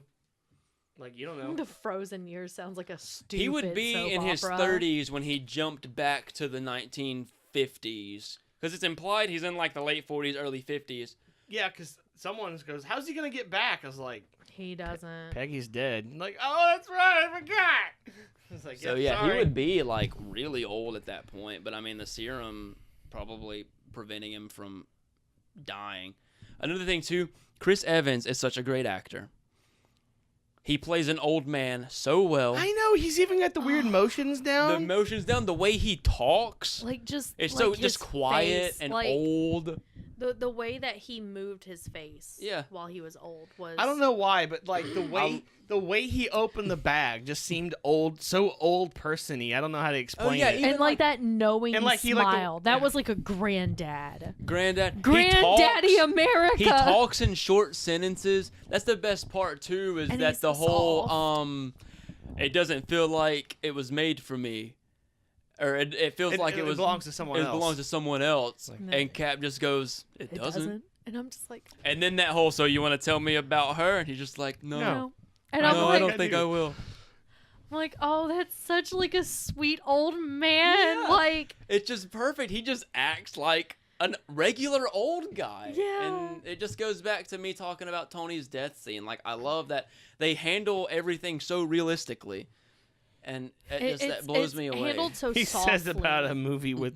Like you don't know. the Frozen years sounds like a stupid. He would be soap in his opera. 30s when he jumped back to the 1950s. Because it's implied he's in like the late 40s, early 50s. Yeah, because someone goes, "How's he gonna get back?" I was like, He doesn't. "Peggy's dead." I'm like, "Oh, that's right, I forgot." It's like, So yeah, he sorry. would be like really old at that point. But I mean, the serum probably preventing him from dying. Another thing too, Chris Evans is such a great actor. He plays an old man so well. I know he's even got the weird motions The down. emotions down, the way he talks. Like just It's like so his just quiet face, and like, old. The way that he moved his face. Yeah. While he was old was. I don't know why, but like the way he opened the bag just seemed old, so old person-y. I don't know how to explain yeah, it. even And like that knowing And, like, he, like, the- smile, that was like a granddad. Granddaddy Granddaddy America. He talks in short sentences. That's the best part too, is And that he's the whole soft. it doesn't feel like it was made for me. or it feels like it belongs to someone else. It belongs to someone else. No. And Cap just goes, it doesn't. And I'm just like, And then that whole, so you want to tell me about her? And he's just like, no. no. And No, I'm I like, don't think I will. I'm like, oh, that's such like a sweet old man. Yeah. Like, It's just perfect. He just acts like a regular old guy. Yeah. And it just goes back to me talking about Tony's death scene. Like, I love that they handle everything so realistically. And that blows me away. Handled so He softly. says about a movie with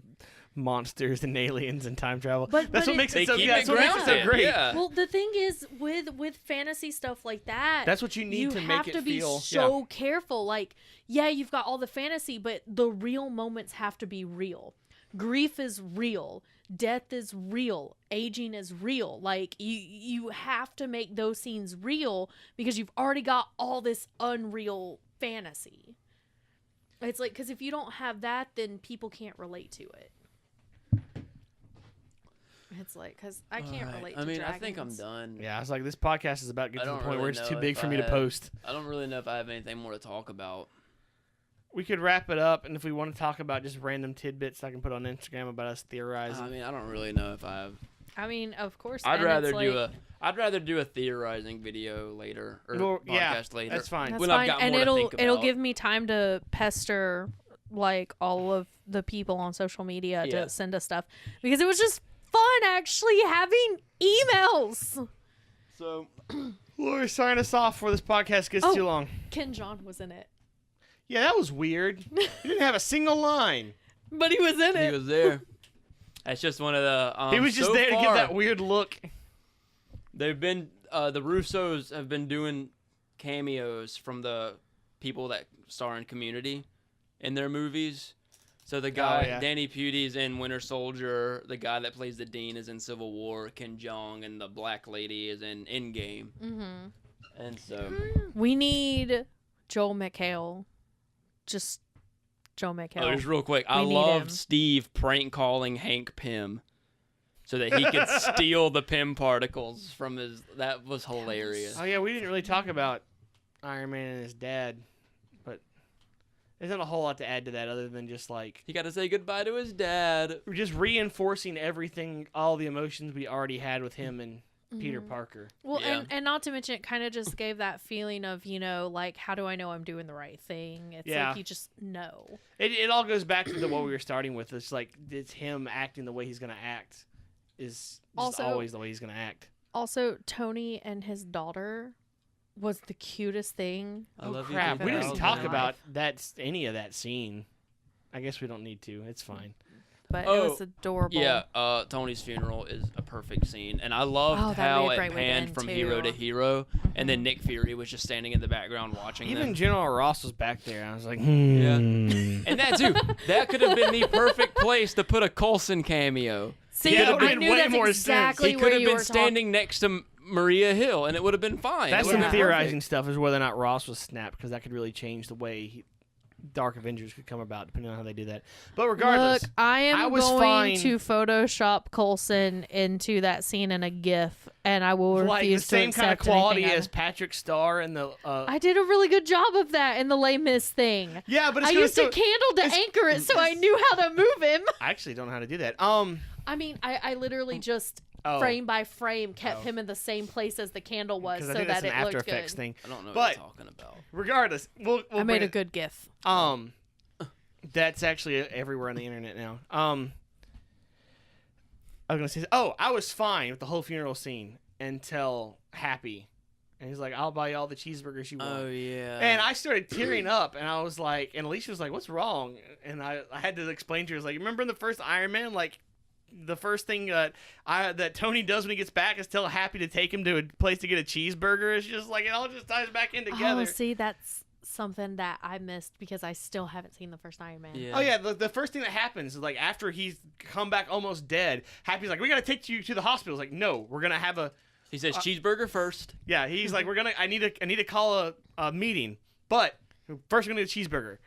monsters and aliens and time travel. But That's what makes it so. keep Yeah, it that's what makes it so grounded, great. yeah. Well, the thing is, with fantasy stuff like that, That's what you need to make have it to be feel. so careful. Like, yeah, you've got all the fantasy, but the real moments have to be real. Grief is real. Death is real. Aging is real. Like, you have to make those scenes real because you've already got all this unreal fantasy. It's like, because if you don't have that, then people can't relate to it. It's like, because I can't Alright, relate I to mean, dragons. I think I'm done. Yeah, I was like, this podcast is about to get I to the don't point really where it's too know big if for I me to have- post. I don't really know if I have anything more to talk about. We could wrap it up, and if we want to talk about just random tidbits, I can put on Instagram about us theorizing. I mean, I don't really know if I have. I mean, of course. I'd and rather it's do like, I'd rather do a theorizing video later or Well, yeah, podcast later. that's fine. That's when I've fine, got and more to it'll think it'll about. give me time to pester like all of the people on social media Yeah. to send us stuff because it was just fun actually having emails. So Laura, sign us off before this podcast gets Oh. too long. Ken John was in it, Yeah, that was weird. He didn't have a single line. but he was in he it. was there. That's just one of the. He was just so there to give far, that weird look. They've been the Russos have been doing cameos from the people that star in Community in their movies. So the guy yeah. Danny Pudi's in Winter Soldier. The guy that plays the Dean is in Civil War. Ken Jeong and the Black Lady is in Endgame. Mm-hmm. And so We need Joel McHale. Just Joel McHale. just real quick, I We need loved him. Steve prank calling Hank Pym so that he could steal the Pym particles from his. That was hilarious. Oh yeah, we didn't really talk about Iron Man and his dad, but there's not a whole lot to add to that other than just like He got to say goodbye to his dad. we're just reinforcing everything, all the emotions we already had with him and Peter Mhm. Parker. Well, Yeah. and not to mention, it kind of just gave that feeling of, like, how do I know I'm doing the right thing? It's Yeah. like you just know. It all goes back to what we were starting with. It's like it's him acting the way he's gonna act is just Also- always the way he's gonna act. Also, Tony and his daughter was the cutest thing. I love you, Crap, too, we I've didn't ever talk seen in my about any of that scene. I guess we don't need to. It's fine. But it Oh, was adorable. Yeah, Tony's funeral is a perfect scene, and I loved Oh, that'd be how a it great way to panned end, from too. hero to hero, and then Nick Fury was just standing in the background watching Even them. General Ross was back there. I was like, Yeah. hmm. And that too, that could have been the perfect place to put a Coulson cameo. See, Yeah, it would've I been knew way that's more sense. exactly He where could have you been were standing next to Maria Hill, and it would have been fine. That's It some would've been theorizing perfect. stuff is whether or not Ross was snapped because that could really change the way Dark Avengers could come about depending on how they do that. But regardless, Look, I am I was going fine. to Photoshop Coulson into that scene in a GIF, and I will like the refuse to same kind of accept quality anything as Patrick Starr and the. I did a really good job of that in the Les Mis thing. Yeah, but it's I gonna used a still- candle to anchor it, so I knew how to move him. I actually don't know how to do that. I mean, I literally just Oh. frame by frame kept Oh. him in the same place as the candle was, because so I think that that's an it After looked Effects good. thing. I don't know But- what you're talking about. Regardless, we'll I made bring a it- good GIF. That's actually everywhere on the internet now. I was gonna say, I was fine with the whole funeral scene until Happy, and he's like, "I'll buy you all the cheeseburgers you want." Oh yeah. And I started tearing up, and I was like, and Alicia was like, "What's wrong?" And I had to explain to her, like, remember in the first Iron Man, like, the first thing that Tony does when he gets back is tell Happy to take him to a place to get a cheeseburger. It's just like it all just ties back in together. Oh, see, that's something that I missed because I still haven't seen the first Iron Man. Yeah. Oh yeah, the first thing that happens is like after he's come back almost dead, Happy's like, "We gotta take you to the hospital." It's like, "No, we're gonna have a." He says cheeseburger first. Yeah, he's like, I need to call a meeting, but first we're gonna get a cheeseburger.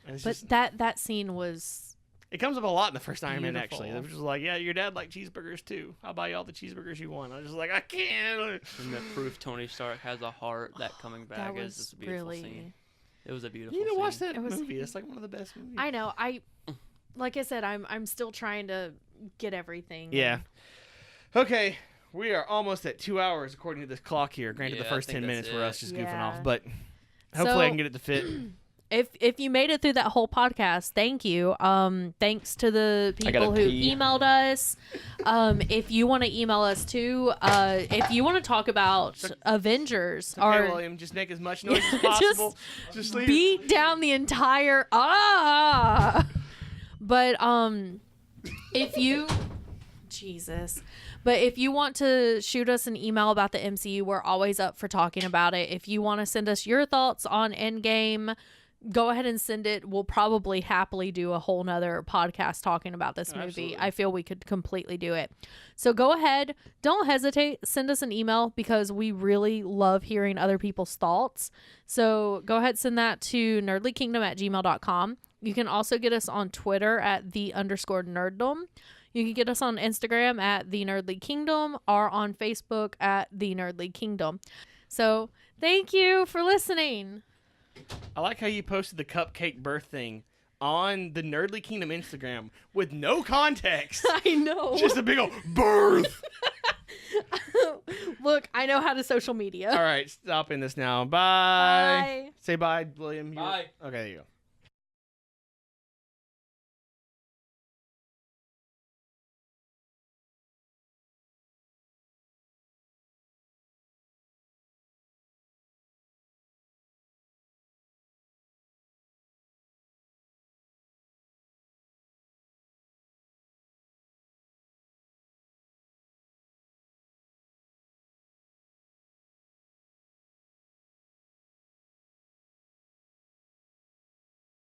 And it's But just, that scene was it comes up a lot in the first Iron Man, beautiful. actually. It was just like, "Yeah, your dad liked cheeseburgers too. I'll buy you all the cheeseburgers you want." I was just like, I can't. And the proof Tony Stark has a heart. That coming back that is was just a beautiful really scene. It was a beautiful. You need to watch scene. that It was- movie. It's like one of the best movies. I know. Like I said, I'm still trying to get everything. Yeah. Okay, we are almost at 2 hours according to this clock here. Granted, Yeah, the I first think 10 minutes that's were it. us just goofing Yeah. off, but hopefully I So- can get it to fit. If you made it through that whole podcast, thank you. Thanks to the I people gotta who pee. emailed us. If you want to email us too, if you want to talk about Avengers Okay, or William, just make as much noise as Just possible. Just leave. beat down the entire but if you Jesus. But if you want to shoot us an email about the MCU, we're always up for talking about it. If you want to send us your thoughts on Endgame, go ahead and send it. We'll probably happily do a whole nother podcast talking about this movie. Absolutely. I feel we could completely do it. So go ahead. Don't hesitate. Send us an email because we really love hearing other people's thoughts. So go ahead, send that to nerdlykingdom@gmail.com. You can also get us on Twitter at @the_nerddom. You can get us on Instagram at The Nerdly Kingdom or on Facebook at The Nerdly Kingdom. So thank you for listening. I like how you posted the cupcake birth thing on the Nerdly Kingdom Instagram with no context. I know. Just a big old birth. Look, I know how to social media. All right, stopping this now. Bye. Bye. Say bye, William. Bye. Okay, there you go.